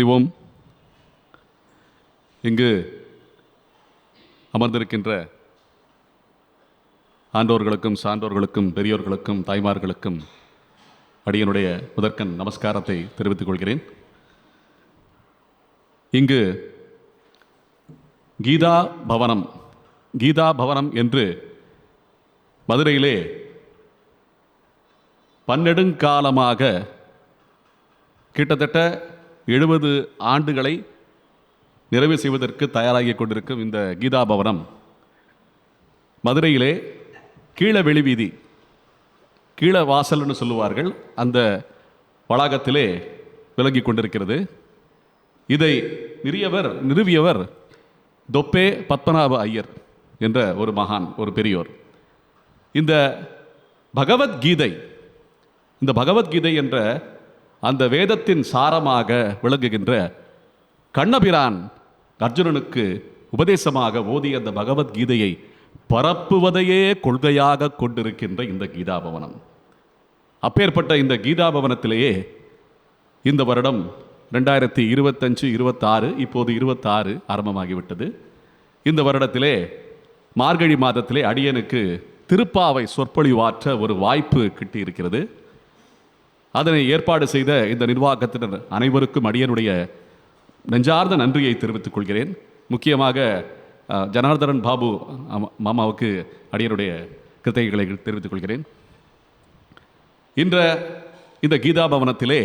செய்வோம். இங்கு அமர்ந்திருக்கின்ற ஆண்டோர்களுக்கும் சான்றோர்களுக்கும் பெரியோர்களுக்கும் தாய்மார்களுக்கும் அடியனுடைய முதற்கண் நமஸ்காரத்தை தெரிவித்துக் கொள்கிறேன். இங்கு கீதா பவனம் என்று மதுரையிலே பன்னெடுங்காலமாக கிட்டத்தட்ட 70 ஆண்டுகளை நிறைவு செய்வதற்கு தயாராகி கொண்டிருக்கும் இந்த கீதா பவனம் மதுரையிலே கீழ வெளிவீதி, கீழ வாசல்னு சொல்லுவார்கள், அந்த வளாகத்திலே விளங்கி கொண்டிருக்கிறது. இதை நிறுவியவர் தொப்பே பத்மநாப ஐயர் என்ற ஒரு மகான், ஒரு பெரியோர். இந்த பகவத்கீதை என்ற அந்த வேதத்தின் சாரமாக விளங்குகின்ற கண்ணபிரான் அர்ஜுனனுக்கு உபதேசமாக ஓதிய அந்த பகவத்கீதையை பரப்புவதையே கொள்கையாக கொண்டிருக்கின்ற இந்த கீதாபவனம். அப்பேற்பட்ட இந்த கீதாபவனத்திலேயே இந்த வருடம் 2025-26 இப்போது 26 ஆரம்பமாகிவிட்டது. இந்த வருடத்திலே மார்கழி மாதத்திலே அடியனுக்கு திருப்பாவை சொற்பொழிவாற்ற ஒரு வாய்ப்பு கிட்டியிருக்கிறது. அதனை ஏற்பாடு செய்த இந்த நிர்வாகத்தினர் அனைவருக்கும் அடியனுடைய நெஞ்சார்ந்த நன்றியை தெரிவித்துக் கொள்கிறேன். முக்கியமாக ஜனார்தனன் பாபு மாமாவுக்கு அடியனுடைய கிருத்தகைகளை தெரிவித்துக் கொள்கிறேன். இந்த கீதா பவனத்திலே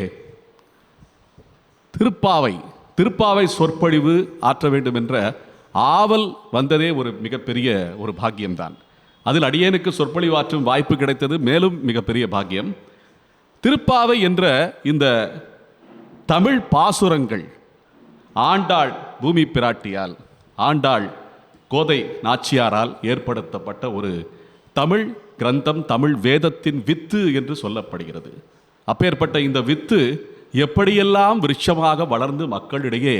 திருப்பாவை சொற்பொழிவு ஆற்ற வேண்டும் என்ற ஆவல் வந்ததே ஒரு மிகப்பெரிய ஒரு பாக்கியம்தான். அதில் அடியனுக்கு சொற்பொழிவு ஆற்றும் வாய்ப்பு கிடைத்தது மேலும் மிகப்பெரிய பாக்கியம். திருப்பாவை என்ற இந்த தமிழ் பாசுரங்கள் ஆண்டாள் பூமி பிராட்டியால், ஆண்டாள் கோதை நாச்சியாரால் ஏற்படுத்தப்பட்ட ஒரு தமிழ் கிரந்தம், தமிழ் வேதத்தின் வித்து என்று சொல்லப்படுகிறது. அப்பேற்பட்ட இந்த வித்து எப்படியெல்லாம் விருட்சமாக வளர்ந்து மக்களிடையே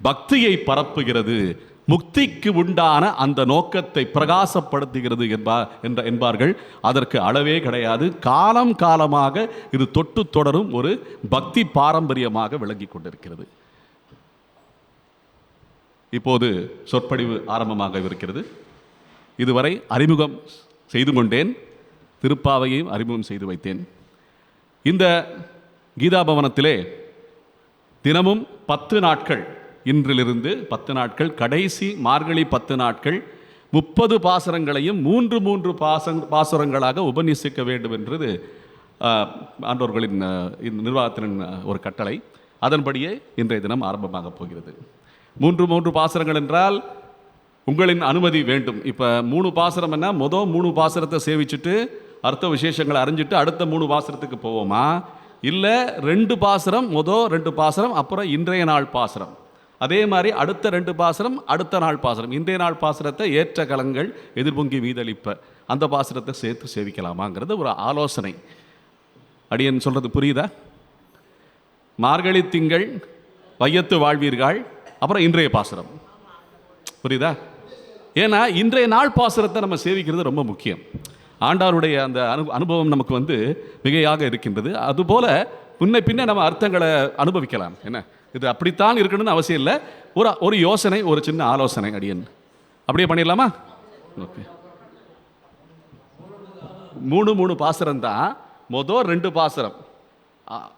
பக்தியை பரப்புகிறது, முக்திக்கு உண்டான அந்த நோக்கத்தை பிரகாசப்படுத்துகிறது என்பார்கள். அதற்கு அளவே கிடையாது. காலம் காலமாக இது தொட்டு தொடரும் ஒரு பக்தி பாரம்பரியமாக விளங்கி கொண்டிருக்கிறது. இப்போது சொற்பொழிவு ஆரம்பமாக இருக்கிறது. இதுவரை அறிமுகம் செய்து கொண்டேன், திருப்பாவையையும் அறிமுகம் செய்து வைத்தேன். இந்த கீதாபவனத்திலே தினமும் 10 நாட்கள், இன்றிலிருந்து 10 நாட்கள், கடைசி மார்கழி 10 நாட்கள் 30 பாசுரங்களையும் 3 பாசுரங்களாக உபநிசிக்க வேண்டும் என்றது ஆண்டோர்களின் நிர்வாகத்தின் ஒரு கட்டளை. அதன்படியே இன்றைய தினம் ஆரம்பமாக போகிறது. 3 பாசுரங்கள் என்றால் உங்களின் அனுமதி வேண்டும். இப்போ 3 பாசுரம் என்ன, மொதல் 3 பாசுரத்தை சேவிச்சுட்டு அர்த்த விசேஷங்களை அறிஞ்சிட்டு அடுத்த 3 பாசுரத்துக்கு போவோமா, இல்லை 2 பாசுரம், மொதல் 2 பாசுரம், அப்புறம் இன்றைய நாள் பாசுரம், அதே மாதிரி அடுத்த 2 பாசுரம், அடுத்த நாள் பாசுரம், இன்றைய நாள் பாசுரத்தை ஏற்ற கலங்கள் எதிர்பொங்கி வீதளிப்ப அந்த பாசுரத்தை சேர்த்து சேவிக்கலாமாங்கிறது ஒரு ஆலோசனை. அடியன் சொல்றது புரியுதா? மார்கழி திங்கள் வையத்து வாழ்வீர்கள், அப்புறம் இன்றைய பாசுரம், புரியுதா? ஏன்னா இன்றைய நாள் பாசுரத்தை நம்ம சேவிக்கிறது ரொம்ப முக்கியம். ஆண்டாருடைய அந்த அனுபவம் நமக்கு மிகையாக இருக்கின்றது. அதுபோல பின்ன நம்ம அர்த்தங்களை அனுபவிக்கலாம். என்ன, இது அப்படித்தான் இருக்கணும்னு அவசியம் இல்லை. ஒரு யோசனை, ஒரு சின்ன ஆலோசனை. அடியன் அப்படியே பண்ணிடலாமா? ஓகே. 3 பாசுரம் தான். மொதல் 2 பாசுரம்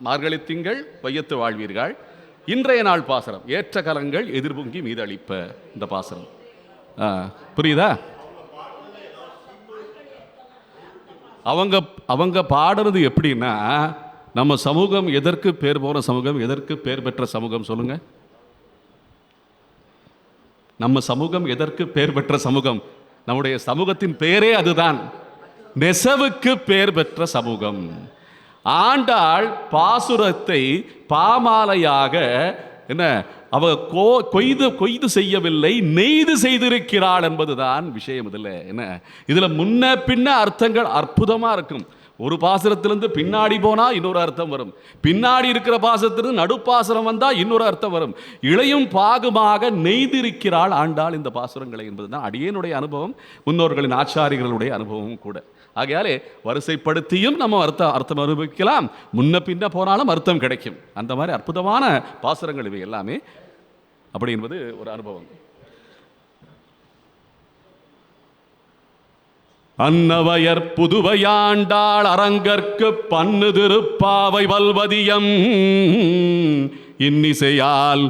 மார்கழி திங்கள் வையத்து வாழ்வீர்கள், இன்றைய நாள் பாசுரம் ஏற்ற கலங்கள் எதிர்பொங்கி மீதளிப்ப இந்த பாசுரம். புரியுதா? அவங்க பாடுறது எப்படின்னா, நம்ம சமூகம் எதற்கு பேர் போன சமூகம், எதற்கு பேர் பெற்ற சமூகம் சொல்லுங்க? நம்ம சமூகம் எதற்கு பேர் பெற்ற சமூகம்? நம்முடைய சமூகத்தின் பெயரே அதுதான், நெசவுக்கு பேர் பெற்ற சமூகம். ஆண்டாள் பாசுரத்தை பாமாலையாக என்ன அவ கொய்து செய்யவில்லை, நெய்து செய்திருக்கிறாள் என்பதுதான் விஷயம். இதுல முன்ன பின்ன அர்த்தங்கள் அற்புதமா இருக்கும். ஒரு பாசுரத்திலிருந்து பின்னாடி போனா இன்னொரு அர்த்தம் வரும், பின்னாடி இருக்கிற பாசுரத்திலிருந்து நடுப்பாசுரம் வந்தா இன்னொரு அர்த்தம் வரும். இளையும் பாகுமாக நெய்திருக்கிறாள் ஆண்டாள் இந்த பாசுரங்களை என்பதுதான் அடியேனுடைய அனுபவம், முன்னோர்களின் ஆச்சாரிகளுடைய அனுபவமும் கூட. ஆகையாலே வரிசைப்படுத்தியும் நம்ம அர்த்தம் அனுபவிக்கலாம், முன்ன பின்ன போனாலும் அர்த்தம் கிடைக்கும். அந்த மாதிரி அற்புதமான பாசுரங்கள் இவை எல்லாமே. அப்படி என்பது ஒரு அனுபவம். அன்னவயர் புதுவையாண்டாள் அரங்கற்கு பன்னு திருப்பாவை வல்வதியம் இன்னிசையால்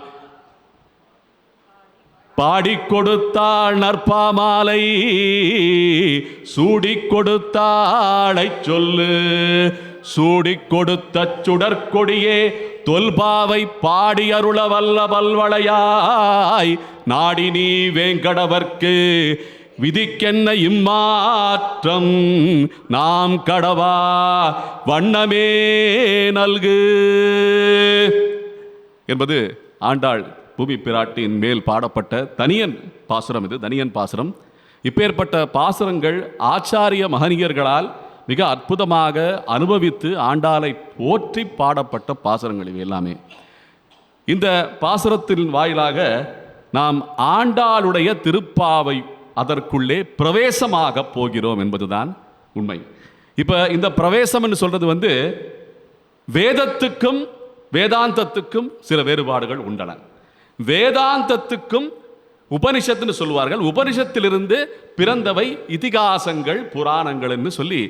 பாடிக் கொடுத்தாள் நற்பாமாலை சூடிக் கொடுத்தாளை சொல்லு. சூடிக் கொடுத்த சுடற்கொடியே தொல்பாவை பாடி அருள வல்ல பல்வளையாய் நாடி நீ வேங்கடவர்க்கு விதிக்கென்ன இம்மாற்றம் நாம் கடவா வண்ணமே நல்கு என்பது ஆண்டாள் பூமி பிராட்டியின் மேல் பாடப்பட்ட தனியன் பாசுரம். இது தனியன் பாசுரம். இப்பேற்பட்ட பாசுரங்கள் ஆச்சாரிய மகனியர்களால் மிக அற்புதமாக அனுபவித்து ஆண்டாளை போற்றி பாடப்பட்ட பாசுரங்கள் இவை எல்லாமே. இந்த பாசுரத்தின் வாயிலாக நாம் ஆண்டாளுடைய திருப்பாவை அதற்குள்ளே பிரவேசமாக போகிறோம் என்பதுதான் உண்மை. இப்போ இந்த பிரவேசம் என்று சொல்றது வேதத்துக்கும் வேதாந்தத்துக்கும் சில வேறுபாடுகள் உண்டன. வேதாந்தத்துக்கும் உபனிஷத்துன்னு சொல்வார்கள். உபனிஷத்திலிருந்து பிறந்தவை இதிகாசங்கள், புராணங்கள் என்று சொல்லி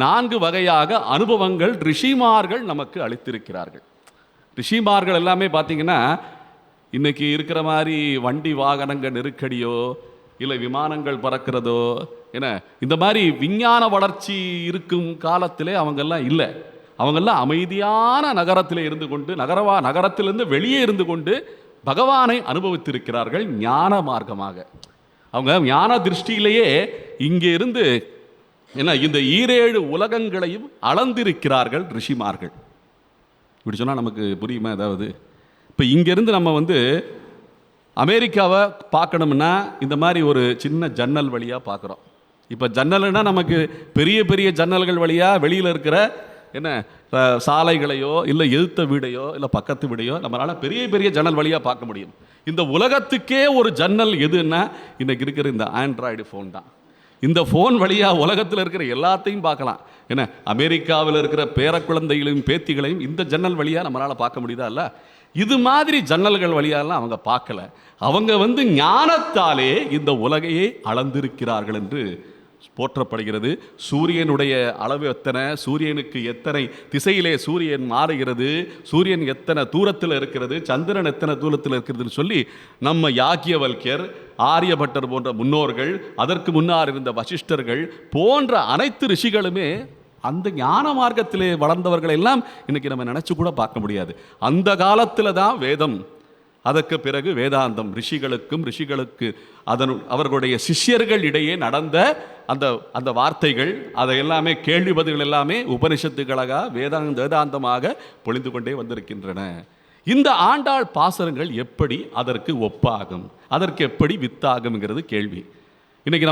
4 வகையாக அனுபவங்கள் ரிஷிமார்கள் நமக்கு அளித்திருக்கிறார்கள். ரிஷிமார்கள் எல்லாமே பார்த்தீங்கன்னா இன்னைக்கு இருக்கிற மாதிரி வண்டி வாகனங்கள் நெருக்கடியோ இல்லை விமானங்கள் பறக்கிறதோ இந்த மாதிரி விஞ்ஞான வளர்ச்சி இருக்கும் காலத்திலே அவங்கெல்லாம் இல்லை. அவங்கெல்லாம் அமைதியான நகரத்திலே இருந்து கொண்டு நகரத்திலிருந்து வெளியே இருந்து கொண்டு பகவானை அனுபவித்திருக்கிறார்கள் ஞான மார்க்கமாக. அவங்க ஞான திருஷ்டியிலேயே இங்கே இருந்து இந்த 7 உலகங்களையும் அளந்திருக்கிறார்கள் ரிஷிமார்கள். இப்படி சொன்னால் நமக்கு புரியுமா? அதாவது இப்போ இங்கேருந்து நம்ம அமெரிக்காவை பார்க்கணும்னா இந்த மாதிரி ஒரு சின்ன ஜன்னல் வழியாக பார்க்குறோம். இப்போ ஜன்னல்னா நமக்கு பெரிய பெரிய ஜன்னல்கள் வழியாக வெளியில் இருக்கிற சாலைகளையோ இல்லை எதிர்த்த வீடையோ இல்லை பக்கத்து வீடையோ நம்மளால் பெரிய பெரிய ஜன்னல் வழியாக பார்க்க முடியும். இந்த உலகத்துக்கே ஒரு ஜன்னல் எதுன்னா இன்றைக்கி இருக்கிற இந்த ஆண்ட்ராய்டு ஃபோன் தான். இந்த ஃபோன் வழியாக உலகத்தில் இருக்கிற எல்லாத்தையும் பார்க்கலாம். அமெரிக்காவில் இருக்கிற பேரக்குழந்தைகளையும் பேத்திகளையும் இந்த ஜன்னல் வழியாக நம்மளால் பார்க்க முடியுதா? இல்லை, இது மாதிரி ஜன்னல்கள் வழியாலாம் அவங்க பார்க்கல. அவங்க ஞானத்தாலே இந்த உலகையே அளந்திருக்கிறார்கள் என்று போற்றப்படுகிறது. சூரியனுடைய அளவு எத்தனை, சூரியனுக்கு எத்தனை திசையிலே சூரியன் மாறுகிறது, சூரியன் எத்தனை தூரத்தில் இருக்கிறது, சந்திரன் எத்தனை தூரத்தில் இருக்கிறதுன்னு சொல்லி நம்ம யாக்கியவல்யர், ஆரியபட்டர் போன்ற முன்னோர்கள், அதற்கு முன்னால் இருந்த வசிஷ்டர்கள் போன்ற அனைத்து ரிஷிகளுமே அந்த ஞான மார்க்கத்திலே வளர்ந்தவர்கள் எல்லாம் இன்னைக்கு நம்ம நினைச்சு கூட பார்க்க முடியாது. அந்த காலத்தில் தான் வேதம், அதற்கு பிறகு வேதாந்தம் ரிஷிகளுக்கு அவர்களுடைய சிஷ்யர்கள் இடையே நடந்த அந்த வார்த்தைகள், அதை எல்லாமே கேள்வி பதில்கள் எல்லாமே உபனிஷத்துக்களாக வேதாந்தமாக பொழிந்து கொண்டே வந்திருக்கின்றன. இந்த ஆண்டாள் பாசுரங்கள் எப்படி அதற்கு ஒப்பாகும், அதற்கு எப்படி வித்தாகும்ங்கிறது கேள்வி. இன்னைக்கு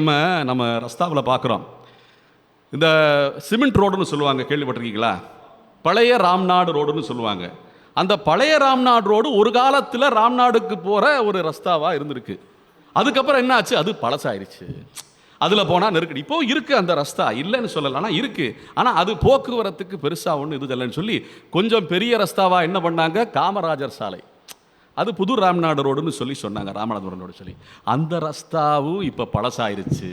நம்ம ரஸ்தாவில் பார்க்குறோம். இந்த சிமெண்ட் ரோடுன்னு சொல்லுவாங்க, கேள்விப்பட்டிருக்கீங்களா? பழைய ராம்நாடு ரோடுன்னு சொல்லுவாங்க. அந்த பழைய ராம்நாடு ரோடு ஒரு காலத்தில் ராம்நாடுக்கு போகிற ஒரு ரஸ்தாவாக இருந்திருக்கு. அதுக்கப்புறம் என்ன ஆச்சு? அது பழசாயிருச்சு. அதில் போனால் நெருக்கடி. இப்போ இருக்குது அந்த ரஸ்தா, இல்லைன்னு சொல்லலை, ஆனால் இருக்குது. ஆனால் அது போக்குவரத்துக்கு பெருசாக ஒன்று இது இல்லைன்னு சொல்லி கொஞ்சம் பெரிய ரஸ்தாவாக என்ன பண்ணாங்க, காமராஜர் சாலை, அது புது ராம்நாடு ரோடுன்னு சொன்னாங்க, ராமநாதபுரம் ரோடு சொல்லி. அந்த ரஸ்தாவும் இப்போ பழசாயிருச்சு,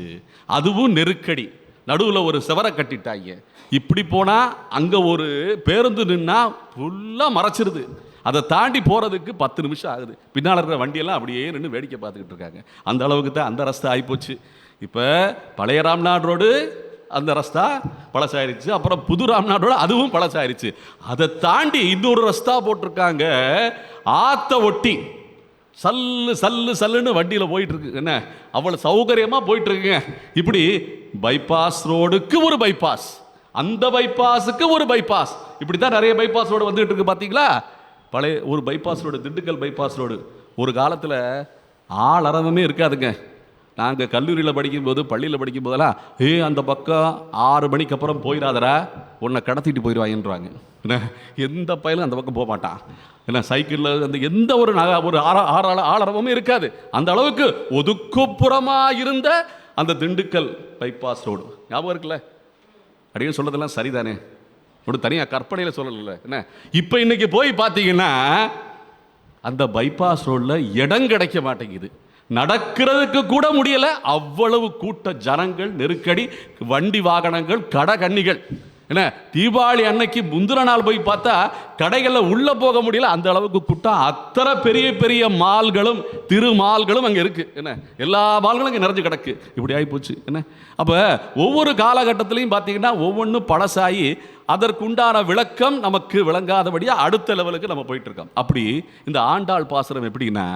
அதுவும் நெருக்கடி. நடுவில் ஒரு செவரை கட்டிட்டாங்க. இப்படி போனால் அங்கே ஒரு பேருந்து நின்னா ஃபுல்லாக மறைச்சிருது. அதை தாண்டி போகிறதுக்கு 10 நிமிஷம் ஆகுது. பின்னால் இருக்கிற வண்டியெல்லாம் அப்படியே நின்று வேடிக்கை பார்த்துக்கிட்டு இருக்காங்க. அந்த அளவுக்கு தான் அந்த ரஸ்தா ஆகிப்போச்சு. இப்போ பழைய ராம்நாடு ரோடு அந்த ரஸ்தா பழசாயிருச்சு, அப்புறம் புது ராம்நாடு ரோடு அதுவும் பழசாயிருச்சு. அதை தாண்டி இன்னொரு ரஸ்தா போட்டிருக்காங்க, ஆத்த ஒட்டி சல்லுன்னு வண்டியில் போயிட்டு இருக்கு. அவ்வளோ சௌகரியமாக போயிட்டு இருக்குங்க. இப்படி பைபாஸ் ரோடுக்கு ஒரு பைபாஸ், அந்த பைபாஸுக்கு ஒரு பைபாஸ், இப்படி தான் நிறைய பைபாஸ் ரோடு வந்துட்டு இருக்கு. பார்த்தீங்களா? பழைய ஒரு bypass road, Dindigul bypass road, ஒரு காலத்தில் ஆளரவமே இருக்காதுங்க. நாங்கள் கல்லூரியில் படிக்கும்போது, பள்ளியில் படிக்கும் போதெல்லாம் அந்த பக்கம் 6 மணிக்கு அப்புறம் போயிடாதரா, உன்னை கடத்திட்டு போயிடுவாங்கன்றாங்க. எந்த பையலும் அந்த பக்கம் போக மாட்டான். சைக்கிளில் அந்த எந்த ஒரு ஆளரவமே இருக்காது. அந்த அளவுக்கு ஒதுக்குப்புறமாக இருந்த அந்த திண்டுக்கல் பைபாஸ் ரோடு ஞாபகம் இருக்குல்ல? அப்படின்னு சொல்றதெல்லாம் சரிதானே? ஒரு தனியாக கற்பனையில் சொல்லல என்ன. இப்போ இன்னைக்கு போய் பார்த்தீங்கன்னா அந்த பைபாஸ் ரோடில் இடம் கிடைக்க மாட்டேங்குது, நடக்கிறதுக்கு கூட முடியல. அவ்வளவு கூட்ட ஜனங்கள், நெருக்கடி, வண்டி வாகனங்கள், கடகண்ணிகள். என்ன, தீபாவளி அன்னைக்கு முந்தின நாள் போய் பார்த்தா கடைகளில் உள்ள போக முடியல, அந்த அளவுக்கு கூட்டம். அத்தனை பெரிய பெரிய மால்களும் திருமால்களும் அங்கே இருக்கு. என்ன, எல்லா மால்களும் இங்கே நிறைஞ்சு கிடக்கு. இப்படி ஆகி போச்சு. என்ன, அப்போ ஒவ்வொரு காலகட்டத்திலையும் பார்த்தீங்கன்னா ஒவ்வொன்றும் பழசாகி அதற்குண்டான விளக்கம் நமக்கு விளங்காதபடியாக அடுத்த லெவலுக்கு நம்ம போயிட்டு இருக்கோம். அப்படி இந்த ஆண்டாள் பாசுரம் எப்படின்னா,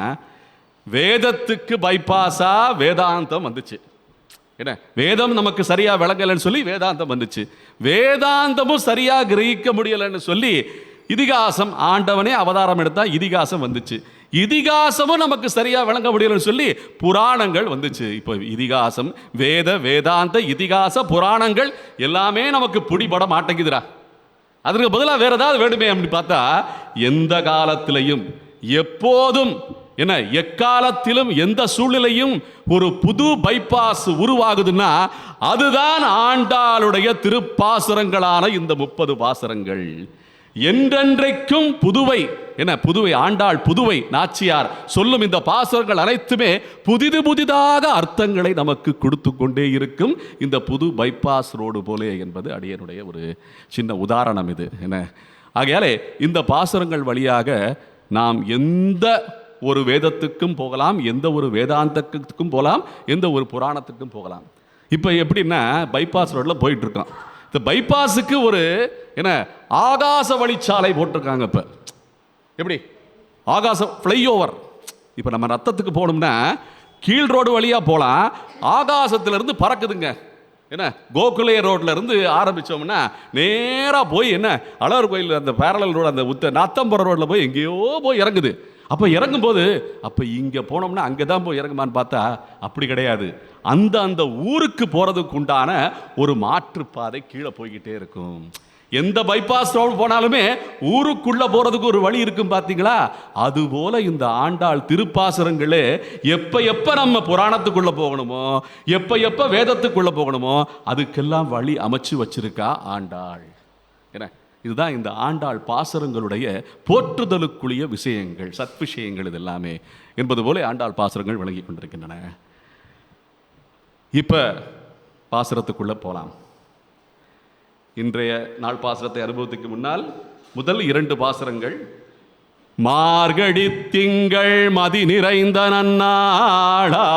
வேதத்துக்கு பைபாஸா வேதாந்தம் வந்துச்சு. என்ன, வேதம் நமக்கு சரியா விளங்கலைன்னு சொல்லி வேதாந்தம் வந்துச்சு. வேதாந்தமும் சரியா கிரகிக்க முடியலைன்னு சொல்லி இதிகாசம், ஆண்டவனே அவதாரம் எடுத்தா இதிகாசம் வந்துச்சு. இதிகாசமும் நமக்கு சரியா விளங்க முடியலன்னு சொல்லி புராணங்கள் வந்துச்சு. இப்போ இதிகாசம், வேதாந்த, இதிகாச, புராணங்கள் எல்லாமே நமக்கு பிடிபட மாட்டேங்குதுடா. அதற்கு பதிலாக வேற ஏதாவது வேண்டுமே அப்படின்னு பார்த்தா, எந்த காலத்திலையும் எப்போதும் என்ன, எக்காலத்திலும் எந்த சூழ்நிலையும் ஒரு புது பைபாஸ் உருவாகுதுன்னா அதுதான் ஆண்டாளுடைய திருப்பாசுரங்களான இந்த 30 பாசுரங்கள். என்றென்றைக்கும் புதுவை. என்ன, புதுவை ஆண்டாள், புதுவை நாச்சியார் சொல்லும் இந்த பாசுரங்கள் அனைத்துமே புதிதாக அர்த்தங்களை நமக்கு கொடுத்து கொண்டே இருக்கும். இந்த புது பைபாஸ் ரோடு போலே என்பது அடியனுடைய ஒரு சின்ன உதாரணம் இது. என்ன, ஆகையாலே இந்த பாசுரங்கள் வழியாக நாம் எந்த ஒரு வேதத்துக்கும் போகலாம், எந்த ஒரு வேதாந்தத்துக்கும் போகலாம், எந்த ஒரு புராணத்துக்கும் போகலாம். இப்போ எப்படின்னா பைபாஸ் ரோடில் போயிட்டு இருக்கோம். இந்த பைபாஸுக்கு ஒரு என்ன ஆகாச வழிச்சாலை போட்டிருக்காங்க. இப்போ எப்படி ஆகாச ஃப்ளைஓவர். இப்போ நம்ம ரத்தத்துக்கு போகணும்னா கீழ் ரோடு வழியாக போகலாம், ஆகாசத்திலிருந்து பறக்குதுங்க. என்ன, கோகுலே ரோட்ல இருந்து ஆரம்பித்தோம்னா நேராக போய் என்ன அழகர் கோயில் அந்த பேரலல் ரோடு, அந்த நாத்தம்புரம் ரோட்டில் போய் எங்கேயோ போய் இறங்குது. அப்போ இறங்கும்போது அப்போ இங்கே போனோம்னா அங்கே தான் போய் இறங்குமான்னு பார்த்தா அப்படி கிடையாது. அந்த ஊருக்கு போகிறதுக்கு உண்டான ஒரு மாற்றுப்பாதை கீழே போய்கிட்டே இருக்கும். எந்த பைபாஸ் ரோடு போனாலுமே ஊருக்குள்ளே போகிறதுக்கு ஒரு வழி இருக்கும் பார்த்தீங்களா? அதுபோல் இந்த ஆண்டாள் திருப்பாசுரங்களே எப்போ நம்ம புராணத்துக்குள்ளே போகணுமோ, எப்போ வேதத்துக்குள்ளே போகணுமோ அதுக்கெல்லாம் வழி அமைச்சு வச்சிருக்கா ஆண்டாள். என்ன, இதுதான் இந்த ஆண்டாள் பாசுரங்களுடைய போற்றுதலுக்குரிய விஷயங்கள், சத் விஷயங்கள் இது எல்லாமே என்பது போல ஆண்டாள் பாசுரங்கள் விளங்கி கொண்டிருக்கின்றன. இப்போ பாசுரத்துக்குள்ளே போகலாம். இன்றைய நாள் பாசுரத்தை அனுபவத்துக்கு முன்னால் முதல் 2 பாசுரங்கள், மார்கழி திங்கள் மதி நிறைந்த நன்னாளால்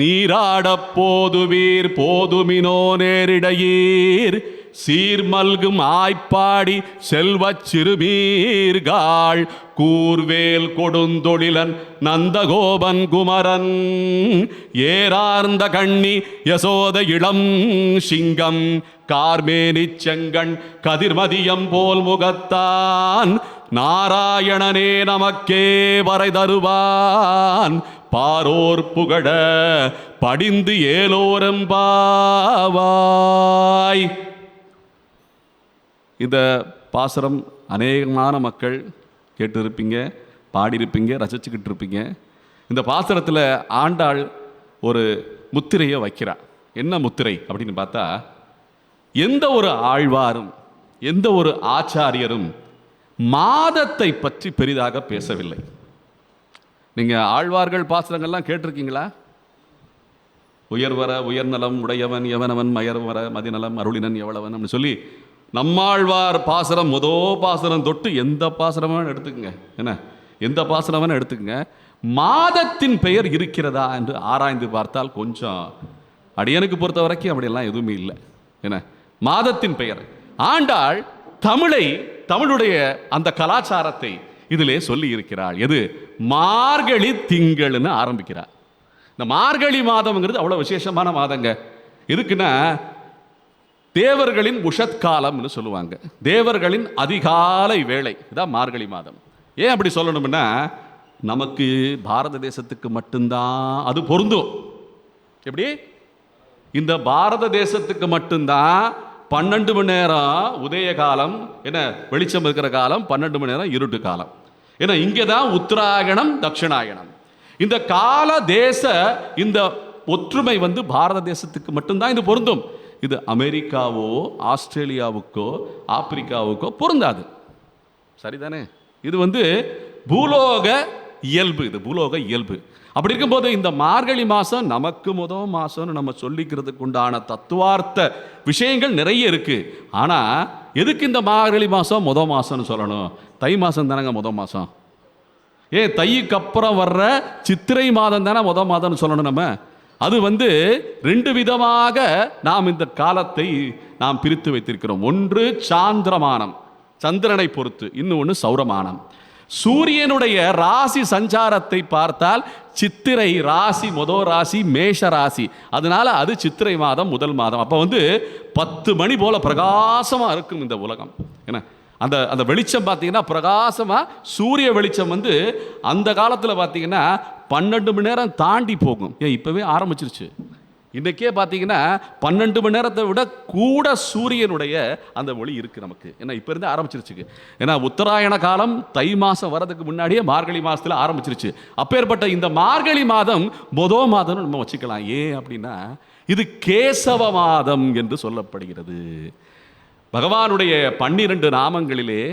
நீராடப் போதுவீர் போதுமினோ நேரிடையீர் சீர்மல்கும் ஆய்ப்பாடி செல்வச் சிறுமீர்காள் கூர்வேல் கொடுந்தொழிலன் நந்தகோபன் குமரன் ஏறார்ந்த கண்ணி யசோத இளம் சிங்கம் கார்மேனி செங்கண் கதிர்மதியம் போல் முகத்தான் நாராயணனே நமக்கே வரை தருவான் பாரோர் புகழ படிந்து ஏலோரம்பாவாய். இந்த பாசுரம் அநேகமான மக்கள் கேட்டிருப்பீங்க, பாடியிருப்பீங்க, ரசிச்சுக்கிட்டு இருப்பீங்க. இந்த பாசுரத்தில் ஆண்டாள் ஒரு முத்திரையை வைக்கிறா. என்ன முத்திரை அப்படின்னு பார்த்தா, எந்த ஒரு ஆழ்வாரும் எந்த ஒரு ஆச்சாரியரும் மாதத்தை பற்றி பெரிதாக பேசவில்லை. நீங்கள் ஆழ்வார்கள் பாசுரங்கள்லாம் கேட்டிருக்கீங்களா? உயர்வர உயர்நலம் உடையவன் எவனவன் மயர்வர மதிநலம் அருளினன் எவ்வளவன் அப்படின்னு சொல்லி நம்மாழ்வார் பாசுரம் பாசுரம் தொட்டு எந்த பாசுரமான எடுத்துக்கங்க, என்ன எந்த பாசுரமான எடுத்துக்கங்க, மாதத்தின் பெயர் இருக்கிறதா என்று ஆராய்ந்து பார்த்தால் கொஞ்சம் அடியனுக்கு பொறுத்த வரைக்கும் அப்படியெல்லாம் எதுவுமே இல்லை. என்ன, மாதத்தின் பெயர் ஆண்டாள் தமிழுடைய அந்த கலாச்சாரத்தை இதிலே சொல்லி இருக்கிறாள். எது, மார்கழி திங்கள்னு ஆரம்பிக்கிறார். இந்த மார்கழி மாதம்ங்கிறது அவ்வளோ விசேஷமான மாதங்க. எதுக்குன்னா தேவர்களின் உஷத்காலம்னு சொல்லுவாங்க, தேவர்களின் அதிகாலை வேளை, இதான் மார்கழி மாதம். ஏன் அப்படி சொல்லணும்னா, நமக்கு பாரத தேசத்துக்கு மட்டும்தான் அது பொருந்தும். எப்படி, இந்த பாரத தேசத்துக்கு மட்டும்தான் 12 மணி நேரம் உதய காலம், என்ன வெளிச்சம் இருக்கிற காலம், 12 மணி நேரம் இருட்டு காலம். ஏன்னா இங்கே தான் உத்தராயணம் தட்சிணாயணம். இந்த கால தேச இந்த ஒற்றுமை பாரத தேசத்துக்கு மட்டும்தான் இது பொருந்தும். இது அமெரிக்காவோ ஆஸ்திரேலியாவுக்கோ ஆப்பிரிக்காவுக்கோ பொருந்தாது. சரிதானே? இது பூலோக இயல்பு. இது பூலோக இயல்பு. அப்படி இருக்கும்போது இந்த மார்கழி மாதம் நமக்கு முதல் மாதம்னு நம்ம சொல்லிக்கிறதுக்கு உண்டான தத்துவார்த்த விஷயங்கள் நிறைய இருக்கு. ஆனால் எதுக்கு இந்த மார்கழி மாதம் முதல் மாதம்னு சொல்லணும்? தை மாதம் தானங்க முதல் மாதம். ஏன் தைக்கு அப்புறம் வர்ற சித்திரை மாதம் தானே முதல் மாதம்னு சொல்லணும்? நம்ம அது 2 விதமாக நாம் இந்த காலத்தை நாம் பிரித்து வைத்திருக்கிறோம். ஒன்று சாந்திரமானம், சந்திரனை பொறுத்து, இன்னொன்று சௌரமானம். சூரியனுடைய ராசி சஞ்சாரத்தை பார்த்தால் சித்திரை ராசி முதல் ராசி மேஷ ராசி, அதனால அது சித்திரை மாதம் முதல் மாதம். அப்போ 10 மணி போல பிரகாசமா இருக்கும் இந்த உலகம். என்ன அந்த அந்த வெளிச்சம் பார்த்தீங்கன்னா பிரகாசமா, சூரிய வெளிச்சம் அந்த காலத்தில் பார்த்தீங்கன்னா 12 மணி நேரம் தாண்டி போகும். ஏன் இப்பவே ஆரம்பிச்சிருச்சு. இன்றைக்கே பார்த்தீங்கன்னா 12 மணி நேரத்தை விட கூட சூரியனுடைய அந்த ஒளி இருக்குது நமக்கு. ஏன்னா இப்போ இருந்து ஆரம்பிச்சிருச்சு. ஏன்னா உத்தராயண காலம் தை மாதம் வரதுக்கு முன்னாடியே மார்கழி மாதத்தில் ஆரம்பிச்சிருச்சு. அப்பேற்பட்ட இந்த மார்கழி மாதம் முதல் மாதம்னு நம்ம வச்சுக்கலாம். ஏன் அப்படின்னா இது கேசவ மாதம் என்று சொல்லப்படுகிறது. பகவானுடைய 12 நாமங்களிலே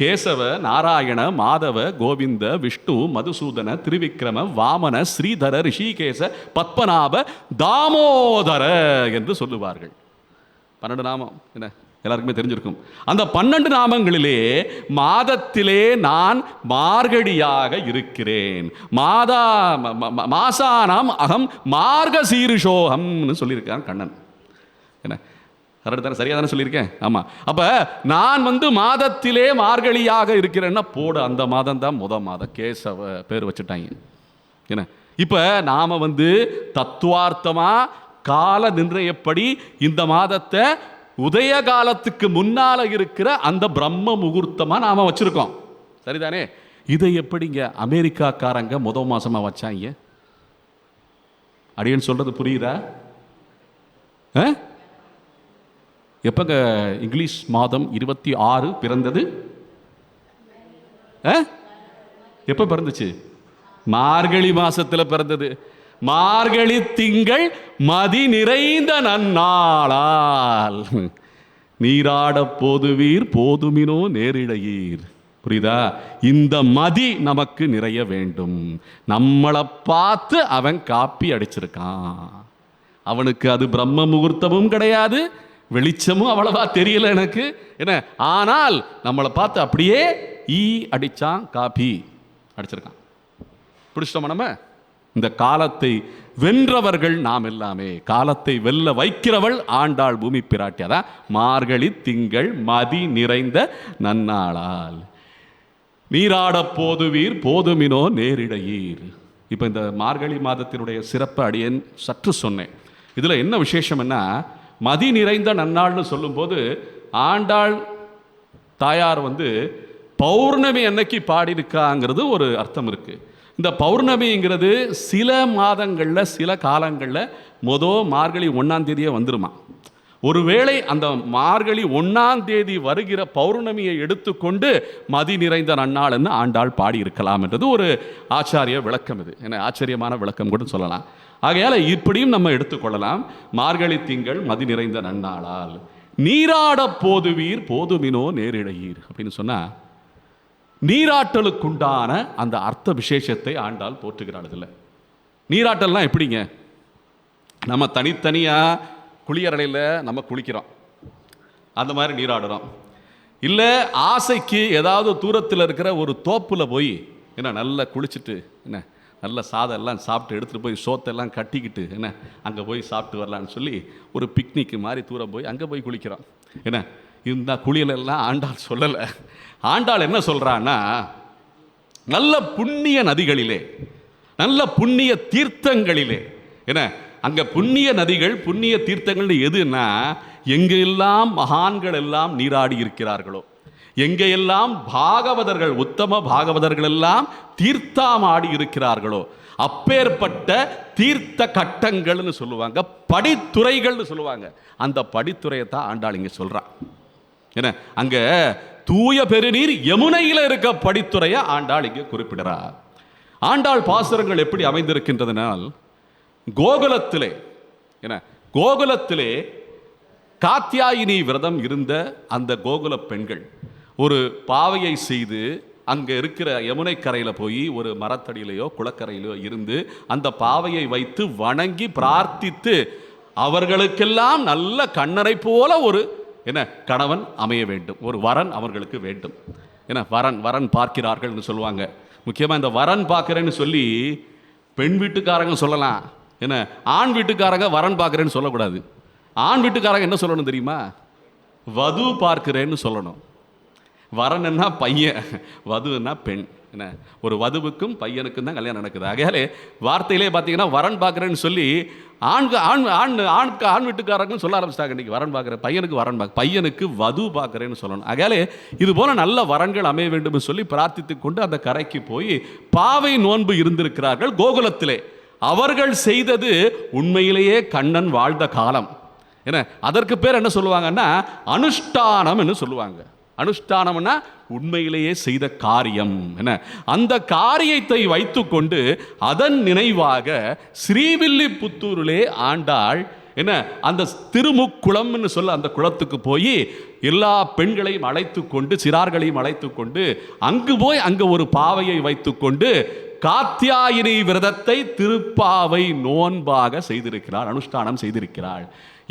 கேசவ, நாராயண, மாதவ, கோவிந்த, விஷ்ணு, மதுசூதன, திரிவிக்ரம, வாமன, ஸ்ரீதர, ரிஷிகேச, பத்மநாப, தாமோதர என்று சொல்லுவார்கள். 12 நாமம் என்ன எல்லாருக்குமே தெரிஞ்சிருக்கும். அந்த 12 நாமங்களிலே மாதத்திலே நான் மார்கழியாக இருக்கிறேன். மாசானாம் அகம் மார்கசீருஷோகம்னு சொல்லியிருக்கான் கண்ணன். என்ன கரெக்டு தானே? சரியாக தானே சொல்லியிருக்கேன்? ஆமாம். அப்போ நான் மாதத்திலே மார்கழியாக இருக்கிறேன்னா போடு, அந்த மாதம் தான் முதல் மாதம். கேசவ பேர் வச்சுட்டாங்க. என்ன இப்போ நாம் தத்துவார்த்தமாக கால நிர்ணயப்படி இந்த மாதத்தை உதய காலத்துக்கு முன்னால் இருக்கிற அந்த பிரம்ம முகூர்த்தமாக நாம் வச்சுருக்கோம். சரிதானே? இதை எப்படிங்க அமெரிக்காக்காரங்க முதல் மாதமாக வச்சாங்க? அப்படின்னு சொல்கிறது புரியுதா? எப்பங்க இங்கிலீஷ் மாதம் 26 பிறந்தது? எப்போ பிறந்துச்சு? மார்கழி மாசத்தில் பிறந்தது. மார்கழி திங்கள் மதி நிறைந்த நன்னாளால் நீராட போதுவீர் போதுமினோ நேரிடையீர். புரியுதா? இந்த மதி நமக்கு நிறைய வேண்டும். நம்மளை பார்த்து அவன் காப்பி அடிச்சிருக்கான். அவனுக்கு அது பிரம்ம முகூர்த்தமும் கிடையாது, வெளிச்சமும் அவ்வளவா தெரியல எனக்கு. என்ன ஆனால் நம்மளை பார்த்து அப்படியே அடிச்சான், காப்பி அடிச்சிருக்கான். பிடிச்சிட்டோமா? நம்ம இந்த காலத்தை வென்றவர்கள் நாம் எல்லாமே. காலத்தை வெல்ல வைக்கிறவள் ஆண்டாள் பூமி பிராட்டி. அதான் மார்கழி திங்கள் மதி நிறைந்த நன்னாளால் நீராட போதுவீர் போதுமினோ நேரிடையீர். இப்போ இந்த மார்கழி மாதத்தினுடைய சிறப்பு அடியேன் சற்று சொன்னேன். இதில் என்ன விசேஷம்னா, மதி நிறைந்த நன்னாள்னு சொல்லும்போது ஆண்டாள் தாயார் பௌர்ணமி அன்னைக்கு பாடியிருக்காங்கிறது ஒரு அர்த்தம் இருக்குது. இந்த பௌர்ணமிங்கிறது சில மாதங்களில் சில காலங்களில் மார்கழி 1ஆம் தேதியே வந்துருமா. ஒருவேளை அந்த மார்கழி 1ஆம் தேதி வருகிற பௌர்ணமியை எடுத்துக்கொண்டு மதி நிறைந்த நன்னாள்னு ஆண்டாள் பாடியிருக்கலாம் என்றது ஒரு ஆச்சாரிய விளக்கம். இது என்ன ஆச்சரியமான விளக்கம் கூட சொல்லலாம். ஆகையால் இப்படியும் நம்ம எடுத்துக்கொள்ளலாம். மார்கழி திங்கள் மதி நிறைந்த நன்னாளால் நீராட போதுவீர் போதுமினோ நேரிடையீர் அப்படின்னு சொன்னால் நீராட்டலுக்குண்டான அந்த அர்த்த விசேஷத்தை ஆண்டாள் போற்றுகிறாள். இதில் நீராட்டல்லாம் எப்படிங்க? நம்ம தனித்தனியாக குளியறையில் நம்ம குளிக்கிறோம், அந்த மாதிரி நீராடுறோம். இல்லை ஆசைக்கு ஏதாவது தூரத்தில் இருக்கிற ஒரு தோப்பில் போய் என்ன நல்லா குளிச்சுட்டு என்ன நல்ல சாதம் எல்லாம் சாப்பிட்டு எடுத்துகிட்டு போய் சோத்தெல்லாம் கட்டிக்கிட்டு என்ன அங்கே போய் சாப்பிட்டு வரலான்னு சொல்லி ஒரு பிக்னிக்கு மாதிரி தூரம் போய் அங்கே போய் குளிக்கிறோம். என்ன இந்த குளியலெல்லாம் ஆண்டாள் சொல்லலை. ஆண்டாள் என்ன சொல்கிறான்னா, நல்ல புண்ணிய நதிகளிலே, நல்ல புண்ணிய தீர்த்தங்களிலே, என்ன அங்கே புண்ணிய நதிகள் புண்ணிய தீர்த்தங்கள் எதுன்னா, எங்கெல்லாம் மகான்கள் எல்லாம் நீராடி இருக்கிறார்களோ, எங்கெல்லாம் பாகவதர்கள் உத்தம பாகவதர்கள் எல்லாம் தீர்த்தாமாடி இருக்கிறார்களோ, அப்பேற்பட்ட தீர்த்த கட்டங்கள்னு சொல்லுவாங்க, படித்துறைகள்னு சொல்லுவாங்க. அந்த படித்துறையை தான் ஆண்டாள் இங்கே சொல்கிறான். என்ன அங்கே தூய பெருநீர் யமுனையில் இருக்க படித்துறையை ஆண்டாள் இங்கே குறிப்பிடுறார். ஆண்டாள் பாசுரங்கள் எப்படி அமைந்திருக்கின்றதுனால், கோகுலத்திலே என்ன கோகுலத்திலே காத்தியாயினி விரதம் இருந்த அந்த கோகுல பெண்கள் ஒரு பாவையை செய்து அங்கே இருக்கிற யமுனை கரையில் போய் ஒரு மரத்தடியிலையோ குளக்கரையிலையோ இருந்து அந்த பாவையை வைத்து வணங்கி பிரார்த்தித்து அவர்களுக்கெல்லாம் நல்ல கண்ணரை போல ஒரு கணவன் அமைய வேண்டும், ஒரு வரன் அவர்களுக்கு வேண்டும். வரன் பார்க்கிறார்கள் சொல்லுவாங்க. முக்கியமாக இந்த வரன் பார்க்குறேன்னு சொல்லி பெண் வீட்டுக்காரங்க சொல்லலாம், ஆண் வீட்டுக்காரங்க வரன் பார்க்குறேன்னு சொல்லக்கூடாது. ஆண் வீட்டுக்காரங்க என்ன சொல்லணும் தெரியுமா? வது பார்க்கிறேன்னு சொல்லணும். வரன்னா பையன், வதுன்னா பெண். ஒரு வதுவுக்கும் பையனுக்கும் தான் கல்யாணம் நடக்குது. ஆகையாலே வார்த்தையிலே பார்த்தீங்கன்னா வரன் பார்க்குறேன்னு சொல்லி ஆண் வீட்டுக்காரங்க சொல்ல ஆரம்பிச்சிட்டாங்க. இன்றைக்கி வரன் பார்க்குறேன், பையனுக்கு வது பார்க்குறேன்னு சொல்லணும். ஆகையாலே இது போல நல்ல வரன்கள் அமைய வேண்டும் சொல்லி பிரார்த்தித்து கொண்டு அந்த கரைக்கு போய் பாவை நோன்பு இருந்திருக்கிறார்கள் கோகுலத்திலே. அவர்கள் செய்தது உண்மையிலேயே கண்ணன் வாழ்ந்த காலம். அதற்கு பேர் என்ன சொல்லுவாங்கன்னா அனுஷ்டானம் என்று சொல்லுவாங்க. அனுஷ்டானம்னா உண்மையிலேயே செய்த காரியம். அந்த காரியத்தை வைத்துக்கொண்டு அதன் நினைவாக ஸ்ரீவில்லிபுத்தூரிலே ஆண்டாள் அந்த திருமுக்குளம்னு சொல்ல அந்த குளத்துக்கு போய் எல்லா பெண்களையும் அழைத்து கொண்டு, சிறார்களையும் அழைத்து கொண்டு அங்கு போய் அங்கு ஒரு பாவையை வைத்து கொண்டு காத்தியாயினி விரதத்தை திருப்பாவை நோன்பாக செய்திருக்கிறாள், அனுஷ்டானம் செய்திருக்கிறாள்.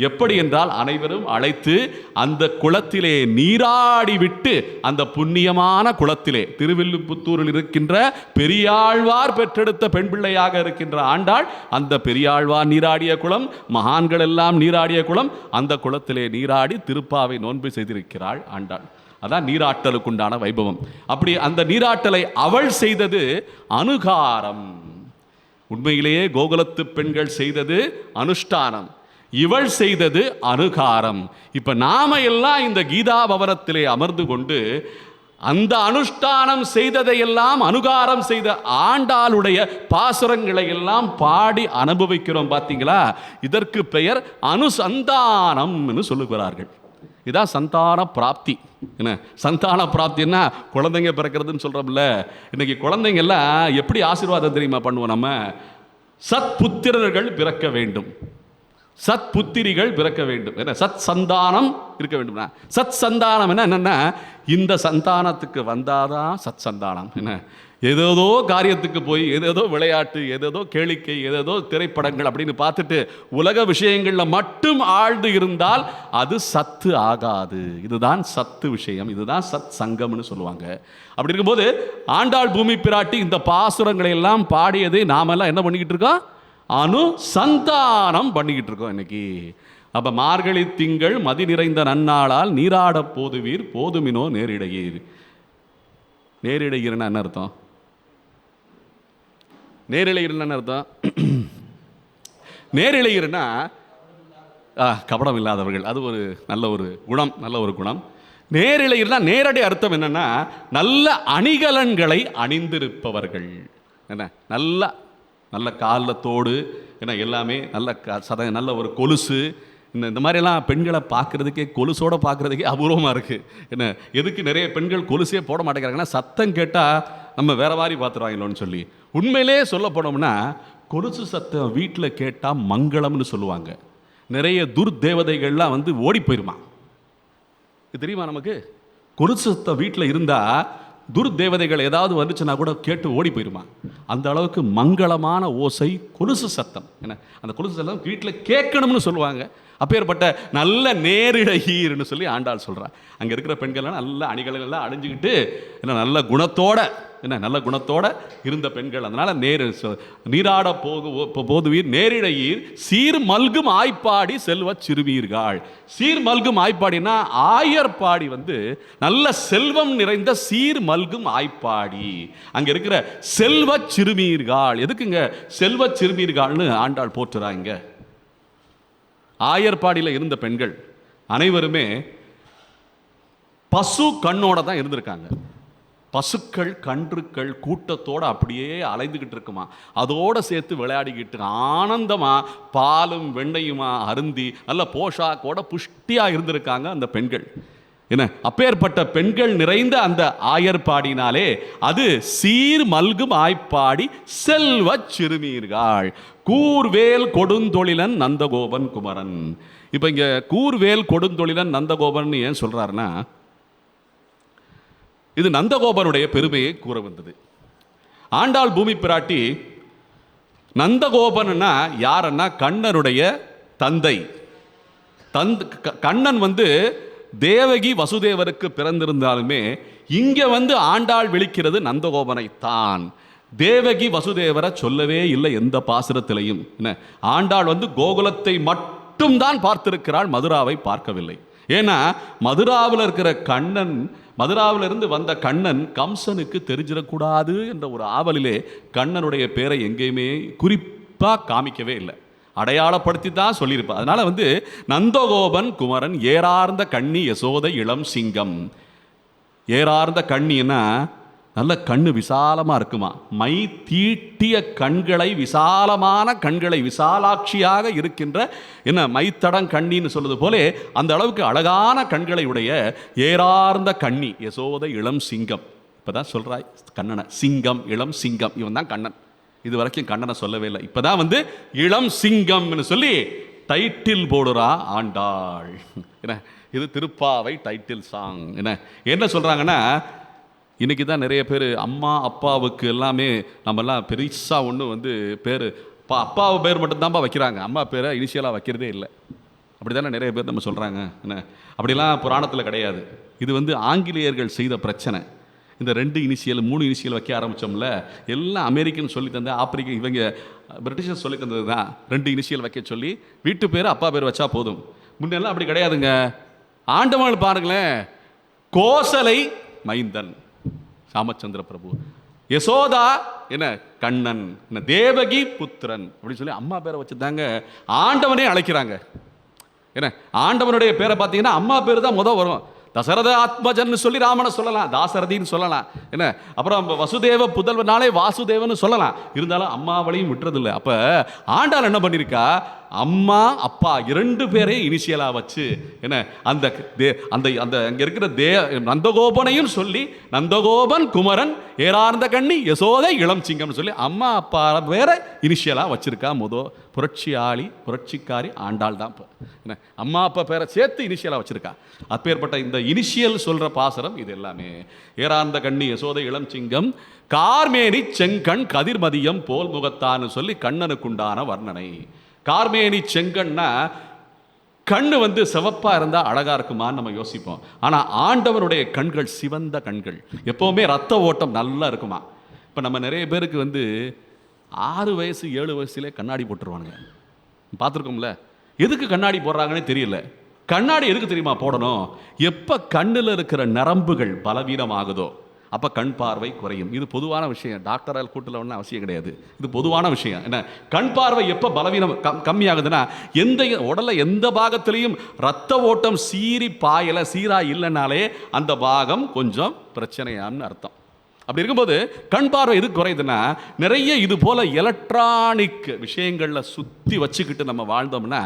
எப்படி என்றால் அனைவரும் அழைத்து அந்த குளத்திலே நீராடி விட்டு, அந்த புண்ணியமான குளத்திலே திருவில்லிபுத்தூரில் இருக்கின்ற பெரியாழ்வார் பெற்றெடுத்த பெண் பிள்ளையாக இருக்கின்ற ஆண்டாள் அந்த பெரியாழ்வார் நீராடிய குளம், மகான்கள் எல்லாம் நீராடிய குளம், அந்த குளத்திலே நீராடி திருப்பாவை நோன்பு செய்திருக்கிறாள் ஆண்டாள். அதான் நீராட்டலுக்குண்டான வைபவம். அப்படி அந்த நீராட்டலை அவள் செய்தது அனுகாரம். உண்மையிலேயே கோகுலத்து பெண்கள் செய்தது அனுஷ்டானம், இவள் செய்தது அனுகாரம். இப்ப நாம எல்லாம் இந்த கீதா பவனத்திலே அமர்ந்து கொண்டு அந்த அனுஷ்டானம் செய்ததையெல்லாம் அனுகாரம் செய்த ஆண்டாளுடைய பாசுரங்களை எல்லாம் பாடி அனுபவிக்கிறோம். பார்த்தீங்களா? இதற்கு பெயர் அனுசந்தானம் என்று சொல்லுகிறார்கள். இதான் சந்தான பிராப்தி. சந்தான பிராப்தின்னா குழந்தைங்க பிறக்கிறதுன்னு சொல்றோம்ல. இன்னைக்கு குழந்தைங்க எல்லாம் எப்படி ஆசீர்வாதம் தெரியுமா பண்ணுவோம்? நம்ம சத்புத்திரர்கள் பிறக்க வேண்டும், சத்புத்திரிகள் பிறக்க வேண்டும், சத் சந்தானம் இருக்க வேண்டும். சத் சந்தானம் என்னன்னா இந்த சந்தானத்துக்கு வந்தாதான் சத் சந்தானம். ஏதேதோ காரியத்துக்கு போய் ஏதேதோ விளையாட்டு, ஏதேதோ கேளிக்கை, ஏதேதோ திரைப்படங்கள் அப்படின்னு பார்த்துட்டு உலக விஷயங்கள்ல மட்டும் ஆழ்ந்து இருந்தால் அது சத்து ஆகாது. இதுதான் சத்து விஷயம், இதுதான் சத் சங்கம்னு சொல்லுவாங்க. அப்படி இருக்கும்போது ஆண்டாள் பூமி பிராட்டி இந்த பாசுரங்களை எல்லாம் பாடியதை நாமெல்லாம் என்ன பண்ணிக்கிட்டு இருக்கோம்? அனுசந்தானம் பண்ணிக்கிட்டு இருக்கோம் இன்னைக்கு. அப்ப மார்கழி திங்கள் மதி நிறைந்த நன்னாளால் நீராட போதுவீர் போதுமினோ நேரிடையீர். நேரிடையீர்னா என்ன அர்த்தம்? நேரிழையீர்னா என்ன அர்த்தம்? நேரிழையீர்னா கபடம் இல்லாதவர்கள். அது ஒரு நல்ல ஒரு குணம், நல்ல ஒரு குணம். நேரிழையீர்னா நேரடி அர்த்தம் என்னன்னா நல்ல அணிகலன்களை அணிந்திருப்பவர்கள். என்ன நல்ல நல்ல காலத்தோடு எல்லாமே நல்ல நல்ல ஒரு கொலுசு, இந்த மாதிரிலாம் பெண்களை பார்க்குறதுக்கே, கொலுசோடு பார்க்குறதுக்கே அபூர்வமாக இருக்குது. எதுக்கு நிறைய பெண்கள் கொலுசே போட மாட்டேங்கிறாங்கன்னா சத்தம் கேட்டால் நம்ம வேற மாதிரி பார்த்துருவாங்களோன்னு சொல்லி. உண்மையிலே சொல்ல போனோம்னா கொலுசு சத்தம் வீட்டில் கேட்டால் மங்களம்னு சொல்லுவாங்க. நிறைய துர்தேவதைகள்லாம் ஓடி போயிருமா. இது தெரியுமா நமக்கு? கொலுசு சத்தம் வீட்டில் இருந்தால் துர்தேவதைகள் ஏதாவது வந்துச்சுன்னா கூட கேட்டு ஓடி போயிருமா. அந்த அளவுக்கு மங்களமான ஓசை கொலுசு சத்தம். அந்த கொலுசு சத்தம் வீட்டில் கேட்கணும்னு சொல்லுவாங்க. அப்பேற்பட்ட நல்ல நேரிடையீர்னு சொல்லி ஆண்டாள் சொல்கிறான். அங்கே இருக்கிற பெண்கள்லாம் நல்ல அணிகள் எல்லாம் அணிஞ்சுக்கிட்டு நல்ல குணத்தோட நல்ல குணத்தோட இருந்த பெண்கள். அதனால நீராட போதுவீர் நேரிடையீர் சீர் மல்கும் ஆய்ப்பாடி செல்வ சிறுவீர்கள். சீர் மல்கும் ஆய்ப்பாடினா ஆயர்பாடி நல்ல செல்வம் நிறைந்த சீர் மல்கும் ஆய்ப்பாடி. அங்க இருக்கிற செல்வ சிறுமீர்கள். எதுக்குங்க செல்வ சிறுமீர்கள்னு ஆண்டாள் போற்றுறாங்க? ஆயர்பாடியில் இருந்த பெண்கள் அனைவருமே பசு கண்ணோட தான் இருந்திருக்காங்க. பசுக்கள் கன்றுக்கள் கூட்டத்தோடு அப்படியே அலைந்துக்கிட்டு இருக்குமா. அதோடு சேர்த்து விளையாடிக்கிட்டு ஆனந்தமா பாலும் வெண்ணையுமா அருந்தி நல்ல போஷாக்கோட புஷ்டியாக இருந்திருக்காங்க அந்த பெண்கள். அப்பேற்பட்ட பெண்கள் நிறைந்த அந்த ஆயர்பாடினாலே அது சீர் மல்கும் ஆய்ப்பாடி செல்வ சிறுமீர்கள். கூர்வேல் கொடுந்தொழிலன் நந்தகோபன் குமரன். இப்போ இங்கே கூர்வேல் கொடுந்தொழிலன் நந்தகோபன் ஏன் சொல்கிறாருன்னா, இது நந்தகோபனுடைய பெருமையை கூற வந்தது. ஆண்டாள் பூமி பிராட்டி நந்தகோபன்னா யாருன்னா கண்ணனுடைய தந்தை. கண்ணன் தேவகி வசுதேவருக்கு பிறந்திருந்தாலுமே இங்கே ஆண்டாள் விழிக்கிறது நந்தகோபனை தான். தேவகி வசுதேவரை சொல்லவே இல்லை எந்த பாசுரத்திலையும். என்ன, ஆண்டாள் கோகுலத்தை மட்டும்தான் பார்த்திருக்கிறாள், மதுராவை பார்க்கவில்லை. ஏன்னா மதுராவில் இருக்கிற கண்ணன், மதுராவிலிருந்து வந்த கண்ணன் கம்சனுக்கு தெரிஞ்சிடக்கூடாது என்ற ஒரு ஆவலிலே கண்ணனுடைய பேரை எங்கேயுமே குறிப்பாக காமிக்கவே இல்லை, அடையாளப்படுத்தி தான் சொல்லியிருப்பா. அதனால நந்தகோபன் குமரன் ஏறார்ந்த கண்ணி யசோதை இளம் சிங்கம். ஏறார்ந்த கண்ணின்னா நல்ல கண்ணு விசாலமாக இருக்குமா, மை தீட்டிய கண்களை, விசாலமான கண்களை, விசாலாட்சியாக இருக்கின்ற என்ன மைத்தடம் கண்ணின்னு சொல்வது போல அந்த அளவுக்கு அழகான கண்களை உடைய ஏறார்ந்த கண்ணி யசோதை இளம் சிங்கம். இப்போதான் சொல்கிறாய் கண்ணனை, சிங்கம் இளம் சிங்கம், இவன் தான் கண்ணன். இது வரைக்கும் கண்ணனை சொல்லவே இல்லை, இப்போதான் இளம் சிங்கம்னு சொல்லி டைட்டில் போடுறா ஆண்டாள். என்ன, இது திருப்பாவை டைட்டில் சாங். என்ன சொல்கிறாங்கன்னா, இன்றைக்கி தான் நிறைய பேர் அம்மா அப்பாவுக்கு எல்லாமே நம்மெல்லாம் பெருசாக ஒன்று பேர் அப்பாவை பேர் மட்டும்தான்ப்பா வைக்கிறாங்க, அம்மா பேரை இனிஷியலாக வைக்கிறதே இல்லை. அப்படி தானே நிறைய பேர் நம்ம சொல்கிறாங்க. என்ன, அப்படிலாம் புராணத்தில் கிடையாது. இது ஆங்கிலேயர்கள் செய்த பிரச்சனை. இந்த 2 இனிஷியல் 3 இனிஷியல் வைக்க ஆரம்பித்தோம்ல, எல்லாம் அமெரிக்கன் சொல்லி தந்த, ஆப்பிரிக்கன் இவங்க பிரிட்டிஷர் சொல்லி தந்தது தான் 2 இனிஷியல் வைக்க சொல்லி வீட்டு பேர் அப்பா பேர் வச்சா போதும். முன்னெல்லாம் அப்படி கிடையாதுங்க. ஆண்டவன் பாருங்களேன், கோசலை மைந்தன் ராமச்சந்திர பிரபு, யசோதா என்ன கண்ணன், என்ன தேவகி புத்திரன் அப்படின்னு சொல்லி அம்மா பேரை வச்சுதாங்க ஆண்டவனே அழைக்கிறாங்க. என்ன, ஆண்டவனுடைய பேரை பார்த்தீங்கன்னா அம்மா பேர் தான் முதல் வரும். தசரத ஆத்மஜன் சொல்லி ராமனை சொல்லலாம், தாசரதின்னு சொல்லலாம். என்ன, அப்புறம் வசுதேவ புதல்வனாலே வாசுதேவன் சொல்லலாம். இருந்தாலும் அம்மாவளையும் விட்டுறதில்லை. அப்போ ஆண்டாள் என்ன பண்ணியிருக்கா, அம்மா அப்பா 2 பேரையும் இனிஷியலாக வச்சு என்ன அந்த அந்த அந்த அங்கே இருக்கிற நந்தகோபனையும் சொல்லி நந்தகோபன் குமரன் ஏறார்ந்த கண்ணி யசோதை இளம் சிங்கம்னு சொல்லி அம்மா அப்பா வேற இனிஷியலாக வச்சிருக்கா. புரட்சியாளி புரட்சிக்காரி ஆண்டாள் தான். இப்போ என்ன, அம்மா அப்பா பேரை சேர்த்து இனிஷியலாக வச்சிருக்கா. அப்பேற்பட்ட இந்த இனிஷியல் சொல்கிற பாசனம் இது எல்லாமே. ஏறார்ந்த கண்ணி யசோதை இளம் சிங்கம், கார்மேனி செங்கண் கதிர்மதியம் போல் முகத்தான்னு சொல்லி கண்ணனுக்குண்டான வர்ணனை. கார்மேனி செங்கண்ணா கண்ணு சிவப்பாக இருந்தால் அழகாக இருக்குமான்னு நம்ம யோசிப்போம். ஆனால் ஆண்டவனுடைய கண்கள் சிவந்த கண்கள், எப்போவுமே ரத்த ஓட்டம் நல்லா இருக்குமா. இப்போ நம்ம நிறைய பேருக்கு 6 வயசு 7 வயசுலே கண்ணாடி போட்டுருவானுங்க, பார்த்துருக்கோம்ல. எதுக்கு கண்ணாடி போடுறாங்கன்னே தெரியல. கண்ணாடி எதுக்கு தெரியுமா போடணும், எப்போ கண்ணில் இருக்கிற நரம்புகள் பலவீனமாகுதோ அப்போ கண் பார்வை குறையும். இது பொதுவான விஷயம், டாக்டரால் கூட்டல ஒன்றும் அவசியம் கிடையாது. இது பொதுவான விஷயம். என்ன, கண் பார்வை எப்போ பலவீனம் கம்மியாகுதுன்னா, உடலில் எந்த பாகத்திலையும் ரத்த ஓட்டம் சீறி பாயலை, சீராக இல்லைனாலே அந்த பாகம் கொஞ்சம் பிரச்சனையான்னு அர்த்தம். அப்படி இருக்கும்போது கண் பார்வை எதுக்கு குறையுதுன்னா, நிறைய இது போல் எலக்ட்ரானிக் விஷயங்களில் சுற்றி வச்சுக்கிட்டு நம்ம வாழ்ந்தோம்னா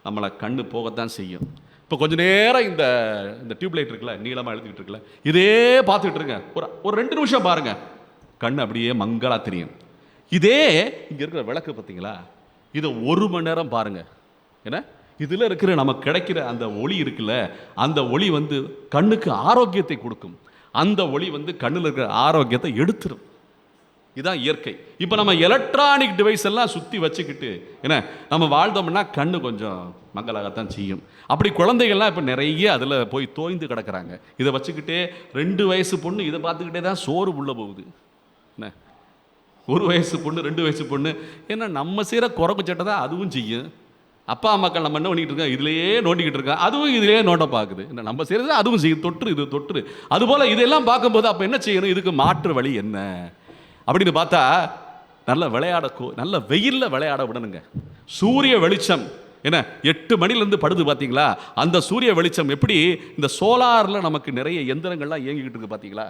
நம்மளை கண்ணு போகத்தான் செய்யும். இப்போ கொஞ்ச நேரம் இந்த டியூப்லைட் இருக்குல்ல, நீளமாக எழுதிக்கிட்டு இருக்குல்ல, இதே பார்த்துக்கிட்டு இருங்க, ஒரு 2 நிமிஷம் பாருங்கள், கண் அப்படியே மங்கலாக தெரியும். இதே இங்கே இருக்கிற விளக்கு பார்த்தீங்களா, இதை 1 மணி நேரம் பாருங்கள். ஏன்னா இதில் இருக்கிற நமக்கு கிடைக்கிற அந்த ஒளி இருக்குல்ல, அந்த ஒளி கண்ணுக்கு ஆரோக்கியத்தை கொடுக்கும். அந்த ஒளி கண்ணில் இருக்கிற ஆரோக்கியத்தை எடுத்துரும். இதுதான் இயற்கை. இப்போ நம்ம எலக்ட்ரானிக் டிவைஸ் எல்லாம் சுற்றி வச்சுக்கிட்டு என்ன நம்ம வாழ்ந்தோம்னா கண்ணு கொஞ்சம் மங்கலாகத்தான் செய்யும். அப்படி குழந்தைகள்லாம் இப்போ நிறைய அதில் போய் தோய்ந்து கிடக்கிறாங்க. இதை வச்சுக்கிட்டே 2 வயசு பொண்ணு இதை பார்த்துக்கிட்டே தான் சோறு உள்ள போகுது. என்ன, 1 வயசு பொண்ணு 2 வயசு பொண்ணு ஏன்னா நம்ம செய்கிற குறைப்பு சட்டை தான் அதுவும் செய்யும். அப்பா அம்மாக்கள் நம்ம என்ன பண்ணிக்கிட்டு இருக்கோம், இதுலேயே நோண்டிக்கிட்டு இருக்கோம், அதுவும் இதிலேயே நோண்ட பார்க்குது. என்ன, நம்ம செய்கிறது அதுவும் செய்யும், தொற்று இது தொற்று. அதுபோல் இதெல்லாம் பார்க்கும்போது அப்போ என்ன செய்யணும், இதுக்கு மாற்று வழி என்ன அப்படின்னு பார்த்தா, நல்ல நல்ல வெயிலில் விளையாட விடணுங்க. சூரிய வெளிச்சம் என்ன 8 மணிலேருந்து படுது பார்த்தீங்களா, அந்த சூரிய வெளிச்சம் எப்படி இந்த சோலாரில் நமக்கு நிறைய எந்திரங்கள்லாம் இயங்கிக்கிட்டு இருக்கு பார்த்தீங்களா.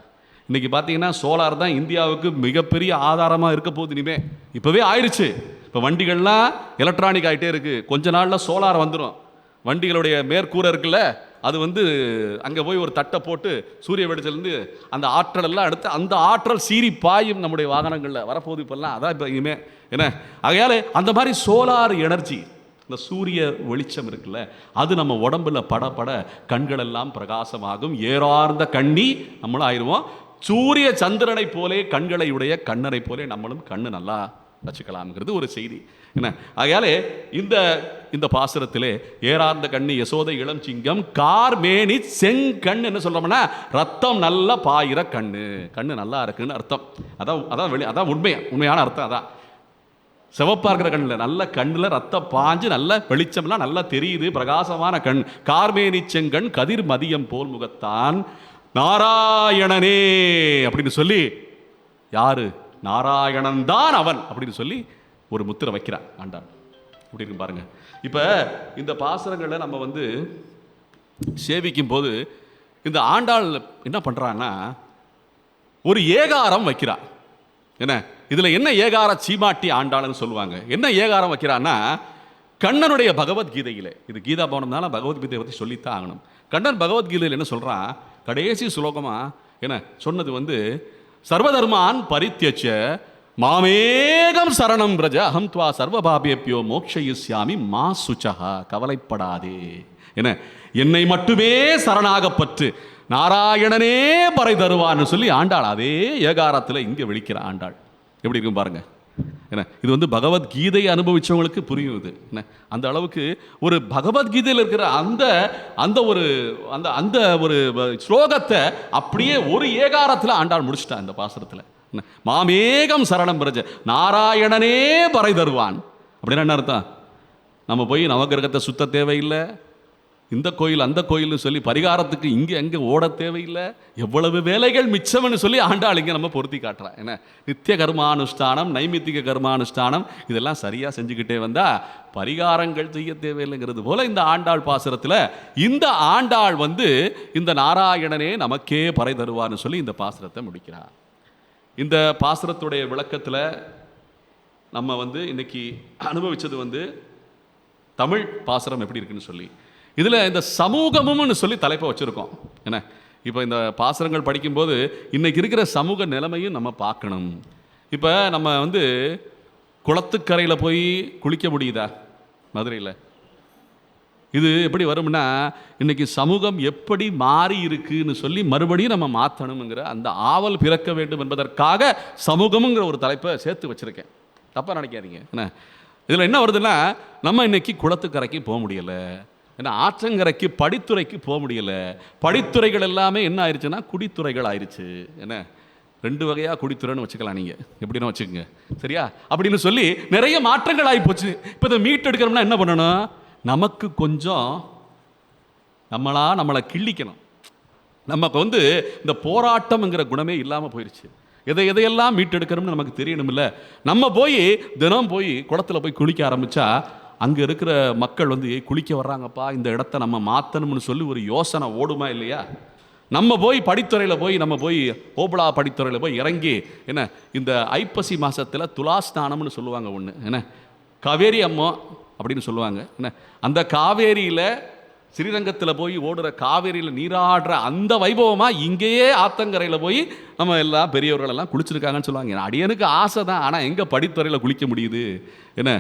இன்றைக்கி பார்த்தீங்கன்னா சோலார் தான் இந்தியாவுக்கு மிகப்பெரிய ஆதாரமாக இருக்க போகுது. இப்போவே ஆயிடுச்சு. இப்போ வண்டிகள்லாம் எலக்ட்ரானிக் ஆகிட்டே இருக்குது. கொஞ்ச நாளில் சோலார் வந்துடும். வண்டிகளுடைய மேற்கூரை இருக்குல்ல, அது அங்கே போய் ஒரு தட்டை போட்டு சூரிய வெளிச்சலேருந்து அந்த ஆற்றல் எல்லாம் எடுத்து அந்த ஆற்றல் சீறி பாயும் நம்முடைய வாகனங்களில் வரப்போகுது இப்போல்லாம். அதான் இப்போ இனிமே என்ன ஆகையால் அந்த மாதிரி சோலார் எனர்ஜி இந்த சூரிய வெளிச்சம் இருக்குல்ல, அது நம்ம உடம்புல பட கண்களெல்லாம் பிரகாசமாகும். ஏறார்ந்த கண்ணி நம்மளும் ஆயிடுவோம். சூரிய சந்திரனை போலே கண்களை உடைய கண்ணனை போலே நம்மளும் கண்ணு நல்லா வச்சுக்கலாம்ங்கிறது ஒரு செய்தி என்ன. ஆகையாலே இந்த பாசுரத்திலே ஏறார்ந்த கண்ணி யசோதை இளம் சிங்கம் கார்மேனி செங்கண் என்ன சொல்றோம்னா ரத்தம் நல்லா பாயிர கண்ணு நல்லா இருக்குன்னு அர்த்தம். அதான் உண்மையான அர்த்தம். அதான் சிவப்பா இருக்கிற கண்ணில் நல்ல கண்ணில் ரத்தம் பாஞ்சு நல்ல வெளிச்சம்லாம் நல்லா தெரியுது, பிரகாசமான கண். கார்மேனி செங்கண் கதிர் மதியம் போல் முகத்தான் நாராயணனே அப்படின்னு சொல்லி, யாரு நாராயணன் தான் அவன் அப்படின்னு சொல்லி ஒரு முத்திரை வைக்கிறான் ஆண்டாள். அப்படி இருக்கு பாருங்க. இப்ப இந்த பாசுரங்களை நம்ம சேவிக்கும் போது இந்த ஆண்டாள் என்ன பண்றான்னா ஒரு ஏகாரம் வைக்கிறான். என்ன இதுல என்ன ஏகார சீமாட்டி ஆண்டாள்னு சொல்லுவாங்க. என்ன ஏகாரம் வைக்கிறான்னா கண்ணனுடைய பகவத்கீதையில, இது கீதா பவனம்னால பகவத்கீதையை பற்றி சொல்லித்தான் ஆகணும். கண்ணன் பகவத்கீதையில் என்ன சொல்றான், கடைசி சுலோகமா என்ன சொன்னது சர்வதர்மான் பரித்யஜ மாமேகம் சரணம் பிரஜ அகம் துவா சர்வபாபியப்பியோ மோக்ஷயிஸ்யாமி மா சுச்சஹா, கவலைப்படாதே. என்ன என்னை மட்டுமே சரணாக பற்று, நாராயணனே பறை தருவான்னு சொல்லி ஆண்டாள் அதே ஏகாரத்தில் இங்கே விழிக்கிற ஆண்டாள். எப்படி இருக்கும் பாருங்க. என்ன இது பகவத்கீதையை அனுபவிச்சவங்களுக்கு புரியும். இது என்ன அந்த அளவுக்கு ஒரு பகவத்கீதையில் இருக்கிற அந்த ஒரு ஸ்லோகத்தை அப்படியே ஒரு ஏகாரத்தில் ஆண்டாள் முடிச்சிட்டான் இந்த பாசுரத்தில். மாமேகம் சரணம் பிரஜ நாராயணனே பறை தருவான் அப்படின்னு என்ன அர்த்தம்? நம்ம போய் நவகிரகத்தை சுத்த தேவையில்லை, இந்த கோயில் அந்த கோயில்னு சொல்லி பரிகாரத்துக்கு இங்கே அங்கே ஓட தேவையில்லை, எவ்வளவு வேலைகள் மிச்சம்னு சொல்லி ஆண்டாள் இங்கே நம்ம பொருத்தி காட்டுறான். என்ன நித்திய கர்மானுஷ்டானம் நைமித்திக கர்மானுஷ்டானம் இதெல்லாம் சரியாக செஞ்சுக்கிட்டே வந்தால் பரிகாரங்கள் செய்ய தேவையில்லைங்கிறது போல இந்த ஆண்டாள் பாசுரத்தில் இந்த ஆண்டாள் இந்த நாராயணனே நமக்கே பறை தருவார்னு சொல்லி இந்த பாசுரத்தை முடிக்கிறார். இந்த பாசுரத்துடைய விளக்கத்தில் நம்ம இன்னைக்கு அனுபவிச்சது தமிழ் பாசுரம் எப்படி இருக்குன்னு சொல்லி, இதில் இந்த சமூகமும்னு சொல்லி தலைப்பை வச்சுருக்கோம். என்ன இப்போ இந்த பாசுரங்கள் படிக்கும்போது இன்றைக்கி இருக்கிற சமூக நிலைமையும் நம்ம பார்க்கணும். இப்போ நம்ம குளத்துக்கரையில் போய் குளிக்க முடியுதா மதுரையில்? இது எப்படி வரும்னா இன்றைக்கி சமூகம் எப்படி மாறி இருக்குன்னு சொல்லி மறுபடியும் நம்ம மாற்றணுங்கிற அந்த ஆவல் பிறக்க வேண்டும் என்பதற்காக சமூகமுங்கிற ஒரு தலைப்பை சேர்த்து வச்சுருக்கேன். தப்பாக நினைக்காதீங்க. என்ன இதில் என்ன வருதுன்னா நம்ம இன்றைக்கி குளத்துக்கரைக்கு போக முடியலை, ஏன்னா ஆற்றங்கரைக்கு படித்துறைக்கு போக முடியல. படித்துறைகள் எல்லாமே என்ன ஆயிடுச்சுன்னா குடித்துறைகள் ஆயிடுச்சு. என்ன 2 வகையாக குடித்துறைன்னு வச்சுக்கலாம், நீங்கள் எப்படின்னா வச்சுக்கோங்க, சரியா? அப்படின்னு சொல்லி நிறைய மாற்றங்கள் ஆகிப்போச்சு. இப்போ இதை மீட்டெடுக்கணும்னா என்ன பண்ணணும்? நமக்கு கொஞ்சம் நம்மளை கிள்ளிக்கணும். நமக்கு இந்த போராட்டம்ங்கிற குணமே இல்லாமல் போயிடுச்சு. எதையெல்லாம் மீட்டெடுக்கணும்னு நமக்கு தெரியணும். இல்லை நம்ம போய் தினம் போய் குளத்தில் போய் குளிக்க ஆரம்பித்தா அங்கே இருக்கிற மக்கள் குளிக்க வர்றாங்கப்பா, இந்த இடத்த நம்ம மாற்றணும்னு சொல்லி ஒரு யோசனை ஓடுமா இல்லையா? நம்ம போய் படித்துறையில் போய் ஓபலா படித்துறையில் போய் இறங்கி என்ன இந்த ஐப்பசி மாதத்தில் துலாஸ்நானம்னு சொல்லுவாங்க ஒன்று. என்ன காவேரி அம்மா அப்படின்னு சொல்லுவாங்க. என்ன அந்த காவேரியில் ஸ்ரீரங்கத்தில் போய் ஓடுற காவேரியில் நீராடுற அந்த வைபவமாக இங்கேயே ஆத்தங்கரையில் போய் நம்ம எல்லாம் பெரியவர்களெல்லாம் குளிச்சிருக்காங்கன்னு சொல்லுவாங்க. அடியனுக்கு ஆசை தான், ஆனால் எங்கே படித்துறையில் குளிக்க முடியுது? என்ன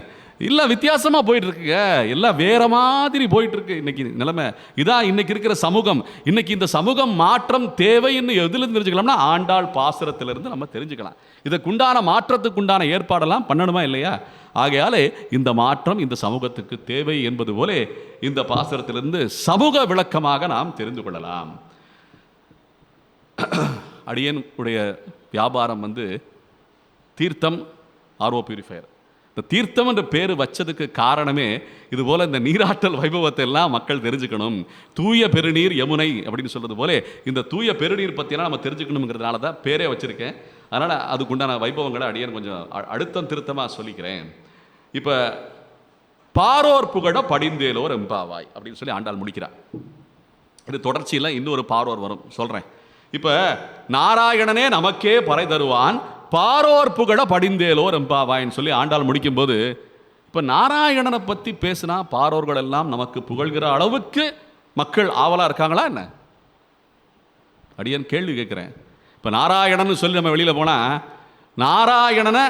இல்லை வித்தியாசமாக போயிட்டுருக்குங்க, எல்லாம் வேறு மாதிரி போயிட்டுருக்கு இன்றைக்கி நிலைமை. இதான் இன்றைக்கி இருக்கிற சமூகம். இன்றைக்கி இந்த சமூகம் மாற்றம் தேவைன்னு எதுலேருந்து தெரிஞ்சுக்கலாம்னா ஆண்டாள் பாசுரத்திலிருந்து நம்ம தெரிஞ்சுக்கலாம். இதற்குண்டான மாற்றத்துக்குண்டான ஏற்பாடெல்லாம் பண்ணணுமா இல்லையா? ஆகையாலே இந்த மாற்றம் இந்த சமூகத்துக்கு தேவை என்பது போல இந்த பாசுரத்திலிருந்து சமூக விளக்கமாக நாம் தெரிந்து கொள்ளலாம். அடியன் உடைய வியாபாரம் தீர்த்தம் ஆர்ஓ பியூரிஃபையர். இந்த தீர்த்தம் என்ற பேர் வச்சதுக்கு காரணமே இதுபோல் இந்த நீராற்றல் வைபவத்தை எல்லாம் மக்கள் தெரிஞ்சுக்கணும். தூய பெருநீர் யமுனை அப்படின்னு சொல்கிறது போல இந்த தூய பெருநீர் பற்றியெல்லாம் நம்ம தெரிஞ்சுக்கணுங்கிறதுனால தான் பேரே வச்சுருக்கேன். அதனால் அதுக்குண்டான வைபவங்களை அடியேன் கொஞ்சம் அழுத்தம் திருத்தமாக சொல்லிக்கிறேன். இப்போ பாரோர் புகழ படிந்தேலோர் எம்பாவாய் அப்படின்னு சொல்லி ஆண்டாள் முடிக்கிறார். இது தொடர்ச்சியில் இன்னொரு பாரோர் வரும் சொல்கிறேன். இப்போ நாராயணனே நமக்கே பறை தருவான் பாரோர் புகழ படிந்தேலோர் எம்பாவாயின்னு சொல்லி ஆண்டாள் முடிக்கும்போது இப்போ நாராயணனை பற்றி பேசினா பாரோர்கள் எல்லாம் நமக்கு புகழ்கிற அளவுக்கு மக்கள் ஆவலாக இருக்காங்களா என்ன? அடியேன் கேள்வி கேட்குறேன். இப்போ நாராயணன் சொல்லி நம்ம வெளியில் போனால் நாராயணனை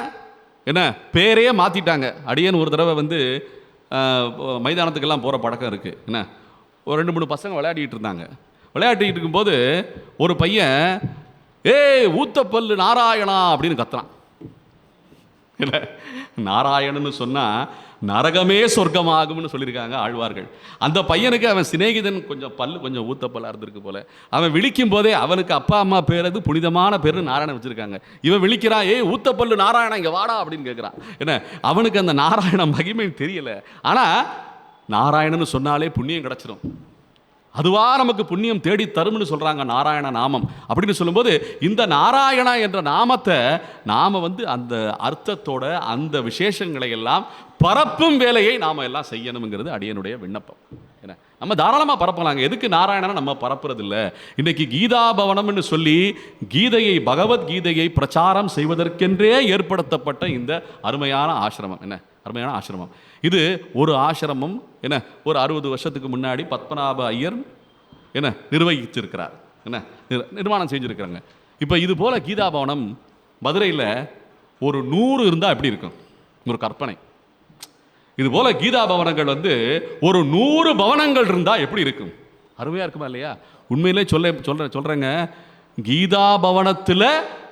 என்ன பேரையே மாற்றிட்டாங்க. அடியேன் ஒரு தடவை மைதானத்துக்கெல்லாம் போகிற பழக்கம் இருக்குது. என்ன, ஒரு 2-3 பசங்க விளையாடிட்டு இருந்தாங்க. விளையாடிட்டு இருக்கும்போது ஒரு பையன் ஏய் ஊத்தப்பல்லு நாராயணா அப்படின்னு கத்துறான். இல்லை, நாராயணன்னு சொன்னால் நரகமே சொர்க்கமாகும்னு சொல்லியிருக்காங்க ஆழ்வார்கள். அந்த பையனுக்கு அவன் சிநேகிதன் கொஞ்சம் ஊத்தப்பல்லாக இருந்திருக்கு போல. அவன் விழிக்கும் போதே அவனுக்கு அப்பா அம்மா பேர் அது புனிதமான பேர் நாராயணன் வச்சுருக்காங்க. இவன் விழிக்கிறான், ஏய் ஊத்தப்பல்லு நாராயணா இங்கே வாடா அப்படின்னு கேட்குறான். என்ன, அவனுக்கு அந்த நாராயண மகிமை தெரியல. ஆனால் நாராயணன்னு சொன்னாலே புண்ணியம் கிடச்சிரும், அதுவா நமக்கு புண்ணியம் தேடி தரும்னு சொல்கிறாங்க நாராயண நாமம். அப்படின்னு சொல்லும்போது இந்த நாராயணா என்ற நாமத்தை நாம் அந்த அர்த்தத்தோட அந்த விசேஷங்களை எல்லாம் பரப்பும் வேலையை நாம் எல்லாம் செய்யணுங்கிறது அடியனுடைய விண்ணப்பம். என்ன, நம்ம தாராளமாக பரப்பலாங்க. எதுக்கு நாராயணனை நம்ம பரப்புறதில்ல? இன்றைக்கி கீதா பவனம்னு சொல்லி கீதையை, பகவத்கீதையை பிரச்சாரம் செய்வதற்கென்றே ஏற்படுத்தப்பட்ட இந்த அருமையான ஆசிரமம். என்ன அருமையான ஆசிரமம் இது! ஒரு ஆசிரமம் என்ன, ஒரு 60 வருஷத்துக்கு முன்னாடி பத்மநாப ஐயர் என்ன நிர்வகிச்சிருக்கிறார், என்ன நிர்மாணம் செஞ்சுருக்கிறாங்க. இப்போ இது போல் கீதா பவனம் மதுரையில் ஒரு 100 இருந்தால் எப்படி இருக்கும்? ஒரு கற்பனை. இது போல கீதா பவனங்கள் ஒரு 100 பவனங்கள் இருந்தால் எப்படி இருக்கும்? அருமையாக இருக்குமா இல்லையா? உண்மையிலே சொல்கிறேங்க, கீதா பவனத்தில்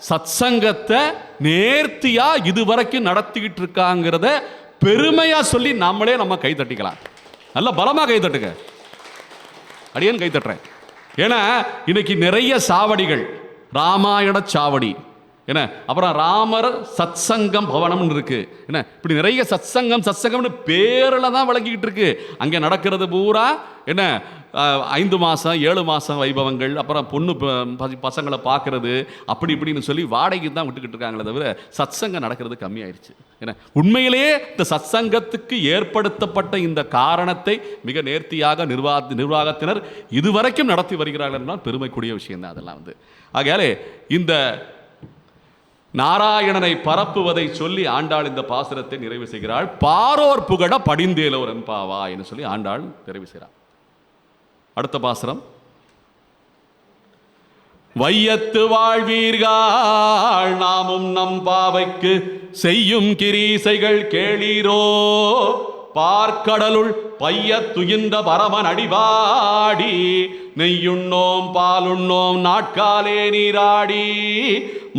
சத்சங்கத்தை நேர்த்தியாக இதுவரைக்கும் நடத்திக்கிட்டு இருக்காங்கிறத பெருமையாக சொல்லி நம்மளே நம்ம கை தட்டிக்கலாம். நல்ல பலமாக கை தட்டுங்க. அடியேன் கை தட்டுறேன். ஏன்னா இன்னைக்கு நிறைய சாவடிகள், ராமாயண சாவடி என்ன, அப்புறம் ராமர் சத்சங்கம் பவனம்னு இருக்கு. என்ன, இப்படி நிறைய சத்சங்கம்னு பேரில் தான் வழங்கிக்கிட்டு இருக்கு. அங்கே நடக்கிறது பூரா என்ன 5 மாதம் 7 மாதம் வைபவங்கள், அப்புறம் பொண்ணு பசங்களை பார்க்கறது, அப்படி இப்படின்னு சொல்லி வாடகைக்கு தான் விட்டுக்கிட்டு இருக்காங்களே தவிர சத்சங்கம் நடக்கிறது கம்மியாயிருச்சு. ஏன்னா உண்மையிலேயே இந்த சத்சங்கத்துக்கு ஏற்படுத்தப்பட்ட இந்த காரணத்தை மிக நேர்த்தியாக நிர்வாகத்தினர் இதுவரைக்கும் நடத்தி வருகிறார்கள் என்றால் பெருமைக்குரிய விஷயம் தான் அதெல்லாம். ஆகையாலே இந்த நாராயணனை பரப்புவதை சொல்லி ஆண்டாள் இந்த பாசுரத்தை நிறைவு செய்கிறாள். பாரோர் புகழ படிந்தேலோர் எம்பாவா என்று சொல்லி ஆண்டாள் நிறைவு செய்கிறார். அடுத்த பாசுரம், வையத்து வாழ்வீர்கள் நாமும் நம் பாவைக்கு செய்யும் கிரீசைகள் கேளீரோ, பார்க்கடலுள் பைய துயின்ற பரமன் அடிபாடி, நெய்யுண்ணோம் பாலுண்ணோம் நாட்காலே நீராடி,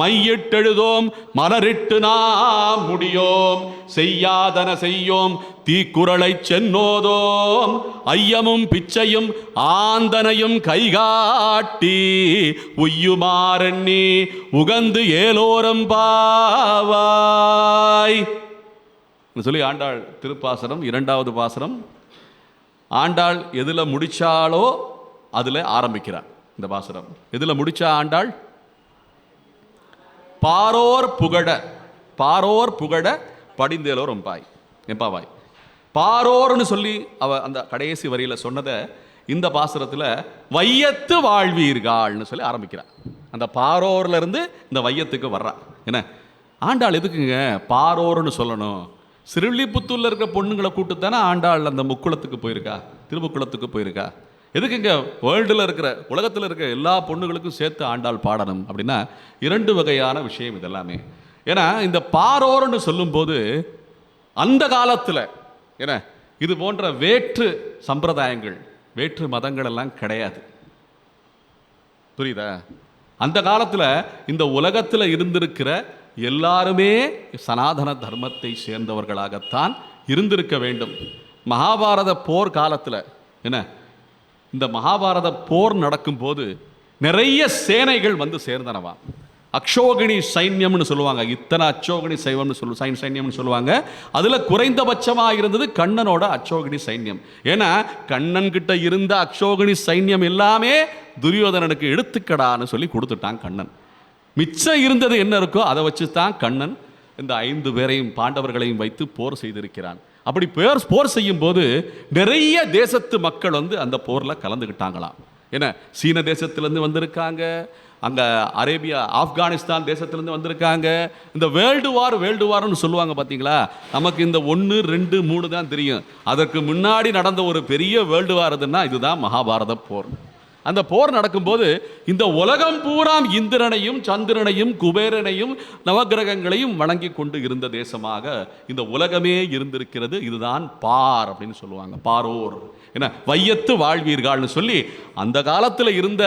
மையிட்டெழுதோம் மலரிட்டு நாம் முடியோம், செய்யாதன செய்யோம் தீக்குறளை சென்னோதோம், ஐயமும் பிச்சையும் ஆந்தனையும் கைகாட்டி உய்யுமாறெண்ணி உகந்து ஏலோரம் பாவாய் சொல்லி ஆண்டாள் திருப்பாசனம் 2வது பாசனம். ஆண்டாள் எதில் முடிச்சாலோ அதில் ஆரம்பிக்கிறார் இந்த பாசனம். எதில் முடிச்சா ஆண்டாள்? பாரோர் புகழ படிந்தேலோர் எம்பாவாய். பாரோர்னு சொல்லி அவ அந்த கடைசி வரியில் சொன்னதை இந்த பாசுரத்தில் வையத்து வாழ்வீர்கள்னு சொல்லி ஆரம்பிக்கிறார். அந்த பாரோர்ல இருந்து இந்த வையத்துக்கு வர்றா. என்ன, ஆண்டாள் எதுக்குங்க பாரோர்னு சொல்லணும்? சிறுவில்லிபுத்தூர்ல இருக்கிற பொண்ணுங்களை கூட்டுத்தானே ஆண்டாள் அந்த முக்குளத்துக்கு போயிருக்கா, திருமுக்குளத்துக்கு போயிருக்கா. எதுக்குங்க வேர்ல்டில் இருக்கிற உலகத்தில் இருக்கிற எல்லா பொண்ணுகளுக்கும் சேர்த்து ஆண்டாள் பாடணும்? அப்படின்னா 2 வகையான விஷயம் இதெல்லாமே. ஏன்னா இந்த பாரோர்னு சொல்லும்போது அந்த காலத்தில் என்ன இது போன்ற வேற்று சம்பிரதாயங்கள், வேற்று மதங்கள் எல்லாம் கிடையாது. புரியுதா? அந்த காலத்தில் இந்த உலகத்தில் இருந்திருக்கிற எல்லாருமே சனாதன தர்மத்தை சேர்ந்தவர்களாகத்தான் இருந்திருக்க வேண்டும். மகாபாரத போர் காலத்தில் என்ன, இந்த மகாபாரத போர் நடக்கும்போது நிறைய சேனைகள் சேர்ந்தனவா. அக்ஷோகிணி சைன்யம்னு சொல்லுவாங்க. இத்தனை அச்சோகிணி சைன்யம்னு சொல்லுவாங்க. அதில் குறைந்தபட்சமாக இருந்தது கண்ணனோட அச்சோகிணி சைன்யம். ஏன்னா கண்ணன் கிட்ட இருந்த அக்ஷோகிணி சைன்யம் எல்லாமே துரியோதனனுக்கு எடுத்துக்கடான்னு சொல்லி கொடுத்துட்டான் கண்ணன். மிச்சம் இருந்தது என்ன இருக்கோ அதை வச்சு தான் கண்ணன் இந்த 5 பேரையும் பாண்டவர்களையும் வைத்து போர் செய்திருக்கிறான். அப்படி போர் செய்யும் போது நிறைய தேசத்து மக்கள் அந்த போரில் கலந்துக்கிட்டாங்களாம். ஏன்னா சீன தேசத்திலேருந்து வந்திருக்காங்க, அங்கே அரேபியா ஆப்கானிஸ்தான் தேசத்திலேருந்து வந்திருக்காங்க. இந்த வேர்ல்டு வார்னு சொல்லுவாங்க பார்த்தீங்களா, நமக்கு இந்த 1, 2, 3 தான் தெரியும். அதற்கு முன்னாடி நடந்த ஒரு பெரிய வேர்ல்டு வார் எதுன்னா இதுதான் மகாபாரத போர். அந்த போர் நடக்கும்போது இந்த உலகம் பூரா இந்திரனையும் சந்திரனையும் குபேரனையும் நவகிரகங்களையும் வணங்கி கொண்டு இருந்த தேசமாக இந்த உலகமே இருந்திருக்கிறது. இதுதான் பார் அப்படின்னு சொல்லுவாங்க, பாரோர். என்ன, வையத்து வாழ்வீர்கள்னு சொல்லி அந்த காலத்தில் இருந்த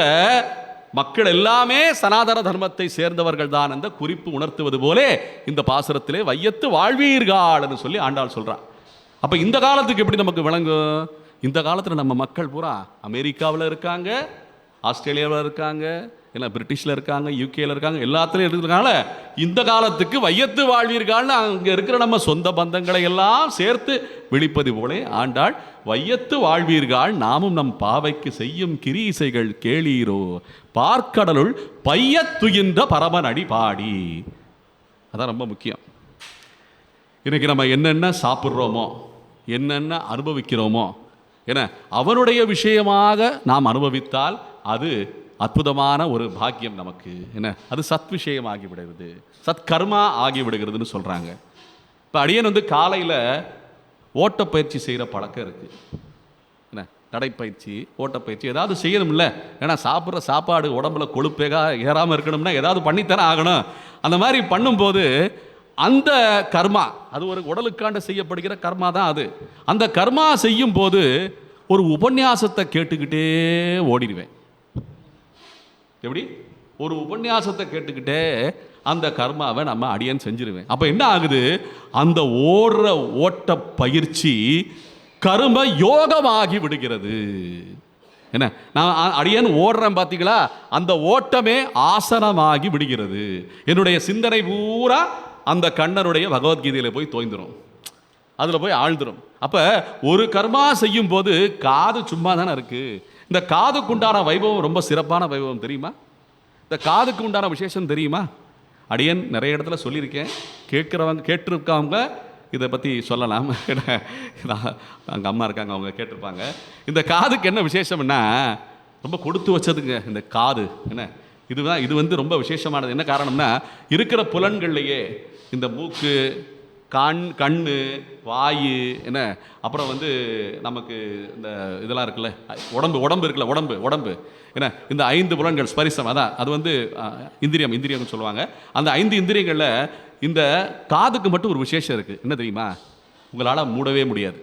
மக்கள் எல்லாமே சனாதன தர்மத்தை சேர்ந்தவர்கள் தான் என்ற குறிப்பு உணர்த்துவது போலே இந்த பாசுரத்திலே வையத்து வாழ்வீர்கள்னு சொல்லி ஆண்டாள் சொல்றான். அப்ப இந்த காலத்துக்கு எப்படி நமக்கு விளங்கும்? இந்த காலத்தில் நம்ம மக்கள் பூரா அமெரிக்காவில் இருக்காங்க, ஆஸ்திரேலியாவில் இருக்காங்க, இல்லை பிரிட்டிஷில் இருக்காங்க, யூகேல இருக்காங்க, எல்லாத்துலேயும் இருக்கிறதுனால இந்த காலத்துக்கு வையத்து வாழ்வீர்கள்னு அங்கே இருக்கிற நம்ம சொந்த பந்தங்களை எல்லாம் சேர்த்து விழிப்பது போலே ஆண்டாள் வையத்து வாழ்வீர்கள் நாமும் நம் பாவைக்கு செய்யும் கிரீசைகள் கேளீரோ பார்க்கடலுள் பையத்துயின்ற பரமன் அடி பாடி. அதான் ரொம்ப முக்கியம். இன்னைக்கு நம்ம என்னென்ன சாப்பிட்றோமோ, என்னென்ன அனுபவிக்கிறோமோ, என அவனுடைய விஷயமாக நாம் அனுபவித்தால் அது அற்புதமான ஒரு பாக்கியம் நமக்கு. என்ன, அது சத் விஷயம் ஆகிவிடுகிறது, சத்கர்மா ஆகிவிடுகிறதுன்னு சொல்கிறாங்க. இப்போ அடியன் காலையில் ஓட்டப்பயிற்சி செய்கிற பழக்கம் இருக்குது. என்ன, நடைப்பயிற்சி, ஓட்டப்பயிற்சி ஏதாவது செய்யணும்ல. ஏன்னா சாப்பிட்ற சாப்பாடு உடம்புல கொழுப்பேகா ஏறாமல் இருக்கணும்னா ஏதாவது பண்ணித்தானே ஆகணும். அந்த மாதிரி பண்ணும்போது அந்த கர்மா, அது ஒரு உடலுக்காண்ட செய்யப்படுகிற கர்மா தான் அது. அந்த கர்மா செய்யும் போது ஒரு உபன்யாசத்தை கேட்டுக்கிட்டே ஓடிடுவேன். எப்படி? ஒரு உபன்யாசத்தை கேட்டுக்கிட்டே அந்த கர்மாவை நம்ம அடியன் செஞ்சிருவேன். அப்போ என்ன ஆகுது? அந்த ஓடுற ஓட்ட பயிற்சி கர்ம யோகமாகி விடுகிறது. என்ன, நான் அடியன் ஓடுறேன் பார்த்தீங்களா, அந்த ஓட்டமே ஆசனமாகி விடுகிறது. என்னுடைய சிந்தனை பூரா அந்த கண்ணனுடைய பகவத்கீதையில் போய் தோய்ந்துடும், அதில் போய் ஆழ்ந்துடும். அப்போ ஒரு கர்மா செய்யும் போது காது சும்மா தானே இருக்குது. இந்த காதுக்கு உண்டான வைபவம் ரொம்ப சிறப்பான வைபவம் தெரியுமா? இந்த காதுக்கு உண்டான விசேஷம் தெரியுமா? அடியன் நிறைய இடத்துல சொல்லியிருக்கேன். கேட்டிருக்கவங்க இதை பற்றி சொல்லலாம். அங்கே அம்மா இருக்காங்க, அவங்க கேட்டிருப்பாங்க. இந்த காதுக்கு என்ன விசேஷம்னா ரொம்ப கொடுத்து வச்சதுங்க இந்த காது. என்ன, இது ரொம்ப விசேஷமானது. என்ன காரணம்னா, இருக்கிற புலன்கள்லையே இந்த மூக்கு, கண்ணு, வாய், என்ன, அப்புறம் நமக்கு இந்த இதெல்லாம் இருக்குல்ல, உடம்பு இருக்குல்ல, உடம்பு என்ன, இந்த 5 புலன்கள் ஸ்பரிசம், அதான் அது இந்திரியம்னு சொல்லுவாங்க. அந்த 5 இந்திரியங்களில் இந்த காதுக்கு மட்டும் ஒரு விசேஷம் இருக்குது. என்ன தெரியுமா? உங்களால் மூடவே முடியாது.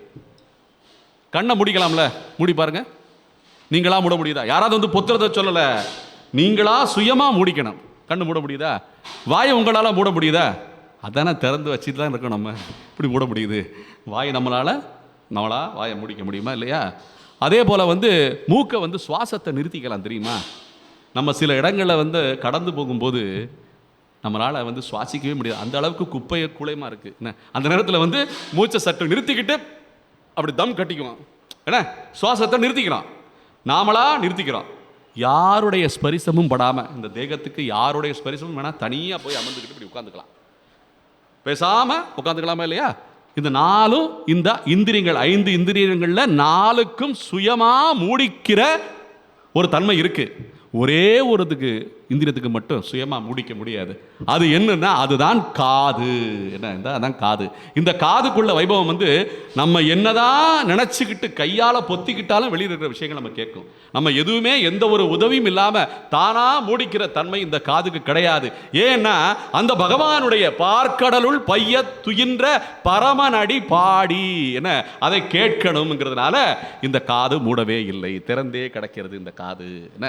கண்ணை முடிக்கலாம்ல, மூடி பாருங்க. நீங்களா மூட முடியுதா? யாராவது பொத்துறதை சொல்லலை, நீங்களா சுயமாக மூடிக்கணும். கண்ணு மூட முடியுதா? வாயை உங்களால் மூட முடியுதா? அதானே திறந்து வச்சுட்டு தான் இருக்கோம். நம்ம இப்படி மூட முடியுது. வாய் நம்மளால் வாயை முடிக்க முடியுமா? இல்லையா? அதே போல் மூக்கை சுவாசத்தை நிறுத்திக்கலாம். தெரியுமா? நம்ம சில இடங்களில் கடந்து போகும்போது நம்மளால் சுவாசிக்கவே முடியாது. அந்த அளவுக்கு குப்பையை குலையமாக இருக்குது. என்ன, அந்த நேரத்தில் மூச்சை சற்று நிறுத்திக்கிட்டு அப்படி தம் கட்டிக்குவோம். என்ன, சுவாசத்தை நிறுத்திக்கிறோம், நாமளா நிறுத்திக்கிறோம். யாருடைய ஸ்பரிசமும் படாமல், இந்த தேகத்துக்கு யாருடைய ஸ்பரிசமும் வேணால் தனியாக போய் அமர்ந்துக்கிட்டு இப்படி உட்காந்துக்கலாம், பேசாமல் உட்காந்துக்கலாமா இல்லையா? இந்த 4 இந்த இந்திரியங்கள், 5 இந்திரியங்களில் 4க்கும் சுயமாக மூடிக்கிற ஒரு தன்மை இருக்குது. ஒரே ஒருத்துக்கு இந்திரியத்துக்கு மட்டும் சுயமாக மூடிக்க முடியாது. அது என்னன்னா, அதுதான் காது. என்ன, அதான் காது. இந்த காதுக்குள்ள வைபவம் நம்ம என்னதான் நினச்சிக்கிட்டு கையால் பொத்திக்கிட்டாலும் வெளியில் இருக்கிற விஷயங்கள் நம்ம கேட்கும். நம்ம எதுவுமே எந்த ஒரு உதவியும் இல்லாமல் தானாக மூடிக்கிற தன்மை இந்த காதுக்கு கிடையாது. ஏன்னா அந்த பகவானுடைய பார்க்கடலுள் பைய துயின்ற பரமனடி பாடி, என்ன, அதை கேட்கணுங்கிறதுனால இந்த காது மூடவே இல்லை, திறந்தே கிடக்கிறது இந்த காது. என்ன,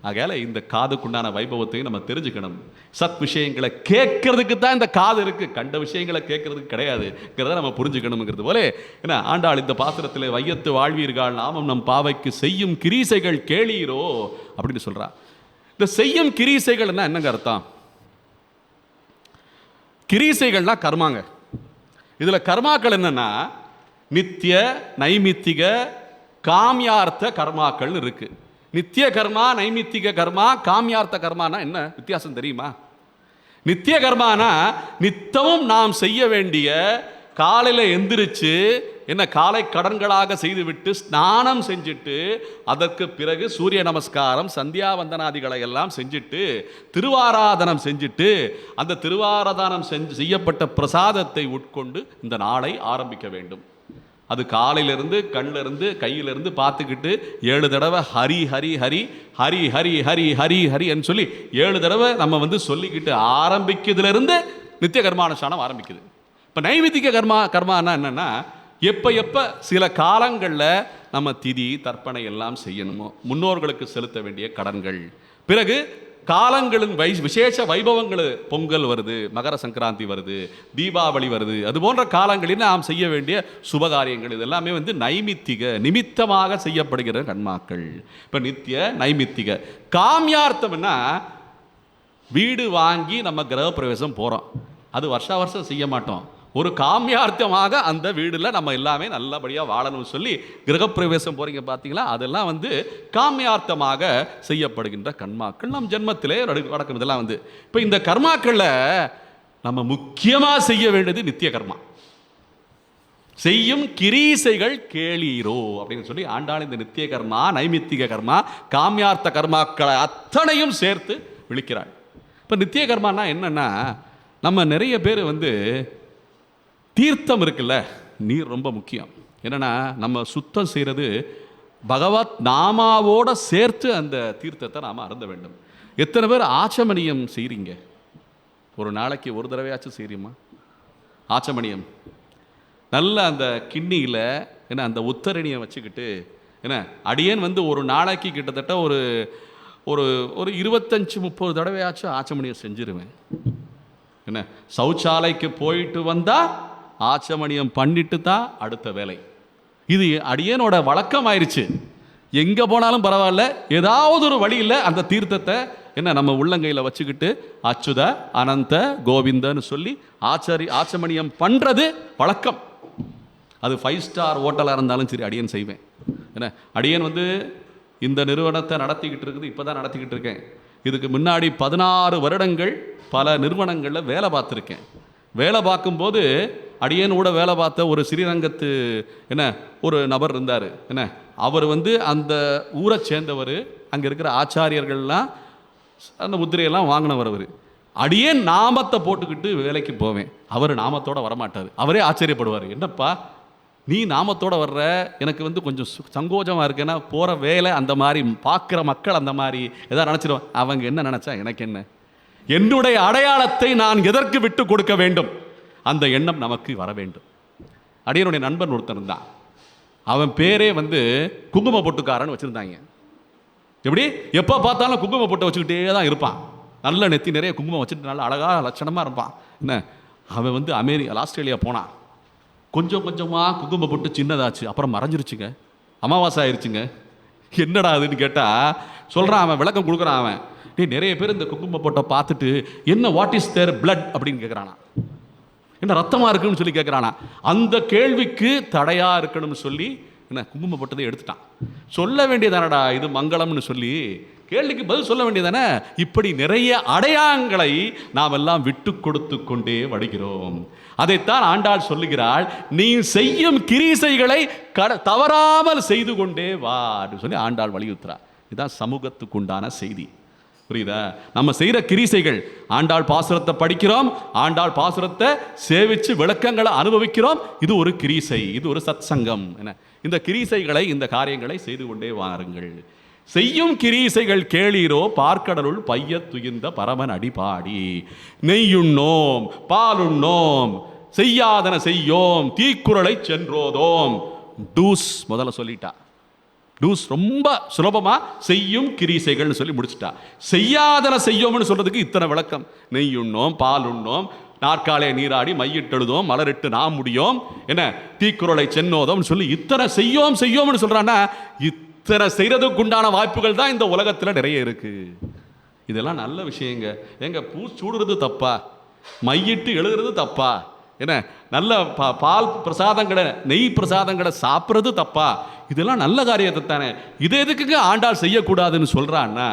ஆகையால இந்த காதுக்குண்டான வைபவத்தையும் நம்ம தெரிஞ்சுக்கணும். சத் விஷயங்களை கேட்கறதுக்கு தான் இந்த காது இருக்கு, கண்ட விஷயங்களை கேட்கறதுக்கு கிடையாதுங்கிறத நம்ம புரிஞ்சுக்கணுங்கிறது போல என்ன, ஆண்டாள் இந்த பாசுரத்தில் வையத்து வாழ்வீர்கள் நாமும் நம் பாவைக்கு செய்யும் கிரீசைகள் கேளீரோ அப்படின்னு சொல்றா. இந்த செய்யும் கிரீசைகள்னா என்னங்க அர்த்தம்? கிரீசைகள்னா கர்மாங்க. இதுல கர்மாக்கள் என்னன்னா நித்திய, நைமித்திக, காமியார்த்த கர்மாக்கள் இருக்கு. நித்திய கர்மா, நைமித்திக கர்மா, காமியார்த்த கர்மானா என்ன வித்தியாசம் தெரியுமா? நித்திய கர்மானா நித்தமும் நாம் செய்ய வேண்டிய, காலையில் எந்திரிச்சு என்ன காலை கடன்களாக செய்துவிட்டு ஸ்நானம் செஞ்சுட்டு அதற்கு பிறகு சூரிய நமஸ்காரம், சந்தியாவந்தனாதிகளை எல்லாம் செஞ்சுட்டு திருவாராதனம் செஞ்சுட்டு அந்த திருவாராதனம் செய்யப்பட்ட பிரசாதத்தை உட்கொண்டு இந்த நாளை ஆரம்பிக்க வேண்டும். அது காலையிலிருந்து கண்ணிலிருந்து கையிலிருந்து பார்த்துக்கிட்டு 7 தடவை ஹரி ஹரி ஹரி ஹரி ஹரி ஹரி ஹரி ஹரின்னு சொல்லி 7 தடவை நம்ம சொல்லிக்கிட்டு ஆரம்பிக்கிறதுலேருந்து நித்திய கர்மானுஷ்டானம் ஆரம்பிக்குது. இப்போ நைமித்திக கர்மானா என்னன்னா, எப்போ சில காலங்களில் நம்ம திதி தர்ப்பணை எல்லாம் செய்யணுமோ, முன்னோர்களுக்கு செலுத்த வேண்டிய கடன்கள், பிறகு காலங்களின் விசேஷ வைபவங்கள், பொங்கல் வருது, மகர சங்கராந்தி வருது, தீபாவளி வருது, அது போன்ற காலங்களில் நாம் செய்ய வேண்டிய சுபகாரியங்கள், இது எல்லாமே நைமித்திக நிமித்தமாக செய்யப்படுகிற கர்மாக்கள். இப்போ நித்திய நைமித்திக. காமியார்த்தம்னா வீடு வாங்கி நம்ம கிரகப்பிரவேசம் போகிறோம், அது வருஷா வருஷம் செய்ய மாட்டோம். ஒரு காமியார்த்தமாக அந்த வீடில் நம்ம எல்லாமே நல்லபடியாக வாழணும்னு சொல்லி கிரகப்பிரவேசம் போகிறீங்க பார்த்தீங்களா, அதெல்லாம் காமியார்த்தமாக செய்யப்படுகின்ற கர்மாக்கள். நம் ஜென்மத்திலே நடக்கும். இதெல்லாம் இப்போ இந்த கர்மாக்களில் நம்ம முக்கியமாக செய்ய வேண்டியது நித்திய கர்மா. செய்யும் கிரீசைகள் கேளீரோ அப்படின்னு சொல்லி ஆண்டாள் இந்த நித்திய கர்மா, நைமித்திக கர்மா, காமியார்த்த கர்மாக்களை அத்தனையும் சேர்த்து விழிக்கிறாள். இப்போ நித்திய கர்மானா என்னன்னா, நம்ம நிறைய பேர் தீர்த்தம் இருக்குல்ல, நீர் ரொம்ப முக்கியம். என்னென்னா நம்ம சுத்தம் செய்கிறது பகவத் நாமாவோடு சேர்த்து அந்த தீர்த்தத்தை நாம் அருந்த வேண்டும். எத்தனை பேர் ஆச்சமணியம் செய்கிறீங்க? ஒரு நாளைக்கு ஒரு தடவையாச்சும் செய்கிறீமா ஆச்சமணியம்? நல்ல அந்த கிண்ணியில் என்ன அந்த உத்தரணியை வச்சுக்கிட்டு என்ன அடியேன் ஒரு நாளைக்கு கிட்டத்தட்ட ஒரு ஒரு ஒரு 25-30 தடவையாச்சும் ஆச்சமணியம் செஞ்சிருவேன். என்ன சௌச்சாலைக்கு போயிட்டு வந்தால் ஆச்சமணியம் பண்ணிட்டு தான் அடுத்த வேலை. இது அடியேனோட வழக்கம் ஆயிடுச்சு. எங்கே போனாலும் பரவாயில்ல, ஏதாவது ஒரு வழியில் அந்த தீர்த்தத்தை என்ன நம்ம உள்ளங்கையில் வச்சுக்கிட்டு அச்சுத அனந்த கோவிந்தன்னு சொல்லி ஆச்சமணியம் பண்ணுறது வழக்கம். அது 5 ஸ்டார் ஹோட்டலாக இருந்தாலும் சரி அடியேன் செய்வேன். என்ன அடியேன் இந்த நிறுவனத்தை நடத்திக்கிட்டு இருக்குது, இப்போ தான் நடத்திக்கிட்டு இருக்கேன். இதுக்கு முன்னாடி 16 வருடங்கள் பல நிறுவனங்களில் வேலை பார்த்துருக்கேன். வேலை பார்க்கும்போது அடியேனோட வேலை பார்த்த ஒரு ஸ்ரீரங்கத்து என்ன ஒரு நபர் இருந்தார். என்ன அவர் அந்த ஊரை சேர்ந்தவர், அங்கே இருக்கிற ஆச்சாரியர்கள்லாம் அந்த முத்திரையெல்லாம் வாங்கினவர். அவர் அடியேன் நாமத்தை போட்டுக்கிட்டு வேலைக்கு போவேன், அவர் நாமத்தோடு வரமாட்டார். அவரே ஆச்சரியப்படுவார், என்னப்பா நீ நாமத்தோடு வர்ற, எனக்கு கொஞ்சம் சங்கோஜமாக இருக்குன்னா போகிற வேலை அந்த மாதிரி பார்க்குற மக்கள் அந்த மாதிரி எதாவது நினச்சிடுவோம். அவங்க என்ன நினச்சா எனக்கு என்ன, என்னுடைய அடையாளத்தை நான் எதற்கு விட்டு கொடுக்க வேண்டும், அந்த எண்ணம் நமக்கு வர வேண்டும். அடியனுடைய நண்பன் ஒருத்தன் தான், அவன் பேரே குங்கும பொட்டுக்காரன்னு வச்சுருந்தாங்க. எப்படி எப்போ பார்த்தாலும் குங்கும பொட்டை வச்சுக்கிட்டே தான் இருப்பான். நல்ல நெத்தி நிறைய குங்குமம் வச்சுட்டு நல்ல அழகாக லட்சணமாக இருப்பான். என்ன அவன் ஆஸ்திரேலியா போனான். கொஞ்சம் கொஞ்சமாக குங்கும பொட்டு சின்னதாச்சு, அப்புறம் மறைஞ்சிருச்சுங்க, அமாவாசை ஆயிடுச்சுங்க. என்னடா அதுன்னு கேட்டால் சொல்கிறான், அவன் விளக்கம் கொடுக்குறான். அவன் நிறைய பேர் இந்த குங்கும பொட்டை பார்த்துட்டு என்ன வாட் இஸ் தேர் பிளட் அப்படின்னு கேட்குறானா, என்ன ரத்தமாக இருக்குன்னு சொல்லி கேட்குறானா. அந்த கேள்விக்கு தடையாக இருக்கணும்னு சொல்லி என்ன குங்கும பொட்டதை எடுத்துட்டான். சொல்ல வேண்டியதானடா இது மங்களம்னு சொல்லி கேள்விக்கு பதில் சொல்ல வேண்டியதானே. இப்படி நிறைய அடையாளங்களை நாம் எல்லாம் விட்டு கொடுத்து கொண்டே வருகிறோம். அதைத்தான் ஆண்டாள் சொல்லுகிறாள், நீ செய்யும் கிரீசைகளை தவறாமல் செய்து கொண்டே வா அப்படின்னு சொல்லி ஆண்டாள் வலியுறுத்துறா. இதுதான் சமூகத்துக்கு உண்டான செய்தி. புரியுதா? நம்ம செய்கிற கிரீசைகள், ஆண்டாள் பாசுரத்தை படிக்கிறோம், ஆண்டாள் பாசுரத்தை சேவிச்சு விளக்கங்களை அனுபவிக்கிறோம். இது ஒரு கிரீசை, இது ஒரு சத் சங்கம். என்ன இந்த கிரீசைகளை, இந்த காரியங்களை செய்து கொண்டே வாருங்கள். செய்யும் கிரீசைகள் கேளீரோ பார்க்கடலுள் பைய துயிர்ந்த பரமன் அடிபாடி. நெய்யுண்ணோம் பாலுண்ணோம் செய்யாதன செய்யோம் தீக்குறளை சென்றோதோம். டூஸ் முதல்ல சொல்லிட்டா. டூஸ் ரொம்ப சுலபமா செய்யும் கிரீசைகள்னு சொல்லி முடிச்சுட்டா. செய்யாதன செய்யோம்னு சொல்றதுக்கு இத்தனை விளக்கம். நெய்யுண்ணோம் பாலுண்ணோம் நாற்காலே நீராடி மையிட்டெழுதோம் மலரிட்டு நாம் முடியோம் என்ன தீக்குறளை சென்னோதோம் சொல்லி இத்தனை செய்யோம் செய்யோம்னு சொல்றான்னா, இத்தனை செய்யறதுக்கு உண்டான வாய்ப்புகள் தான் இந்த உலகத்தில் நிறைய இருக்கு. இதெல்லாம் நல்ல விஷயங்க. எங்க பூ சூடுறது தப்பா, மையிட்டு எழுதுறது தப்பா, என்ன நல்ல பால் பிரசாதங்களை நெய் பிரசாதங்களை சாப்பிட்றது தப்பா, இதெல்லாம் நல்ல காரியத்தை தானே. இதை எதுக்குங்க ஆண்டாள் செய்யக்கூடாதுன்னு சொல்றான்னா,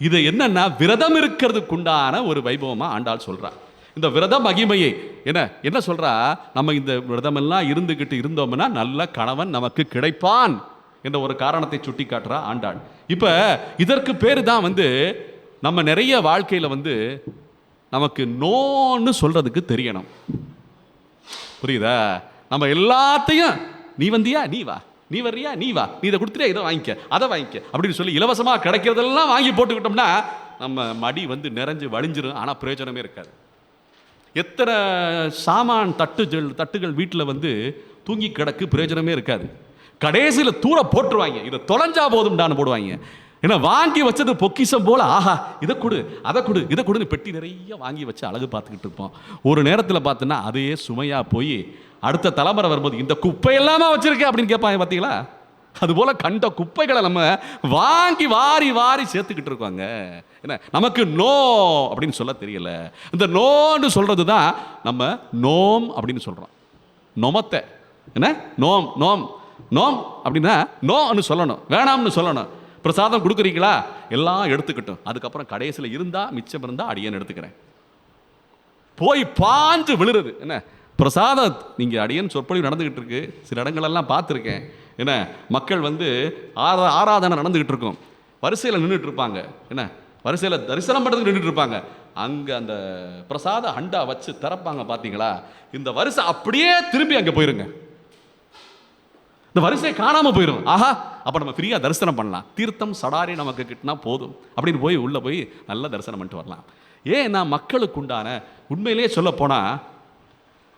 இது என்னன்னா விரதம் இருக்கிறதுக்கு உண்டான ஒரு வைபவமா ஆண்டாள் சொல்றா. இந்த விரத மகிமையை என்ன சொல்றா, நம்ம இந்த விரதமெல்லாம் இருந்துகிட்டு இருந்தோம்னா நல்ல கணவன் நமக்கு கிடைப்பான் என்ற ஒரு காரணத்தை சுட்டி காட்டுறா ஆண்டாள். இப்ப இதற்கு பேரு தான் நம்ம நிறைய வாழ்க்கையில நமக்கு நோன்னு சொல்றதுக்கு தெரியணும். புரியுதா? நம்ம எல்லாத்தையும் நீ வந்தியா, நீ வா, நீ வர்றியா, நீ வா, நீ இதை கொடுத்துட்டே, இதை வாங்கிக்க, அதை வாங்கிக்க அப்படின்னு சொல்லி இலவசமாக கிடைக்கிறதெல்லாம் வாங்கி போட்டுக்கிட்டோம்னா நம்ம மடி வந்து நிறைஞ்சு வழிஞ்சிரும். ஆனால் பிரயோஜனமே இருக்காது. எத்தனை சாமான் தட்டுகள் வீட்டில் வந்து தூங்கி கிடக்கு, பிரயோஜனமே இருக்காது. கடைசியில் தூர போட்டுருவாங்க. இதை தொலைஞ்சா போதும்டான்னு போடுவாங்க. ஏன்னா வாங்கி வச்சது பொக்கிஷம் போல, ஆஹா இதை கொடு, அதை கொடு, இதை கொடுன்னு பெட்டி நிறைய வாங்கி வச்சு அழகு பார்த்துக்கிட்டு இருப்போம். ஒரு நேரத்தில் பார்த்தோன்னா அதையே சுமையாக போய் அடுத்த தலைமுறை வரும்போது இந்த குப்பை எல்லாமே வச்சிருக்கேன் அப்படின்னு கேட்பாங்க. பார்த்தீங்களா? அதுபோல கண்ட குப்பைகளை நம்ம வாங்கி வாரி வாரி சேர்த்துக்கிட்டு இருக்கோங்க. என்ன நமக்கு நோ அப்படின்னு சொல்ல தெரியல. இந்த நோன்னு சொல்றது தான் நம்ம நோம் அப்படின்னு சொல்றோம். நொமத்தை என்ன நோம் நோம் நோம் அப்படின்னா நோன்னு சொல்லணும், வேணாம்னு சொல்லணும். பிரசாதம் கொடுக்குறீங்களா, எல்லாம் எடுத்துக்கிட்டோம், அதுக்கப்புறம் கடைசியில் இருந்தா மிச்சம் இருந்தா அடியேன்னு எடுத்துக்கிறேன் போய் பாஞ்சு விழுறது. என்ன பிரசாதம் நீங்கள் அடியேன் சொற்பொழிவு நடந்துக்கிட்டு இருக்கு, சில இடங்களெல்லாம் பார்த்துருக்கேன். என்ன மக்கள் வந்து ஆராதனை நடந்துக்கிட்டு இருக்கும், வரிசையில் நின்றுட்டு இருப்பாங்க. என்ன வரிசையில் தரிசனம் பண்ணுறதுக்கு நின்றுட்டு இருப்பாங்க. அங்கே அந்த பிரசாத அண்டா வச்சு திறப்பாங்க. பார்த்தீங்களா? இந்த வரிசை அப்படியே திரும்பி அங்கே போயிருங்க, இந்த வரிசை காணாமல் போயிடும். ஆஹா, அப்போ நம்ம ஃப்ரீயாக தரிசனம் பண்ணலாம், தீர்த்தம் சடாரி நமக்கு கிட்டினா போதும் அப்படின்னு போய் உள்ளே போய் நல்லா தரிசனம் பண்ணிட்டு வரலாம். ஏன்னா மக்களுக்கு உண்டான உண்மையிலே சொல்ல போனால்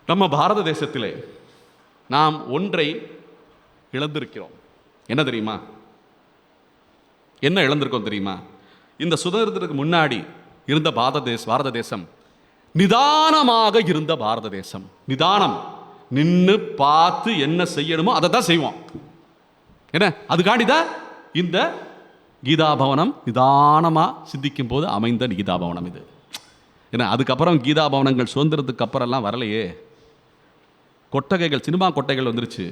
நம்ம பாரத தேசத்திலே நாம் ஒன்றை இழந்திருக்கிறோம். என்ன தெரியுமா? என்ன இழந்திருக்கோம் தெரியுமா? இந்த சுதந்திரத்துக்கு முன்னாடி இருந்த பாரத தேசம் நிதானமாக இருந்த பாரத தேசம். நிதானம், நின்று பார்த்து என்ன செய்யணுமோ அதை தான் செய்வோம். என்ன அதுக்காண்டிதான் இந்த கீதாபவனம் நிதானமாக சிந்திக்கும் போது அமைந்த கீதாபவனம் இது. ஏன்னா அதுக்கப்புறம் கீதாபவனங்கள் சுதந்திரத்துக்கு அப்புறம்லாம் வரலையே. கொட்டகைகள், சினிமா கொட்டைகள் வந்துருச்சு.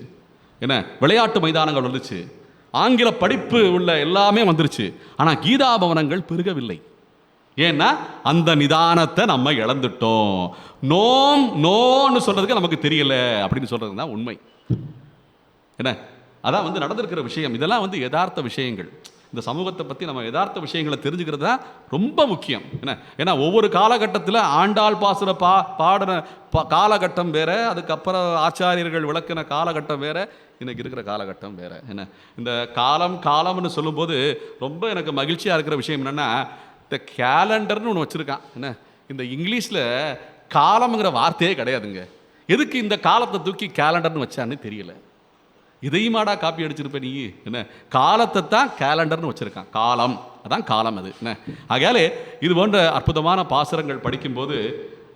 என்ன விளையாட்டு மைதானங்கள் வந்துருச்சு, ஆங்கில படிப்பு உள்ள எல்லாமே வந்துருச்சு. ஆனால் கீதாபவனங்கள் பெருகவில்லை. ஏன்னா அந்த நிதானத்தை நம்ம இழந்துட்டோம். நோன்னு சொல்றதுக்கு நமக்கு தெரியல அப்படின்னு சொல்றது தான் உண்மை. என்ன அதான் வந்து நடந்திருக்கிற விஷயம். இதெல்லாம் வந்து யதார்த்த விஷயங்கள். இந்த சமூகத்தை பற்றி நம்ம யதார்த்த விஷயங்களை தெரிஞ்சுக்கிறது தான் ரொம்ப முக்கியம். என்ன ஏன்னா ஒவ்வொரு காலகட்டத்தில் ஆண்டாள் பாசுர பாடின காலகட்டம் வேற, அதுக்கப்புறம் ஆச்சாரியர்கள் விளக்கின காலகட்டம் வேற, இன்னைக்கு இருக்கிற காலகட்டம் வேற. என்ன இந்த காலம்னு சொல்லும்போது ரொம்ப எனக்கு மகிழ்ச்சியாக இருக்கிற விஷயம் என்னென்னா, இந்த கேலண்டர்னு ஒன்று வச்சுருக்கான். என்ன இந்த இங்கிலீஷில் காலம்ங்கிற வார்த்தையே கிடையாதுங்க. எதுக்கு இந்த காலத்தை தூக்கி கேலண்டர்னு வச்சான்னு தெரியல. இதையுமாடா காப்பி அடிச்சிருப்ப நீ? என்ன காலத்தை தான் கேலண்டர்னு வச்சுருக்கான். காலம் அதான் காலம் அது. என்ன ஆகையாலே இது போன்ற அற்புதமான பாசுரங்கள் படிக்கும்போது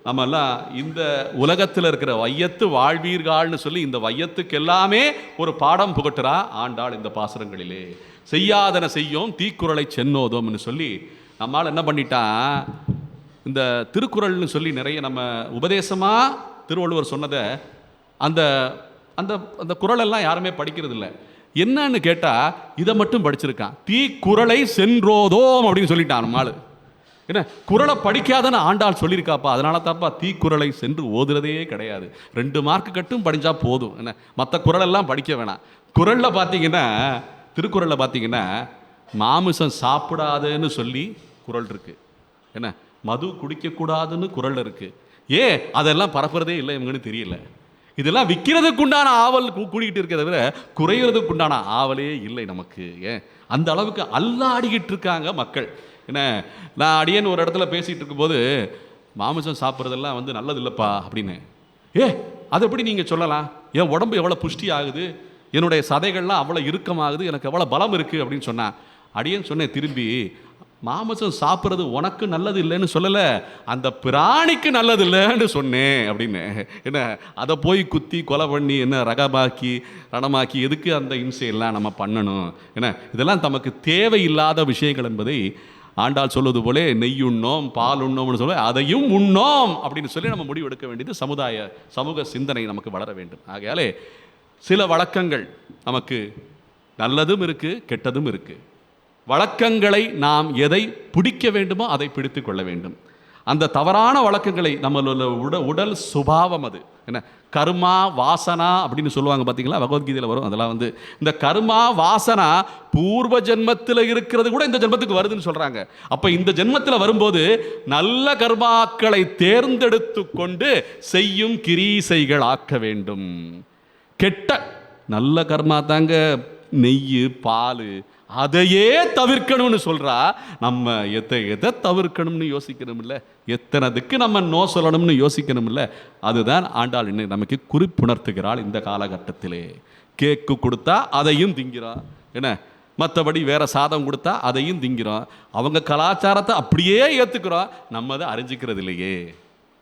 நம்ம எல்லாம் இந்த உலகத்தில் இருக்கிற வையத்து வாழ்வீர்கள்னு சொல்லி இந்த வையத்துக்கு எல்லாமே ஒரு பாடம் புகட்டுறா ஆண்டாள் இந்த பாசுரங்களிலே. செய்யாதன செய்யோம் தீக்குறளை சென்னோதோம்னு சொல்லி நம்மால் என்ன பண்ணிட்டான், இந்த திருக்குறள்னு சொல்லி நிறைய நம்ம உபதேசமாக திருவள்ளுவர் சொன்னதை அந்த அந்த அந்த குறளெல்லாம் யாருமே படிக்கிறது இல்லை. என்னன்னு கேட்டால் இதை மட்டும் படிச்சிருக்கான். தீக்குறளை சென்றோதோம் அப்படின்னு சொல்லிட்டான் நம்மால். என்ன குறளை படிக்காதன்னு ஆண்டாள் சொல்லியிருக்காப்பா, அதனால தான்ப்பா தீக்குறளை சென்று ஓதுறதே கிடையாது. 2 மார்க்கு கட்டும் படித்தா போதும். என்ன மற்ற குறளெல்லாம் படிக்க வேணாம். குறளில் பார்த்தீங்கன்னா, திருக்குறளில் பார்த்தீங்கன்னா மாமிசம் சாப்பிடாதுன்னு சொல்லி குறள் இருக்கு. என்ன மது குடிக்கக்கூடாதுன்னு குறள் இருக்கு. அதெல்லாம் பரப்புறதே இல்லை இவங்கன்னு தெரியல. இதெல்லாம் விற்கிறதுக்கு உண்டான ஆவல் கூடிக்கிட்டு இருக்கிறத விட குறையிறதுக்கு உண்டான ஆவலே இல்லை நமக்கு. அந்த அளவுக்கு அல்லாடிக்கிட்டு இருக்காங்க மக்கள். என்ன நான் அடியேன் ஒரு இடத்துல பேசிகிட்டு இருக்கும்போது மாமிசம் சாப்பிட்றதெல்லாம் வந்து நல்லது இல்லைப்பா அப்படின்னு. அது எப்படி நீங்கள் சொல்லலாம்? என் உடம்பு எவ்வளோ புஷ்டி ஆகுது, என்னுடைய சதைகள்லாம் அவ்வளோ இறுக்கமாகுது, எனக்கு எவ்வளோ பலம் இருக்குது அப்படின்னு சொன்னான். அடியேன்னு சொன்னேன் திரும்பி, மாமிசம் சாப்பிட்றது உனக்கு நல்லது இல்லைன்னு சொல்லலை, அந்த பிராணிக்கு நல்லது இல்லைன்னு சொன்னேன் அப்படின்னு. என்ன அதை போய் குத்தி கொலை பண்ணி என்ன ரணமாக்கி எதுக்கு அந்த இம்சையெல்லாம் நம்ம பண்ணணும்? என்ன இதெல்லாம் நமக்கு தேவையில்லாத விஷயங்கள் என்பதை ஆண்டாள் சொல்வது போல நெய் உண்ணோம் பால் உண்ணோம்னு சொல்ல அதையும் உண்ணோம் அப்படின்னு சொல்லி நம்ம முடிவு எடுக்க வேண்டியது சமூக சிந்தனை நமக்கு வளர வேண்டும். ஆகையாலே சில வழக்கங்கள் நமக்கு நல்லதும் இருக்குது கெட்டதும் இருக்குது. வழக்கங்களை நாம் எதை பிடிக்க வேண்டுமோ அதை பிடித்து கொள்ள வேண்டும். அந்த தவறான வழக்கங்களை நம்மளோட உடல் சுபாவம் அது. என்ன கர்மா வாசனா அப்படின்னு சொல்லுவாங்க பார்த்தீங்களா, பகவத்கீதையில் வரும். அதெல்லாம் வந்து இந்த கர்மா வாசனா பூர்வ ஜென்மத்தில் இருக்கிறது கூட இந்த ஜென்மத்துக்கு வருதுன்னு சொல்கிறாங்க. அப்போ இந்த ஜென்மத்தில் வரும்போது நல்ல கர்மாக்களை தேர்ந்தெடுத்து கொண்டு செய்யும் கிரீசைகள் ஆக்க வேண்டும். கெட்ட நல்ல கர்மா தாங்க நெய் பால் அதையே தவிர்க்கணும்னு சொல்கிறா. நம்ம எதை தவிர்க்கணும்னு யோசிக்கணும்ல, எத்தனதுக்கு நம்ம நோ சொல்லணும்னு யோசிக்கணும்ல. அதுதான் ஆண்டாள் இன்னும் நமக்கு குறிப்புணர்த்துகிறாள். இந்த காலகட்டத்திலே கேக்கு கொடுத்தா அதையும் திங்கிறோம், என்ன மற்றபடி வேற சாதம் கொடுத்தா அதையும் திங்கிறோம். அவங்க கலாச்சாரத்தை அப்படியே ஏற்றுக்கிறோம், நம்ம அதை அறிஞ்சிக்கிறது இல்லையே,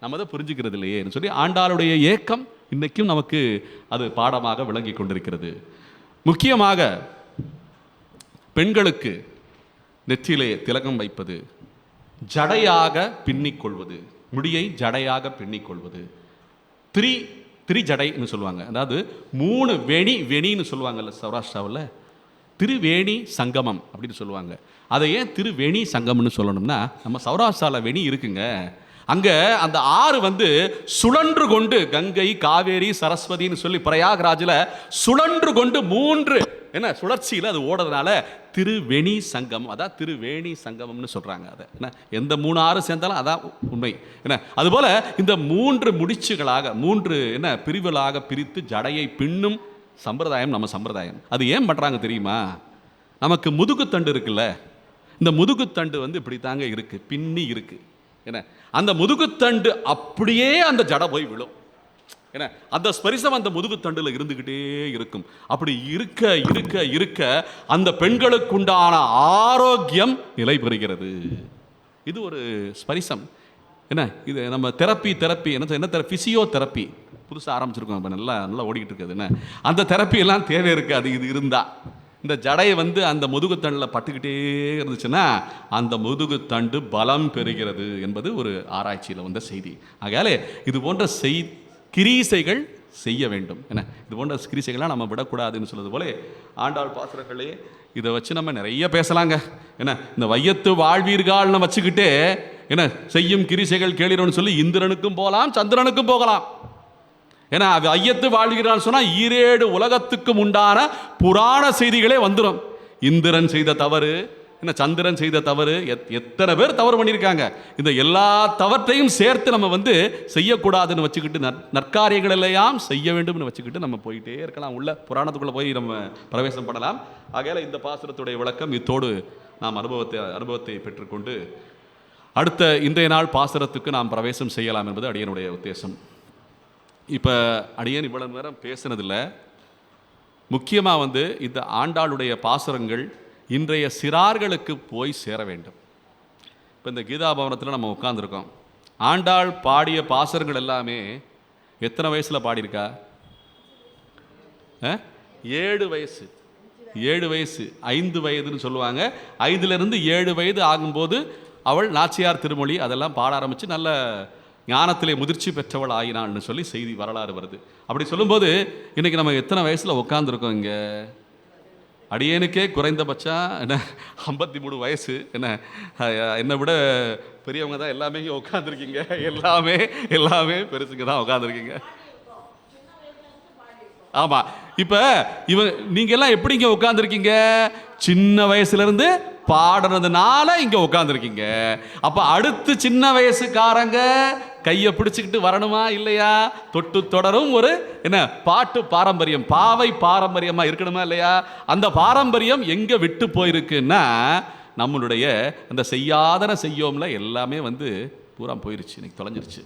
நம்ம அதை புரிஞ்சுக்கிறது இல்லையேன்னு சொல்லி ஆண்டாளுடைய ஏக்கம் இன்றைக்கும் நமக்கு அது பாடமாக விளங்கி கொண்டிருக்கிறது. முக்கியமாக பெண்களுக்கு நெற்றியிலே திலகம் வைப்பது, ஜடையாக பின்னிக்கொள்வது, முடியை ஜடையாக பின்னிக்கொள்வது, திரிஜடைன்னு சொல்லுவாங்க. அதாவது 3 வெணின்னு சொல்லுவாங்கல்ல சௌராஷ்டிராவில், திருவேணி சங்கமம் அப்படின்னு சொல்லுவாங்க. அதை ஏன் திருவேணி சங்கம்னு சொல்லணும்னா, நம்ம சௌராஷ்டிராவில் வெணி இருக்குங்க, அங்கே அந்த ஆறு சுழன்று கொண்டு கங்கை காவேரி சரஸ்வதின்னு சொல்லி பிரயாகராஜில் சுழன்று கொண்டு 3 சுழற்சியில் அது ஓடுறதுனால திருவேணி சங்கமம், அதான் திருவேணி சங்கமம்னு சொல்கிறாங்க. அதை எந்த 3 ஆறு சேர்ந்தாலும் அதான் உண்மை. அதுபோல் இந்த 3 முடிச்சுகளாக 3 பிரிவுகளாக பிரித்து ஜடையை பின்னும் சம்பிரதாயம் நம்ம சம்பிரதாயம். அது ஏன் பண்ணுறாங்க தெரியுமா? நமக்கு முதுகுத்தண்டு இருக்குல்ல, இந்த முதுகுத்தண்டு இப்படி தாங்க இருக்குது, பின்னி இருக்குது. அந்த முதுகுத்தண்டு அப்படியே அந்த ஜடை போய் விழும். அந்த ஸ்பரிசம் அந்த முதுகுத்தண்டுல இருந்துகிட்டே இருக்கும். அப்படி இருக்க இருக்க இருக்க அந்த பெண்களுக்குண்டான ஆரோக்கியம் நிலை பெறுகிறது. இது ஒரு ஸ்பரிசம். இது நம்ம தெரப்பி என்ன பிசியோ தெரப்பி புதுசாக ஆரம்பிச்சிருக்கோம், இப்போ நல்லா ஓடிக்கிட்டு இருக்குது. அந்த தெரப்பி எல்லாம் தேவை இருக்காது. இது இருந்தா இந்த ஜடையை அந்த முதுகுத்தண்டில் பட்டுக்கிட்டே இருந்துச்சுன்னா அந்த முதுகுத்தண்டு பலம் பெறுகிறது என்பது ஒரு ஆராய்ச்சியில் செய்தி. ஆகையாலே இது போன்ற கிரீசைகள் செய்ய வேண்டும். இது போன்ற கிரீசைகள்லாம் நம்ம விடக்கூடாதுன்னு சொல்வது போல ஆண்டாள் பாசுரங்களே இதை வச்சு நம்ம நிறைய பேசலாங்க. இந்த வையத்து வாழ்வீர்கள்னு வச்சுக்கிட்டே செய்யும் கிரீசைகள் கேளிரோன்னு சொல்லி இந்திரனுக்கும் போகலாம், சந்திரனுக்கும் போகலாம். ஏன்னா அது ஐயத்து வாழ்கிறான்னு சொன்னால் 7 உலகத்துக்கும் உண்டான புராண செய்திகளே வந்துடும். இந்திரன் செய்த தவறு, சந்திரன் செய்த தவறு, எத்தனை பேர் தவறு பண்ணியிருக்காங்க. இந்த எல்லா தவற்றையும் சேர்த்து நம்ம செய்யக்கூடாதுன்னு வச்சுக்கிட்டு நற்காரியங்கள் எல்லாம் செய்ய வேண்டும்னு வச்சுக்கிட்டு நம்ம போயிட்டே இருக்கலாம். உள்ள புராணத்துக்குள்ளே போய் நம்ம பிரவேசம் பண்ணலாம். ஆகையால் இந்த பாசுரத்துடைய விளக்கம் இத்தோடு நாம் அனுபவத்தை பெற்றுக்கொண்டு அடுத்த இன்றைய நாள் பாசுரத்துக்கு நாம் பிரவேசம் செய்யலாம் என்பது அடியனுடைய உத்தேசம். இப்போ அடியன் இவ்வளவு நேரம் பேசுனதில் முக்கியமாக இந்த ஆண்டாளுடைய பாசுரங்கள் இன்றைய சிறார்களுக்கு போய் சேர வேண்டும். இப்போ இந்த கீதாபவனத்தில் நம்ம உட்காந்துருக்கோம். ஆண்டாள் பாடிய பாசுரங்கள் எல்லாமே எத்தனை வயசில் பாடியிருக்கா? 7 வயசு 5 வயதுன்னு சொல்லுவாங்க. 5லிருந்து 7 வயது ஆகும்போது அவள் நாச்சியார் திருமொழி அதெல்லாம் பாட ஆரம்பித்து நல்ல ஞானத்திலே முதிர்ச்சி பெற்றவள் ஆயினாள்னு சொல்லி செய்தி வரலாறு வருது. அப்படி சொல்லும்போது இன்றைக்கி நம்ம எத்தனை வயசில் உட்காந்துருக்கோம்? இங்கே அடியேனுக்கே குறைந்தபட்சம் 53 வயசு. என்னை விட பெரியவங்க தான் எல்லாமே இங்கே உட்காந்துருக்கீங்க. எல்லாமே பெருசுங்க தான் உட்காந்துருக்கீங்க. ஆமாம். இப்போ நீங்கள் எல்லாம் எப்படி இங்கே உட்காந்துருக்கீங்க? சின்ன வயசுலேருந்து பாடுறதுனால இங்கே உட்காந்துருக்கீங்க. அப்போ அடுத்து சின்ன வயசுக்காரங்க கையை பிடிச்சிக்கிட்டு வரணுமா இல்லையா? தொட்டு தொடரும் ஒரு பாட்டு பாரம்பரியம், பாவை பாரம்பரியமாக இருக்கணுமா இல்லையா? அந்த பாரம்பரியம் எங்கே விட்டு போயிருக்குன்னா நம்மளுடைய அந்த செய்யாதன செய்யோம்ல எல்லாமே பூரா போயிருச்சு, இன்னைக்கு தொலைஞ்சிருச்சு.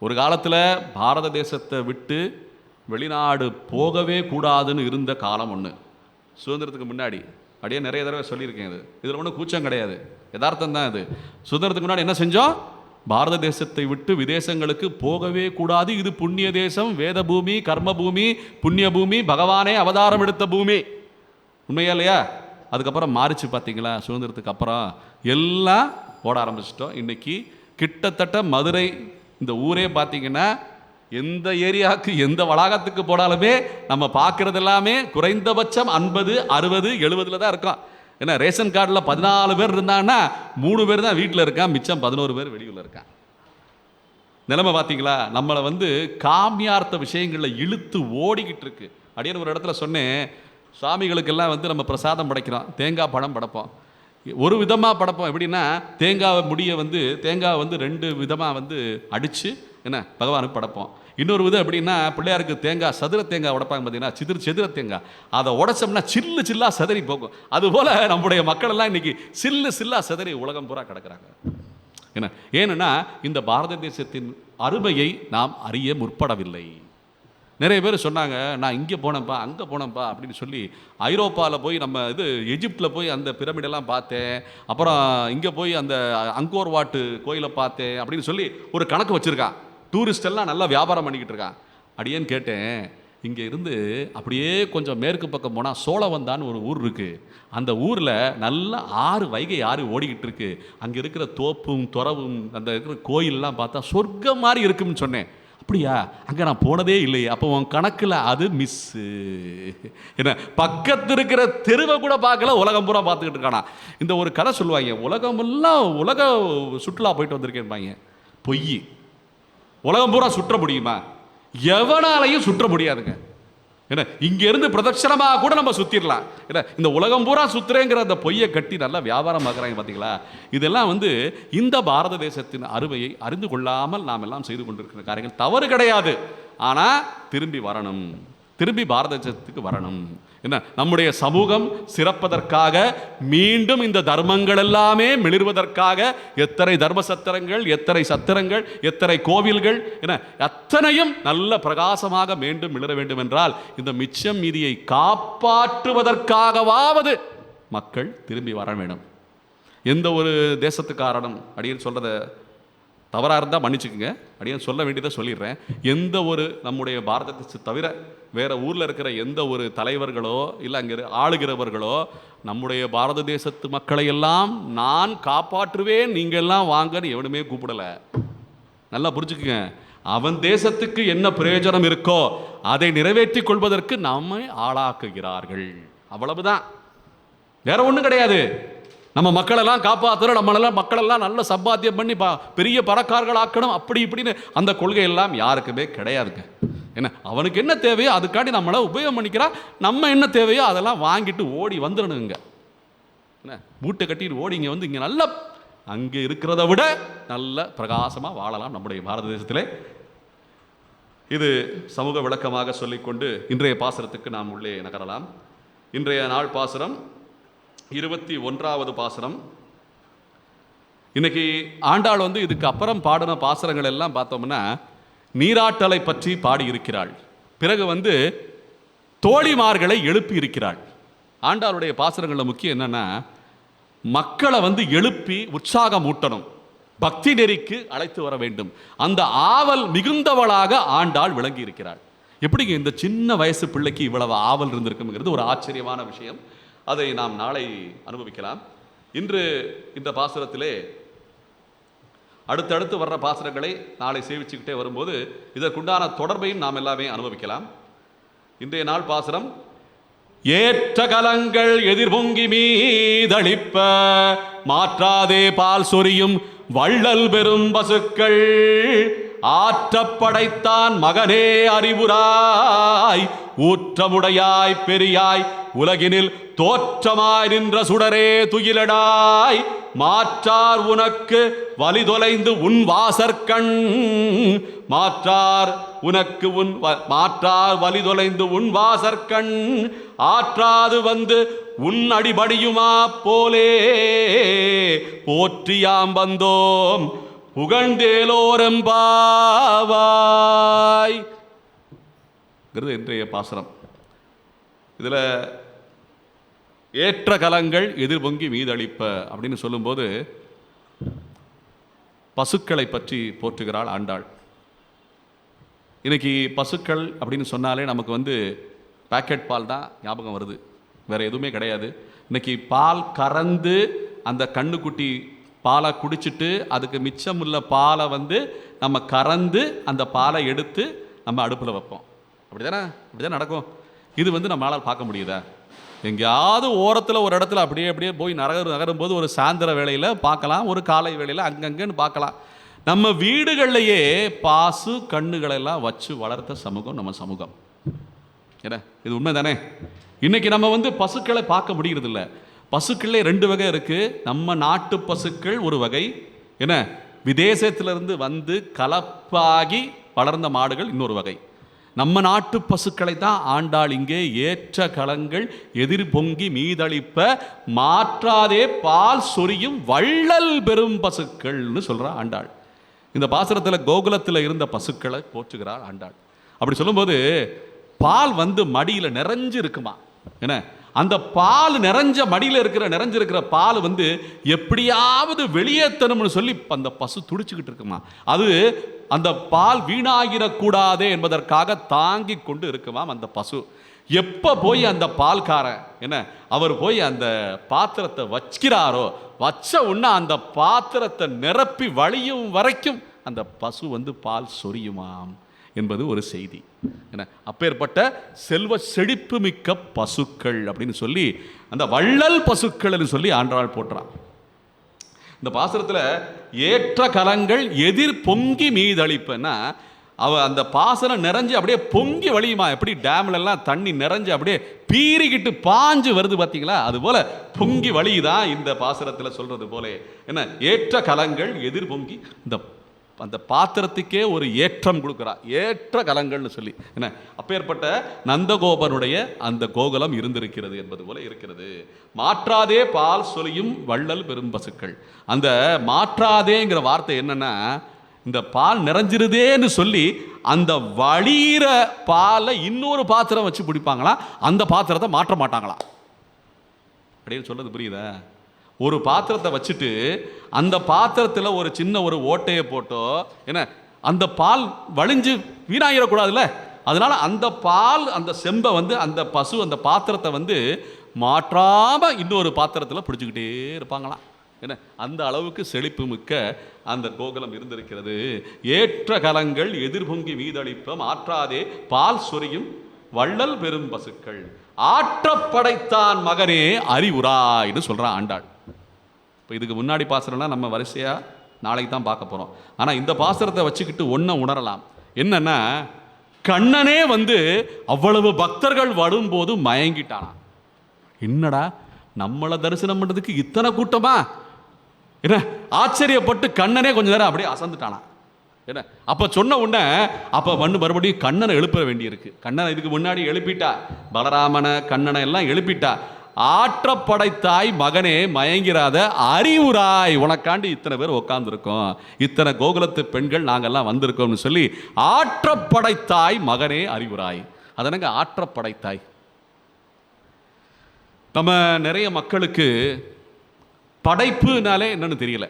ஒரு காலத்தில் பாரத தேசத்தை விட்டு வெளிநாடு போகவே கூடாதுன்னு இருந்த காலம் ஒன்று, சுதந்திரத்துக்கு முன்னாடி. அப்படியே நிறைய தடவை சொல்லியிருக்கேன். இதில் ஒன்றும் கூச்சம் கிடையாது, யதார்த்தம் தான். இது சுதந்திரத்துக்கு முன்னாடி என்ன செஞ்சோம்? பாரத தேசத்தை விட்டு விதேசங்களுக்கு போகவே கூடாது, இது புண்ணிய தேசம், வேத பூமி, கர்ம பூமி, புண்ணிய பூமி, பகவானே அவதாரம் எடுத்த பூமி. உண்மையா இல்லையா? அதுக்கப்புறம் மாறிச்சு பார்த்தீங்களா? சுதந்திரத்துக்கு அப்புறம் எல்லாம் ஓட ஆரம்பிச்சிட்டோம். இன்னைக்கு கிட்டத்தட்ட மதுரை இந்த ஊரே பார்த்தீங்கன்னா எந்த ஏரியாவுக்கு எந்த வளாகத்துக்கு போனாலுமே நம்ம பார்க்குறது எல்லாமே குறைந்தபட்சம் 50, 60, 70 தான் இருக்கோம். ஏன்னா ரேஷன் கார்டில் 14 பேர் இருந்தாங்கன்னா 3 பேர் தான் வீட்டில் இருக்கான், மிச்சம் 11 பேர் வெளியூரில் இருக்கான். நிலைமை பார்த்தீங்களா? நம்மளை காமியார்த்த விஷயங்களில் இழுத்து ஓடிக்கிட்டு இருக்கு. அப்படின்னு ஒரு இடத்துல சொன்னேன், சுவாமிகளுக்கெல்லாம் நம்ம பிரசாதம் படைக்கிறோம், தேங்காய் பழம் படைப்போம். ஒரு விதமாக படைப்போம். எப்படின்னா தேங்காய் முடியை தேங்காய் 2 விதமாக அடித்து பகவானுக்கு படைப்போம். இன்னொரு இது அப்படின்னா பிள்ளையாருக்கு தேங்காய் சதுர தேங்காய் உடைப்பாங்க பார்த்தீங்கன்னா, செதுர தேங்காய் அதை உடைச்சோம்னா சில்லு சில்லாக சிதறி போகும். அதுபோல் நம்முடைய மக்கள் எல்லாம் இன்னைக்கு சில்லு சில்லாக சிதறி உலகம் பூரா கிடக்கிறாங்க. ஏன்னா இந்த பாரத தேசத்தின் அருமையை நாம் அறிய முற்படவில்லை. நிறைய பேர் சொன்னாங்க, நான் இங்கே போனேன்ப்பா அங்கே போனேன்ப்பா அப்படின்னு சொல்லி ஐரோப்பாவில் போய் நம்ம எஜிப்டில் போய் அந்த பிரமிடெல்லாம் பார்த்தேன், அப்புறம் இங்கே போய் அந்த அங்கோர் வாட்டு கோயிலை பார்த்தேன் அப்படின்னு சொல்லி ஒரு கணக்கு வச்சுருக்கான். டூரிஸ்ட் எல்லாம் நல்லா வியாபாரம் பண்ணிக்கிட்டு இருக்கான். அப்படியேன்னு கேட்டேன், இங்கே இருந்து அப்படியே கொஞ்சம் மேற்கு பக்கம் போனால் சோழவந்தான்னு ஒரு ஊர் இருக்குது. அந்த ஊரில் நல்ல வைகை ஆறு ஓடிக்கிட்டு இருக்கு. அங்கே இருக்கிற தோப்பும் துறவும் அந்த இருக்கிற கோயிலெலாம் பார்த்தா சொர்க்கம் மாதிரி இருக்குன்னு சொன்னேன். அப்படியா, அங்கே நான் போனதே இல்லையே. அப்போ உன் கணக்கில் அது மிஸ்ஸு. என்ன, பக்கத்து இருக்கிற தெருவை கூட பார்க்கல, உலகம் பூரா பார்த்துக்கிட்டு இருக்கானா. இந்த ஒரு கதை சொல்லுவாங்க, உலகமெல்லாம் உலக சுற்றுலா போயிட்டு வந்திருக்கேன்பாங்க. பொய். உலகம் பூரா சுற்ற முடியுமா? எவனாலையும் சுற்ற முடியாதுங்க. என்ன, இங்கேருந்து பிரதட்சணமாக கூட நம்ம சுற்றிடலாம். ஏன்னா இந்த உலகம் பூரா சுற்றுறேங்கிற அந்த பொய்யை கட்டி நல்லா வியாபாரம் ஆக்குறாங்க பார்த்தீங்களா. இதெல்லாம் இந்த பாரத தேசத்தின் அருமையை அறிந்து கொள்ளாமல் நாம் எல்லாம் செய்து கொண்டிருக்கிற காரியங்கள் தவறு கிடையாது. ஆனால் திரும்பி வரணும், திரும்பி பாரத தேசத்துக்கு வரணும். என்ன, நம்முடைய சமூகம் சிறப்பதற்காக, மீண்டும் இந்த தர்மங்கள் எல்லாமே மிளிர்வதற்காக எத்தனை தர்ம சத்திரங்கள், எத்தனை சத்திரங்கள், எத்தனை கோவில்கள், என்ன அத்தனையும் நல்ல பிரகாசமாக மீண்டும் மிளிர வேண்டும் என்றால் இந்த மிச்சம் மீதியை காப்பாற்றுவதற்காகவாவது மக்கள் திரும்பி வர வேண்டும். எந்த ஒரு தேசத்துக்காரனும் அடியேன் சொல்றத தவறாக இருந்தால் மன்னிச்சுக்குங்க, அப்படியே சொல்ல வேண்டியதை சொல்லிடுறேன். எந்த ஒரு நம்முடைய பாரதத்தை தவிர வேறு ஊரில் இருக்கிற எந்த ஒரு தலைவர்களோ இல்லை அங்கே ஆளுகிறவர்களோ நம்முடைய பாரத தேசத்து மக்களை எல்லாம் நான் காப்பாற்றுவேன், நீங்கள் எல்லாம் வாங்கன்னு எவனுமே கூப்பிடலை. நல்லா புரிஞ்சுக்குங்க. அவன் தேசத்துக்கு என்ன பிரயோஜனம் இருக்கோ அதை நிறைவேற்றி கொள்வதற்கு நம்மை ஆளாக்குகிறார்கள். அவ்வளவுதான், வேற ஒன்றும் கிடையாது. நம்ம மக்களெல்லாம் காப்பாற்றணும், நம்மளெல்லாம் மக்களெல்லாம் நல்ல சம்பாத்தியம் பண்ணி பெரிய பணக்காரர்கள் ஆக்கணும், அப்படி இப்படின்னு அந்த கொள்கையெல்லாம் யாருக்குமே கிடையாதுங்க. என்ன, அவனுக்கு என்ன தேவையோ அதுக்காண்டி நம்மளை உபயோகம் பண்ணிக்கிறான். நம்ம என்ன தேவையோ அதெல்லாம் வாங்கிட்டு ஓடி வந்துடணுங்க. என்ன, மூட்டை கட்டிட்டு ஓடி இங்கே இங்கே நல்ல அங்கே இருக்கிறத விட நல்ல பிரகாசமாக வாழலாம் நம்முடைய பாரத தேசத்திலே. இது சமூக விளக்கமாக சொல்லிக்கொண்டு இன்றைய பாசனத்துக்கு நாம் உள்ளே நகரலாம். இன்றைய நாள் பாசனம் 21வது பாசனம். இன்னைக்கு ஆண்டாள் இதுக்கு அப்புறம் பாடின பாசனங்கள் எல்லாம் பார்த்தோம்னா நீராட்டலை பற்றி பாடி இருக்கிறாள். பிறகு தோழிமார்களை எழுப்பி இருக்கிறாள். ஆண்டாளுடைய பாசனங்களில் முக்கியம் என்னன்னா, மக்களை எழுப்பி உற்சாகம் ஊட்டணும், பக்தி நெறிக்கு அழைத்து வர வேண்டும். அந்த ஆவல் மிகுந்தவளாக ஆண்டாள் விளங்கி இருக்கிறாள். எப்படிங்க இந்த சின்ன வயசு பிள்ளைக்கு இவ்வளவு ஆவல் இருந்திருக்குங்கிறது ஒரு ஆச்சரியமான விஷயம். அதை நாம் நாளை அனுபவிக்கலாம். இன்று இந்த பாசுரத்திலே அடுத்தடுத்து வர்ற பாசுரங்களை நாளை சேவிச்சுக்கிட்டே வரும்போது இதற்குண்டான தொடர்பையும் நாம் எல்லாமே அனுபவிக்கலாம். இன்றைய நாள் பாசுரம், ஏற்ற கலங்கள் எதிர்பொங்கி மீதளிப்ப மாற்றாதே பால் சொரியும் வள்ளல் பெரும் பசுக்கள் ஆற்றப்படைத்தான் மகனே அறிவுராய் ஊற்றமுடையாய் பெரியாய் உலகினில் தோற்றமாய் நின்ற சுடரே துயிலடாய் மாற்றார் உனக்கு வலி தொலைந்து உன் வாசற்கண் மாற்றார் உனக்கு மாற்றார் வலி தொலைந்து உன் வாசற்கண் ஆற்றாது உன் அடிபடியுமா போலே போற்றியாம் வந்தோம் புகழ்ந்தேலோரம்பாவாய். இன்றைய பாசுரம். இதில் ஏற்ற கலங்கள் எதிர்பொங்கி மீதளிப்ப அப்படின்னு சொல்லும்போது பசுக்களை பற்றி போற்றுகிறாள் ஆண்டாள். இன்னைக்கு பசுக்கள் அப்படின்னு சொன்னாலே நமக்கு பேக்கெட் பால் தான் ஞாபகம் வருது, வேற எதுவுமே கிடையாது. இன்னைக்கு பால் கறந்து அந்த கண்ணுக்குட்டி பாலை குடிச்சிட்டு அதுக்கு மிச்சம் உள்ள பாலை நம்ம கறந்து அந்த பாலை எடுத்து நம்ம அடுப்பில் வைப்போம். அப்படிதான் நடக்கும். இது நம்மளால் பார்க்க முடியுதா? எங்கேயாவது ஓரத்தில் ஒரு இடத்துல அப்படியே போய் நகரும்போது ஒரு சாயந்தர வேளையில் பார்க்கலாம், ஒரு காலை வேளையில் அங்கங்கன்னு பார்க்கலாம். நம்ம வீடுகள்லையே பாசு கண்ணுகளெல்லாம் வச்சு வளர்த்த சமூகம் நம்ம சமூகம். என்ன, இது உண்மை தானே? இன்னைக்கு நம்ம பசுக்களை பார்க்க முடிகிறது இல்லை. பசுக்களே 2 வகை இருக்கு. நம்ம நாட்டு பசுக்கள் ஒரு வகை, என்ன விதேசத்திலிருந்து கலப்பாகி வளர்ந்த மாடுகள் இன்னொரு வகை. நம்ம நாட்டு பசுக்களை தான் ஆண்டாள் இங்கே ஏற்ற களங்கள் எதிர் பொங்கி மீதளிப்ப மாற்றாதே பால் சொரியும் வள்ளல் பெரும் பசுக்கள்னு சொல்றா ஆண்டாள். இந்த பாசுரத்தில் கோகுலத்தில் இருந்த பசுக்களை போற்றுகிறாள் ஆண்டாள். அப்படி சொல்லும்போது பால் மடியில் நிறைஞ்சு இருக்குமா, என்ன அந்த பால் நிறைஞ்சிருக்கிற பால் எப்படியாவது வெளியேற்றணும்னு சொல்லி அந்த பசு துடிச்சுக்கிட்டு இருக்குமா. அது அந்த பால் வீணாகிடக்கூடாதே என்பதற்காக தாங்கி கொண்டு இருக்குமாம் அந்த பசு. எப்போ போய் அந்த பால்காரன் அவர் போய் அந்த பாத்திரத்தை வச்சுக்கிறாரோ, வச்ச உடனே அந்த பாத்திரத்தை நிரப்பி வழியும் வரைக்கும் அந்த பசு பால் சொரியுமாம் என்பது ஒரு செய்தி. அப்பேற்பட்ட செல்வ செழிப்பு மிக்க பசுக்கள் அப்படின்னு சொல்லி அந்த வள்ளல் பசுக்கள் சொல்லி ஆண்டாள் போற்றான். இந்த பாசுரத்தில் ஏற்ற கலங்கள் எதிர் பொங்கி மீதளிப்பன்னா அந்த பாசனம் நிறைஞ்சு அப்படியே பொங்கி வழியுமா. எப்படி டேம்ல எல்லாம் தண்ணி நிறைஞ்சு அப்படியே பீறிக்கிட்டு பாஞ்சு வருது பார்த்தீங்களா, அது போல பொங்கி வழிதான் இந்த பாசுரத்தில் சொல்றது போல. ஏற்ற கலங்கள் எதிர் பொங்கி அந்த பாத்திரத்துக்கே ஒரு ஏற்றம் கொடுக்குறா, ஏற்ற கலங்கள்னு சொல்லி. அப்பேற்பட்ட நந்தகோபனுடைய அந்த கோகுலம் இருந்திருக்கிறது என்பது போல இருக்கிறது. மாற்றாதே பால் சொலியும் வள்ளல் பெரும் பசுக்கள். அந்த மாற்றாதேங்கிற வார்த்தை என்னன்னா, இந்த பால் நிறைஞ்சிருதேன்னு சொல்லி அந்த வழியிற பாலை இன்னொரு பாத்திரம் வச்சு பிடிப்பாங்களா, அந்த பாத்திரத்தை மாற்ற மாட்டாங்களா அப்படின்னு சொல்றது புரியுதா? ஒரு பாத்திரத்தை வச்சுட்டு அந்த பாத்திரத்தில் ஒரு சின்ன ஒரு ஓட்டையை போட்டோ அந்த பால் வழிஞ்சு வீணாயிடக்கூடாதுல்ல, அதனால அந்த பால் அந்த செம்பை அந்த பசு அந்த பாத்திரத்தை மாற்றாம இன்னொரு பாத்திரத்தில் பிடிச்சிக்கிட்டே இருப்பாங்களாம். அந்த அளவுக்கு செழிப்பு மிக்க அந்த கோகுலம் இருந்திருக்கிறது. ஏற்ற கலங்கள் எதிர்பொங்கி மீதளிப்ப மாற்றாதே பால் சொரியும் வள்ளல் பெரும் பசுக்கள் ஆற்றப்படைத்தான் மகனே அறிவுராய்னு சொல்றான் ஆண்டாள். இப்போ இதுக்கு முன்னாடி பாசுரம்லாம் நம்ம வரிசையா நாளைக்கு தான் பார்க்க போறோம். ஆனா இந்த பாசுரத்தை வச்சுக்கிட்டு ஒன்ன உணரலாம். என்னன்னா, கண்ணனே அவ்வளவு பக்தர்கள் வரும்போது மயங்கிட்டானா. என்னடா நம்மளை தரிசனம் பண்றதுக்கு இத்தனை கூட்டமா, ஆச்சரியப்பட்டு கண்ணனே கொஞ்ச நேரம் அப்படியே அசந்துட்டானா. அப்ப சொன்ன உடனே அப்ப மறுபடியும் கண்ணனை எழுப்ப வேண்டியிருக்கு. கண்ணனை இதுக்கு முன்னாடி எழுப்பிட்டா, பலராமனை கண்ணனை எல்லாம் எழுப்பிட்டா. ஆற்றப்படைத்தாய் மகனே மயங்கிறாத அறிவுராய், உனக்காண்டி இத்தனை பேர் உட்கார்ந்துருக்கோம், இத்தனை கோகுலத்து பெண்கள் நாங்கெல்லாம் வந்திருக்கோம்னு சொல்லி ஆற்றப்படைத்தாய் மகனே அறிவுராய். அதனங்க ஆற்றப்படைத்தாய். நம்ம நிறைய மக்களுக்கு படைப்புனாலே என்னன்னு தெரியல.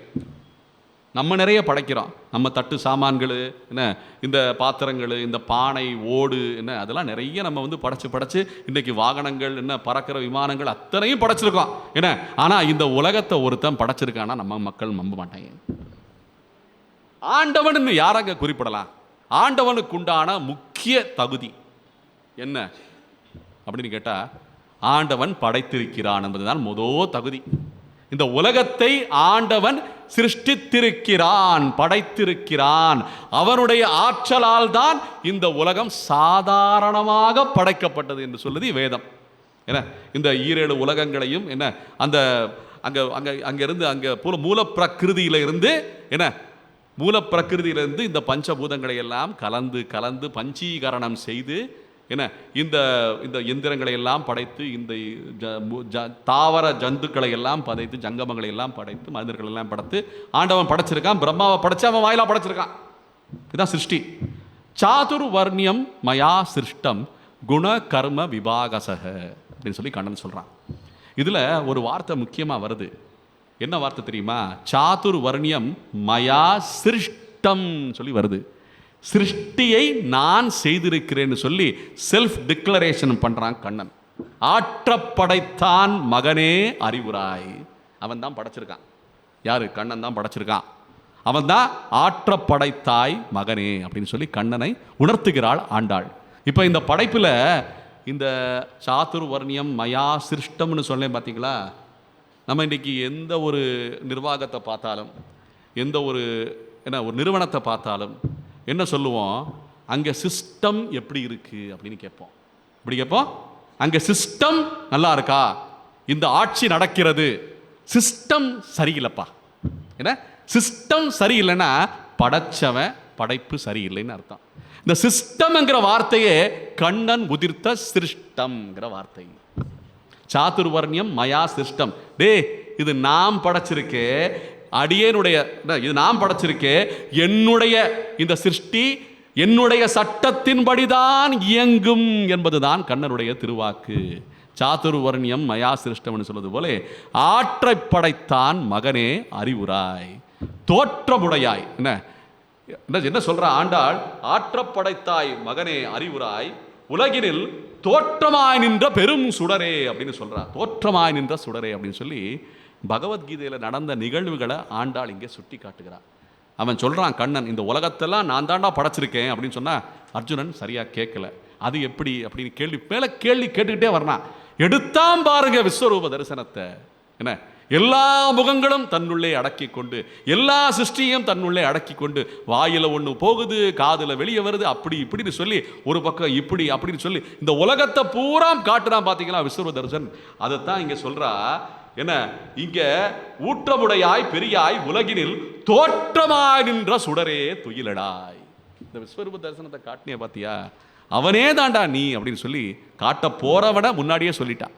நம்ம நிறைய படைக்கிறோம். நம்ம தட்டு சாமான்கள் இந்த பாத்திரங்கள், இந்த பானை, ஓடு அதெல்லாம் நிறைய நம்ம படைச்சு இன்னைக்கு வாகனங்கள் பறக்கிற விமானங்கள் அத்தனையும் படைச்சிருக்கோம். ஆனா இந்த உலகத்தை ஒருத்தன் படைச்சிருக்கானா நம்ம மக்கள் நம்ப மாட்டாங்க. ஆண்டவன் யாரங்க குறிப்பிடலாம்? ஆண்டவனுக்கு உண்டான முக்கிய தகுதி என்ன அப்படின்னு கேட்டா, ஆண்டவன் படைத்திருக்கிறான் என்பதுதான் முதல் தகுதி. இந்த உலகத்தை ஆண்டவன் சிருஷ்டித்திருக்கிறான், படைத்திருக்கிறான். அவனுடைய ஆற்றலால் தான் இந்த உலகம் சாதாரணமாக படைக்கப்பட்டது என்று சொல்லுது வேதம். இந்த 7 உலகங்களையும் அந்த அங்கிருந்து மூலப்பிரகிருதியிலிருந்து மூலப்பிரகிருதியிலிருந்து இந்த பஞ்சபூதங்களை எல்லாம் கலந்து பஞ்சீகரணம் செய்து இந்த எந்திரங்களை எல்லாம் படைத்து, இந்த தாவர ஜந்துக்களை எல்லாம் படைத்து, ஜங்கமங்களை எல்லாம் படைத்து, மனிதர்கள் எல்லாம் படைத்து ஆண்டவன் படைச்சிருக்கான். பிரம்மாவை படைச்சு அவன் வாயிலா படைச்சிருக்கான். இதுதான் சிருஷ்டி. சாதுர்வர்ணியம் மயா சிருஷ்டம் குண கர்ம விபாகசக அப்படின்னு சொல்லி கண்ணன் சொல்றான். இதுல ஒரு வார்த்தை முக்கியமா வருது. என்ன வார்த்தை தெரியுமா? சாதுர்வர்ணியம் மயா சிருஷ்டம் சொல்லி வருது. சிருஷ்டியை நான் செய்திருக்கிறேன்னு சொல்லி செல்ஃப் டிக்ளரேஷன் பண்றான் கண்ணன். ஆற்றப்படைத்தான் மகனே அறிவுராய். அவன் தான் படைச்சிருக்கான். யாரு? கண்ணன் தான் படைச்சிருக்கான். அவன் தான் ஆற்றப்படைத்தாய் மகனே அப்படின்னு சொல்லி கண்ணனை உணர்த்துகிறாள் ஆண்டாள். இப்போ இந்த படைப்புல இந்த சாதுர்வர்ணியம் மயா சிருஷ்டம்னு சொன்னேன் பார்த்தீங்களா? நம்ம இன்னைக்கு எந்த ஒரு நிர்வாகத்தை பார்த்தாலும், எந்த ஒரு நிறுவனத்தை பார்த்தாலும் என்ன சொல்லுவோம்? அங்கே சிஸ்டம் எப்படி இருக்கு அப்படின்னு கேட்போம். இப்படி கேட்போம், அங்கே சிஸ்டம் நல்லா இருக்கா? இந்த ஆட்சி நடக்கிறது, சிஸ்டம் சரியில்லைப்பா. சிஸ்டம் சரியில்லைன்னா படைச்சவன் படைப்பு சரியில்லைன்னு அர்த்தம். இந்த சிஸ்டம்ங்கிற வார்த்தையே கண்ணன் உதிர்த்த சிருஷ்டம்ங்கிற வார்த்தை. சாதுர்வர்ணியம் மயா சிருஷ்டம். டே, இது நாம் படைச்சிருக்கே, அடியேனுடைய, இது நாம் படைச்சிருக்கே, என்னுடைய இந்த சிருஷ்டி என்னுடைய சட்டத்தின்படிதான் இயங்கும் என்பதுதான் கண்ணனுடைய திருவாக்கு. சாதுர்வர்ணியம் மயா சிருஷ்டம்னு சொல்வது போல, ஆற்றை படைத்தான் மகனே அறிவுராய், தோற்றமுடையாய். என்ன சொல்ற ஆண்டாள்? ஆற்ற படைத்தாய் மகனே அறிவுராய், உலகினில் தோற்றமாய் நின்ற பெரும் சுடரே அப்படின்னு சொல்றா. தோற்றமாய் நின்ற சுடரே அப்படின்னு சொல்லி பகவத்கீதையில் நடந்த நிகழ்வுகளை ஆண்டாள் இங்கே சுட்டி காட்டுகிறார். அவன் சொல்றான், கண்ணன் இந்த உலகத்தெல்லாம் நான் தாண்டா படைச்சிருக்கேன் அப்படின்னு சொன்னா அர்ஜுனன் சரியா கேட்கல. அது எப்படி அப்படின்னு கேள்வி மேல கேள்வி கேட்டுக்கிட்டே வர்றான். எடுத்தாம் பாருங்க விஸ்வரூப தரிசனத்தை. என்ன, எல்லா முகங்களும் தன்னுள்ளே அடக்கி கொண்டு, எல்லா சிருஷ்டியும் தன்னுள்ளே அடக்கி கொண்டு, வாயில ஒன்று போகுது, காதுல வெளியே வருது, அப்படி இப்படின்னு சொல்லி ஒரு பக்கம் இப்படி அப்படின்னு சொல்லி இந்த உலகத்தை பூரா காட்டுறான். பார்த்தீங்களா விஸ்வரூப தரிசன். அதைத்தான் இங்க சொல்றா. என்ன, இங்க ஊற்றமுடையாய் பெரியாய் உலகினில் தோற்றமாய் நின்ற சுடரே துயிலடாய். இந்த விஸ்வரூப தரிசனத்தை காட்டினிய பாத்தியா, அவனே தாண்டா நீ அப்படின்னு சொல்லி காட்ட போறவன முன்னாடியே சொல்லிட்டான்.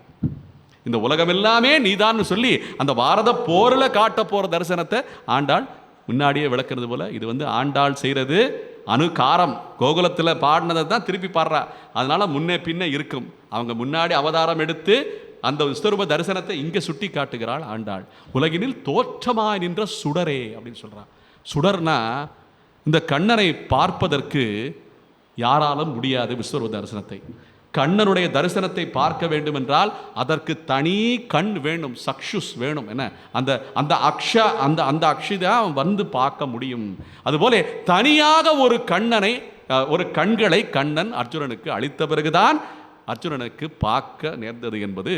இந்த உலகம் எல்லாமே நீதான்னு சொல்லி அந்த பாரத போரில் காட்ட போற தரிசனத்தை ஆண்டாள் முன்னாடியே விளக்குறது போல, இது ஆண்டாள் செய்யறது அணுகாரம். கோகுலத்தில் பாடினதை தான் திருப்பி பாடுறா. அதனால முன்னே பின்னே இருக்கும். அவங்க முன்னாடி அவதாரம் எடுத்து அந்த விஸ்வரூப தரிசனத்தை இங்கே சுட்டி காட்டுகிறாள் ஆண்டாள். உலகினில் தோற்றமாய் நின்ற சுடரே அப்படின்னு சொல்றான். சுடர்னா இந்த கண்ணனை பார்ப்பதற்கு யாராலும் முடியாது. விஸ்வரூப தரிசனத்தை, கண்ணனுடைய தரிசனத்தை பார்க்க வேண்டும் என்றால் அதற்கு தனி கண் வேணும், சக்ஷுஸ் வேணும். என்ன, அந்த அந்த அந்த அக்ஷிதான் வந்து பார்க்க முடியும். அதுபோல தனியாக ஒரு கண்ணனை, ஒரு கண்களை கண்ணன் அர்ஜுனனுக்கு அளித்த பிறகுதான் அர்ஜுனனுக்கு பார்க்க நேர்ந்தது என்பது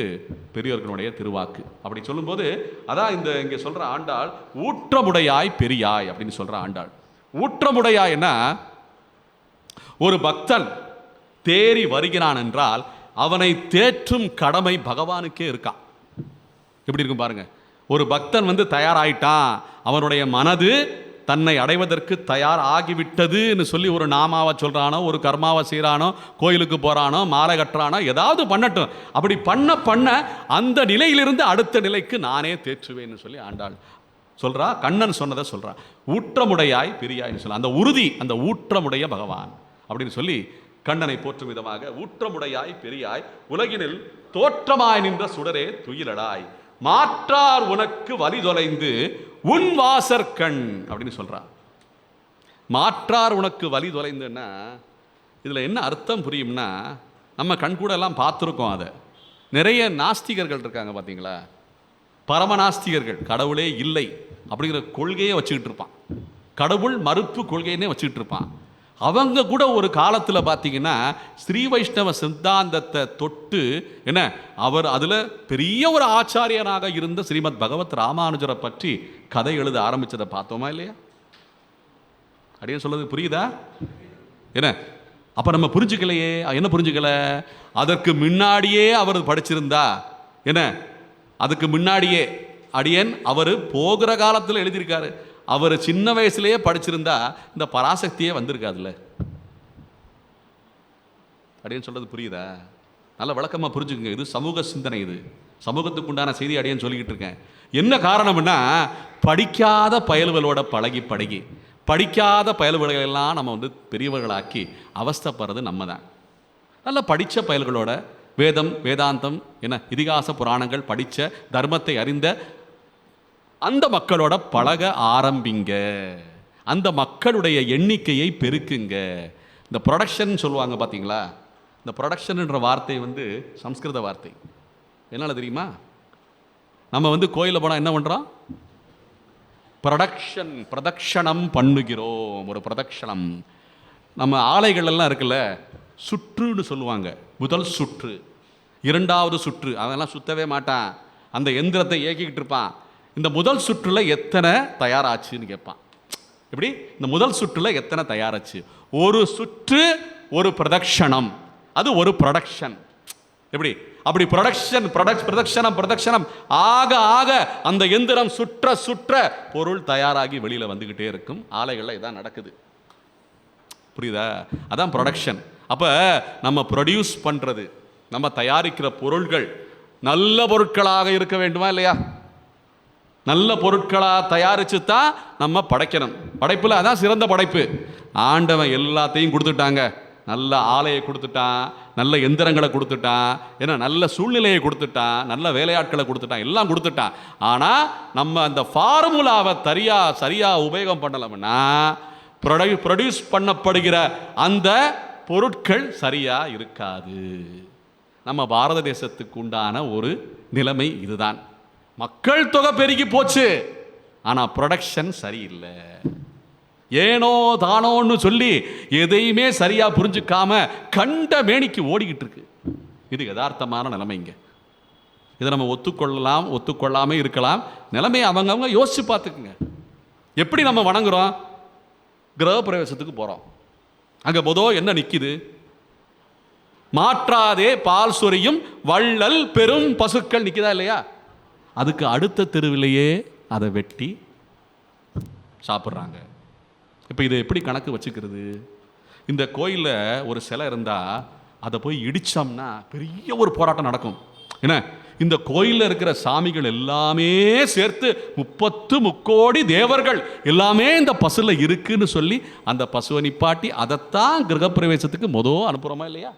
பெரியவர்களுடைய திருவாக்கு. அப்படி சொல்லும்போது அதான் இங்கே சொல்ற ஆண்டாள் ஊற்றமுடையாய் பெரியாய் அப்படின்னு சொல்ற ஆண்டாள். ஊற்றமுடையாய்னா ஒரு பக்தன் தேறி வருகிறான் என்றால் அவனை தேற்றும் கடமை பகவானுக்கே இருக்கா. எப்படி இருக்கும் பாருங்க. ஒரு பக்தன் தயாராயிட்டான், அவனுடைய மனது தன்னை அடைவதற்கு தயார் ஆகிவிட்டதுன்னு சொல்லி ஒரு நாமாவை சொல்றானோ, ஒரு கர்மாவை செய்யறானோ, கோயிலுக்கு போறானோ, மாலை கட்டுறானோ, ஏதாவது பண்ணட்டும். அப்படி பண்ண அந்த நிலையிலிருந்து அடுத்த நிலைக்கு நானே தேற்றுவேன்னு சொல்லி ஆண்டாள் சொல்றா. கண்ணன் சொன்னதை சொல்றா. ஊற்றமுடையாய் பெரியாய்னு சொல்ல, அந்த உறுதி, அந்த ஊற்றமுடைய பகவான் அப்படின்னு சொல்லி கண்ணனை போற்றும் விதமாக ஊற்றமுடையாய் பெரியாய் உலகினில் தோற்றமாய் நின்ற சுடரே துயிலடாய், மாற்றார் உனக்கு வழி தொலைந்து உன் வாசற்கண் அப்படின்னு சொல்றான். மாற்றார் உனக்கு வழி தொலைந்துன்னா இதுல என்ன அர்த்தம் புரியும்னா, நம்ம கண் கூட எல்லாம் பார்த்துருக்கோம். அதை நிறைய நாஸ்திகர்கள் இருக்காங்க பார்த்தீங்களா, பரமநாஸ்திகர்கள், கடவுளே இல்லை அப்படிங்கிற கொள்கையை வச்சுக்கிட்டு இருப்பான், கடவுள் மறுப்பு கொள்கைன்னே வச்சுக்கிட்டு இருப்பான். அவங்க கூட ஒரு காலத்தில் பார்த்தீங்கன்னா ஸ்ரீ வைஷ்ணவ சித்தாந்தத்தை தொட்டு என்ன, அவர் அதில் பெரிய ஒரு ஆச்சாரியனாக இருந்த ஸ்ரீமத் பகவத் ராமானுஜரை பற்றி கதை எழுத ஆரம்பித்ததை பார்த்தோமா இல்லையா? அப்படின்னு சொல்றது புரியுதா? என்ன அப்போ நம்ம புரிஞ்சுக்கலையே. என்ன புரிஞ்சுக்கல? அதற்கு முன்னாடியே அவர் படிச்சிருந்தா என்ன, அதுக்கு முன்னாடியே அடியன் அவர் போகிற காலத்தில் எழுதியிருக்காரு. அவர் சின்ன வயசுலேயே படிச்சிருந்தா இந்த பராசக்தியே வந்திருக்காதுல்ல. அப்படின்னு சொல்றது புரியுதா? நல்ல விளக்கமாக புரிஞ்சுக்குங்க. இது சமூக சிந்தனை, இது சமூகத்துக்கு உண்டான செய்தி அடியேன்னு சொல்லிக்கிட்டு இருக்கேன். என்ன காரணம்னா, படிக்காத பயல்களோட பழகி படிக்காத பயல்களெல்லாம் நம்ம பெரியவர்களாக்கி அவஸ்தைப்படுறது நம்ம தான். நல்ல படித்த பயல்களோட வேதம் வேதாந்தம் என்ன இதிகாச புராணங்கள் படித்த தர்மத்தை அறிந்த அந்த மக்களோட பழக ஆரம்பிங்க. அந்த மக்களுடைய எண்ணிக்கையை பெருக்குங்க. இந்த ப்ரொடக்ஷன் சொல்லுவாங்க பார்த்தீங்களா, இந்த ப்ரொடக்ஷன்ன்ற வார்த்தை சம்ஸ்கிருத வார்த்தை. என்னால் தெரியுமா? நம்ம கோயிலில் போனால் என்ன பண்ணுறோம்? பிரதக்ஷணம் பண்ணுகிறோம். ஒரு பிரதக்ஷணம். நம்ம ஆலைகள் எல்லாம் இருக்குல்ல, சுற்றுன்னு சொல்லுவாங்க. முதல் சுற்று, இரண்டாவது சுற்று, அதெல்லாம் சுத்தவே மாட்டான், அந்த எந்திரத்தை இயக்கிக்கிட்டு இருப்பான். இந்த முதல் சுற்றுல எத்தனை தயாராச்சுன்னு கேட்பான். எப்படி இந்த முதல் சுற்றுல எத்தனை தயாராச்சு? ஒரு சுற்று ஒரு பிரதக்ஷணம், அது ஒரு ப்ரொடக்ஷன். எப்படி அப்படி பிரதக்ஷணம் ஆக ஆக அந்த எந்திரம் சுற்ற சுற்ற பொருள் தயாராகி வெளியில வந்துகிட்டே இருக்கும். ஆலைகள்ல இதான் நடக்குது. புரியுதா? அதான் ப்ரொடக்ஷன். அப்போ நம்ம ப்ரொடியூஸ் பண்ணுறது, நம்ம தயாரிக்கிற பொருள்கள் நல்ல பொருட்களாக இருக்க வேண்டுமா இல்லையா? நல்ல பொருட்களாக தயாரித்து தான் நம்ம படைக்கணும். படைப்பில் அதான் சிறந்த படைப்பு. ஆண்டவன் எல்லாத்தையும் கொடுத்துட்டாங்க. நல்ல ஆலையை கொடுத்துட்டான், நல்ல எந்திரங்களை கொடுத்துட்டான், ஏன்னா நல்ல சூழ்நிலையை கொடுத்துட்டான், நல்ல வேலையாட்களை கொடுத்துட்டான், எல்லாம் கொடுத்துட்டான். ஆனால் நம்ம அந்த ஃபார்முலாவை சரியாக உபயோகம் பண்ணலாம்னா ப்ரொடியூஸ் பண்ணப்படுகிற அந்த பொருட்கள் சரியாக இருக்காது. நம்ம பாரத தேசத்துக்கு உண்டான ஒரு நிலைமை இதுதான். மக்கள் தொகை பெருகி போச்சு, ஆனால் ப்ரொடக்ஷன் சரியில்லை. ஏனோ தானோன்னு சொல்லி எதையுமே சரியா புரிஞ்சுக்காம கண்ட மேனிக்கு ஓடிக்கிட்டு இருக்கு. இது யதார்த்தமான நிலைமைங்க. இதை நம்ம ஒத்துக்கொள்ளலாம், ஒத்துக்கொள்ளாம இருக்கலாம். நிலைமையை அவங்க யோசிச்சு பார்த்துக்குங்க. எப்படி நம்ம வணங்குறோம்? கிரக பிரவேசத்துக்கு போறோம், அங்க என்ன நிக்குது? மாற்றாதே பால் சொரியும் வள்ளல் பெரும் பசுக்கள் நிக்குதா இல்லையா? அதுக்கு அடுத்த தெருவிலேயே அதை வெட்டி சாப்பிட்றாங்க. இப்போ இதை எப்படி கணக்கு வச்சுக்கிறது? இந்த கோயிலில் ஒரு சிலை இருந்தால் அதை போய் இடித்தோம்னா பெரிய ஒரு போராட்டம் நடக்கும். என்ன, இந்த கோயிலில் இருக்கிற சாமிகள் எல்லாமே சேர்த்து 33 தேவர்கள் எல்லாமே இந்த பசுல இருக்குன்னு சொல்லி அந்த பசுவை நிப்பாட்டி அதைத்தான் கிரகப்பிரவேசத்துக்கு அனுப்புகிறோமா இல்லையா?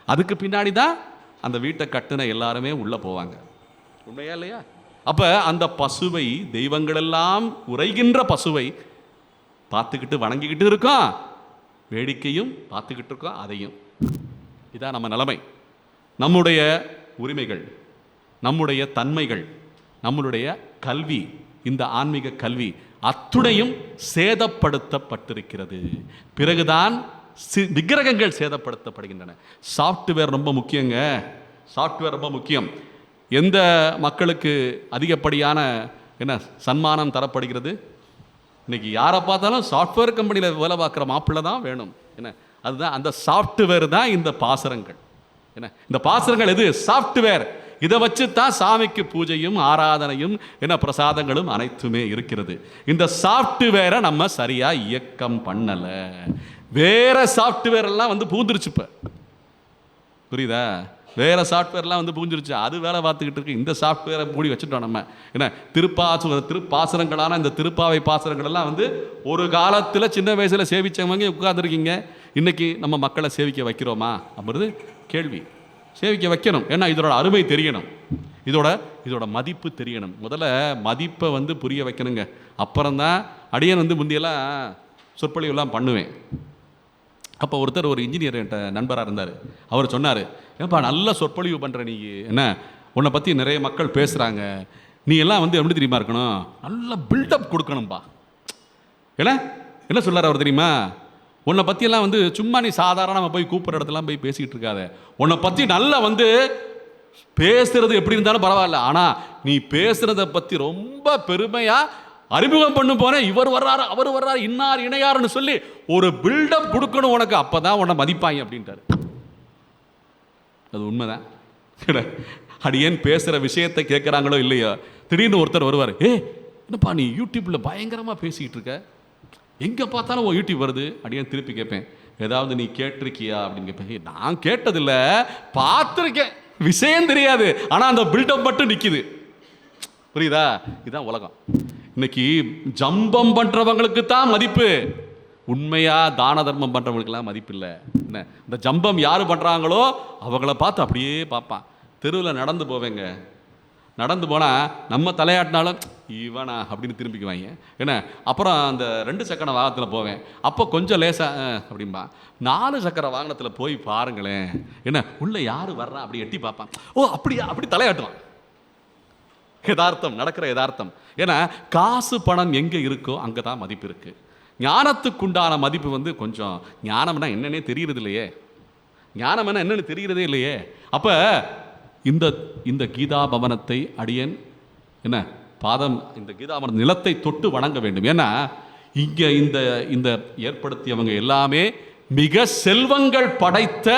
அதுக்கு பின்னாடி தான் அந்த வீட்டை கட்டுன எல்லாருமே உள்ளே போவாங்க. உண்மையா இல்லையா? அப்போ அந்த பசுவை, தெய்வங்கள் எல்லாம் உரைகின்ற பசுவை பார்த்துக்கிட்டு வணங்கிக்கிட்டு இருக்கோம், வேடிக்கையும் பார்த்துக்கிட்டு இருக்கோம். அதையும் இதான் நம்ம நிலைமை. நம்முடைய உரிமைகள், நம்முடைய தன்மைகள், நம்மளுடைய கல்வி, இந்த ஆன்மீக கல்வி அத்துணையும் சேதப்படுத்தப்பட்டிருக்கிறது. பிறகுதான் விக்கிரகங்கள் சேதப்படுத்தப்படுகின்றன. சாஃப்ட்வேர் ரொம்ப முக்கியங்க. சாஃப்ட்வேர் ரொம்ப முக்கியம். எந்த மக்களுக்கு அதிகப்படியான சன்மானம் தரப்படுகிறது? இன்னைக்கு யாரை பார்த்தாலும் சாஃப்ட்வேர் கம்பெனியில் வேலை பார்க்குற மாப்பிள்ளை தான் வேணும். அதுதான் அந்த சாஃப்ட்வேர் தான் இந்த பாசரங்கள். இந்த பாசரங்கள் எது? சாஃப்ட்வேர். இதை வச்சு தான் சாமிக்கு பூஜையும் ஆராதனையும் பிரசாதங்களும் அனைத்துமே இருக்கிறது. இந்த சாஃப்ட்வேரை நம்ம சரியா இயக்கம் பண்ணல. வேற சாஃப்ட்வேர் எல்லாம் பூந்துருச்சு. இப்ப புரியுதா? வேற சாஃப்ட்வேர்லாம் பூஞ்சிருச்சு, அது வேலை பார்த்துக்கிட்டு இருக்கு. இந்த சாஃப்ட்வேரை மூடி வச்சுட்டோம் நம்ம. திருப்பாசனங்களான இந்த திருப்பாவை பாசனங்கள் எல்லாம் ஒரு காலத்தில் சின்ன வயசுல சேவிச்சவங்க உட்கார்ந்துருக்கீங்க. இன்னைக்கு நம்ம மக்களை சேவிக்க வைக்கிறோமா அப்படின்றது கேள்வி. சேவிக்க வைக்கணும். ஏன்னா இதோட அருமை தெரியணும், இதோட மதிப்பு தெரியணும். முதல்ல மதிப்பை புரிய வைக்கணுங்க. அப்புறம்தான் அடியன் முந்தியெல்லாம் சொற்பொழிவெல்லாம் பண்ணுவேன். அப்போ ஒருத்தர், ஒரு இன்ஜினியர் என்கிட்ட நண்பராக இருந்தார். அவர் சொன்னார், ஏப்பா நல்ல சொற்பொழிவு பண்ணுற நீ, உன்னை பற்றி நிறைய மக்கள் பேசுகிறாங்க, நீ எல்லாம் எப்படி தெரியுமா இருக்கணும், நல்ல பில்டப் கொடுக்கணும்பா. என்ன சொல்லார் அவர் தெரியுமா? உன்னை பற்றியெல்லாம் சும்மா நீ சாதாரணமாக போய் கூப்பிட்ற இடத்துலாம் போய் பேசிக்கிட்டு இருக்காத. உன்னை பற்றி நல்லா பேசுறது எப்படி இருந்தாலும் பரவாயில்ல, ஆனால் நீ பேசுறதை பற்றி ரொம்ப பெருமையாக அறிமுகம் பண்ணு போனேன், இவர் வர்றாரு அவர் வர்றாரு இன்னார் இணையாருன்னு சொல்லி ஒரு பில்டப் கொடுக்கணும் உனக்கு, அப்பதான் உன்னை மதிப்பாங்க அப்படின்ட்டாரு. அது உண்மைதான். அடியேன் பேசுற விஷயத்தை கேட்குறாங்களோ இல்லையோ, திடீர்னு ஒருத்தர் வருவார், என்னப்பா நீ யூடியூப்ல பயங்கரமா பேசிக்கிட்டு இருக்க, எங்க பார்த்தாலும் ஒரு யூடியூப் வருது. அடியேன் திருப்பி கேட்பேன், ஏதாவது நீ கேட்டிருக்கியா அப்படின்னு கேட்பேன். நான் கேட்டதில்லை, பார்த்துருக்கேன், விஷயம் தெரியாது, ஆனா அந்த பில்டப் மட்டும் நிக்குது. புரியுதா? இதுதான் உலகம். இன்னைக்கு ஜம்பம் பண்றவங்களுக்கு தான் மதிப்பு, உண்மையா தான தர்மம் பண்றவங்களுக்குலாம் மதிப்பு இல்லை. இந்த ஜம்பம் யாரு பண்றாங்களோ அவங்கள பார்த்து அப்படியே பார்ப்பான். தெருவில் நடந்து போவேங்க, நடந்து போனால் நம்ம தலையாட்டினாலும் இவனா அப்படின்னு திரும்பிக்குவாங்க. அப்புறம் அந்த 2 சக்கர வாகனத்தில் போவேன், அப்போ கொஞ்சம் லேசா அப்படின்பா. 4 சக்கர வாகனத்தில் போய் பாருங்களேன், உள்ள யாரு வர்றா அப்படி எட்டி பார்ப்பான். ஓ அப்படியா, அப்படி தலையாட்டுவான். யதார்த்தம், நடக்கிற யதார்த்தம். ஏன்னா காசு பணம் எங்கே இருக்கோ அங்கே தான் மதிப்பு இருக்கு. ஞானத்துக்குண்டான மதிப்பு கொஞ்சம், ஞானம்னா என்னன்னே தெரியறது இல்லையே, ஞானம் என்னன்னு தெரியறதே இல்லையே. அப்போ இந்த கீதா பவனத்தை அடியேன் பாதம், இந்த கீதா பவன நிலத்தை தொட்டு வணங்க வேண்டும். ஏன்னா இங்கே இந்த ஏற்படுத்தியவங்க எல்லாமே மிக செல்வங்கள் படைத்த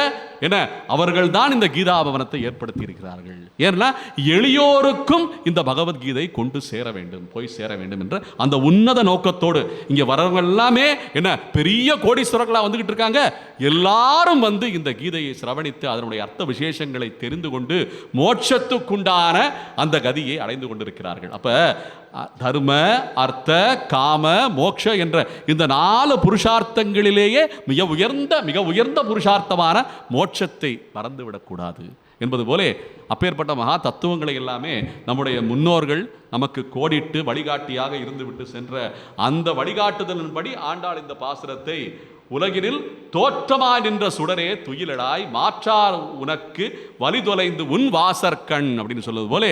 என்ன அவர்கள் தான் இந்த கீதாபவனத்தை ஏற்படுத்தி இருக்கிறார்கள். ஏன்னா எளியோருக்கும் இந்த பகவத்கீதை கொண்டு சேர வேண்டும், போய் சேர வேண்டும் என்ற அந்த உன்னத நோக்கத்தோடு இங்கே வரவங்க எல்லாமே என்ன பெரிய கோடீஸ்வரர்களாக வந்துகிட்டு இருக்காங்க. எல்லாரும் வந்து இந்த கீதையை சிரவணித்து அதனுடைய அர்த்த விசேஷங்களை தெரிந்து கொண்டு மோட்சத்துக்குண்டான அந்த கதியை அடைந்து கொண்டிருக்கிறார்கள். அப்ப தர்ம அர்த்த காம மோட்ச என்ற இந்த 4 புருஷார்த்தங்களிலேயே மிக உயர்ந்த புருஷார்த்தமான மோட்சத்தை மறந்துவிடக்கூடாது என்பது போலே அப்பேற்பட்ட மகா தத்துவங்களை எல்லாமே நம்முடைய முன்னோர்கள் நமக்கு கோடிட்டு வழிகாட்டியாக இருந்துவிட்டு சென்ற அந்த வழிகாட்டுதலின்படி ஆண்டாள் இந்த பாசுரத்தை உலகினில் தோற்றமாய் நின்ற சுடரே துயிலடாய் மாற்றார் உனக்கு வழி தொலைந்து உன் வாசற்கண் அப்படின்னு சொல்வது போலே,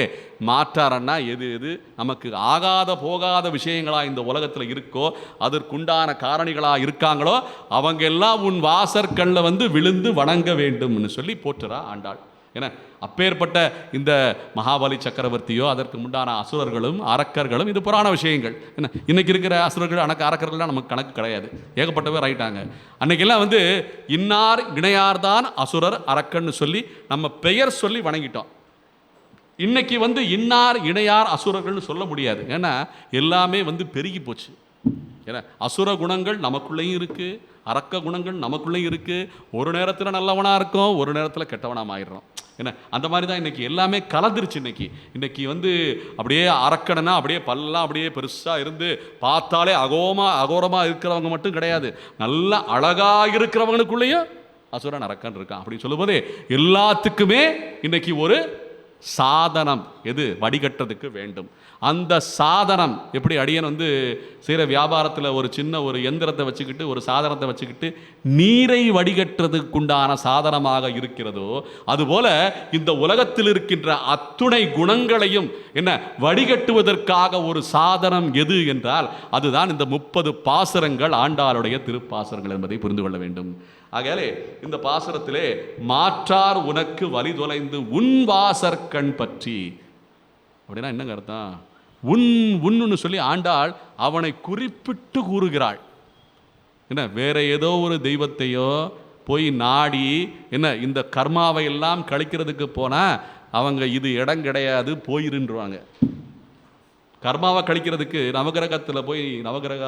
மாற்றாரன்னா எது எது நமக்கு ஆகாத போகாத விஷயங்களா இந்த உலகத்தில் இருக்கோ, அதற்குண்டான காரணிகளாக இருக்காங்களோ அவங்க எல்லாம் உன் வாசற்கண்ணில் வந்து விழுந்து வணங்க வேண்டும்னு சொல்லி போற்றுறா ஆண்டாள். ஏன்னா அப்பேற்பட்ட இந்த மகாபலி சக்கரவர்த்தியோ அதற்கு முண்டான அசுரர்களும் அரக்கர்களும் இது புராண விஷயங்கள். என்ன இன்னைக்கு இருக்கிற அசுரர்கள் அரக்கர்கள்லாம் நமக்கு கணக்கு கிடையாது, ஏகப்பட்டவே ரைட்டாங்க. அன்னைக்கெல்லாம் வந்து இன்னார் இணையார்தான் அசுரர் அரக்கன்னு சொல்லி நம்ம பெயர் சொல்லி வணங்கிட்டோம். இன்னைக்கு வந்து இன்னார் இணையார் அசுரர்கள்னு சொல்ல முடியாது, ஏன்னா எல்லாமே வந்து பெருகி போச்சு. ஏன்னா அசுர குணங்கள் நமக்குள்ளேயும் இருக்கு, அரக்க குணங்கள் நமக்குள்ளேயும் இருக்கு. ஒரு நேரத்தில் நல்லவனாக இருக்கும், ஒரு நேரத்தில் கெட்டவனாக ஆயிடுறோம். என்ன அந்த மாதிரி தான் இன்னைக்கு எல்லாமே கலந்துருச்சு. இன்னைக்கு வந்து அப்படியே அரக்கடனா அப்படியே பல்லாம் அப்படியே பெருசாக இருந்து பார்த்தாலே அகோரமாக இருக்கிறவங்க மட்டும் கிடையாது, நல்ல அழகாக இருக்கிறவங்களுக்குள்ளேயும் அசுரன் அரக்கன் இருக்கான் அப்படின்னு சொல்லும்போதே எல்லாத்துக்குமே இன்னைக்கு ஒரு சாதனம் எது வடிகட்டுறதுக்கு வேண்டும். அந்த சாதனம் எப்படி அடியன் வந்து செய்கிற வியாபாரத்தில் ஒரு சின்ன ஒரு எந்திரத்தை வச்சுக்கிட்டு ஒரு சாதனத்தை வச்சுக்கிட்டு நீரை வடிகட்டுறதுக்குண்டான சாதனமாக இருக்கிறதோ, அதுபோல இந்த உலகத்தில் இருக்கின்ற அத்துணை குணங்களையும் என்ன வடிகட்டுவதற்காக ஒரு சாதனம் எது என்றால் அதுதான் இந்த 30 பாசுரங்கள் ஆண்டாளுடைய திருப்பாசுரங்கள் என்பதை புரிந்து கொள்ள வேண்டும். ஆகையாலே இந்த பாசுரத்திலே மாற்றார் உனக்கு வழி தொலைந்து உன் வாசற்கண் பற்றி அப்படின்னா என்னங்க அர்த்தம்? உன்னு சொல்லி ஆண்டாள் அவனை குறிப்பிட்டு கூறுகிறாள். என்ன வேற ஏதோ ஒரு தெய்வத்தையோ போய் நாடி என்ன இந்த கர்மாவை எல்லாம் கழிக்கிறதுக்கு போனா அவங்க இது இடம் கிடையாது போயிருன்றுவாங்க. கர்மாவை கழிக்கிறதுக்கு நவகிரகத்தில் போய் நவகிரக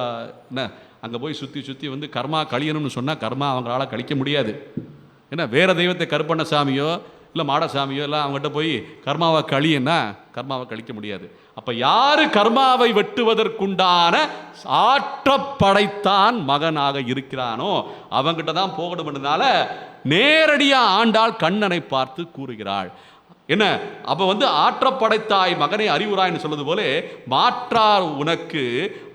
என்ன அங்கே போய் சுற்றி வந்து கர்மா கழியணும்னு சொன்னால் கர்மா அவங்களால கழிக்க முடியாது. ஏன்னா வேறு தெய்வத்தை கருப்பண்ண சாமியோ இல்லை மாடசாமியோ எல்லாம் அவங்ககிட்ட போய் கர்மாவை கழியன்னா கர்மாவை கழிக்க முடியாது. அப்போ யார் கர்மாவை வெட்டுவதற்குண்டான ஆற்றப்படைத்தான் மகனாக இருக்கிறானோ அவங்ககிட்ட தான் போகணும்ன்றதுனால நேரடியாக ஆண்டாள் கண்ணனை பார்த்து கூறுகிறாள். என்ன அப்ப வந்து ஆற்றப்படைத்தாய் மகனை அறிவுராய்னு சொல்வது போல மாற்றார் உனக்கு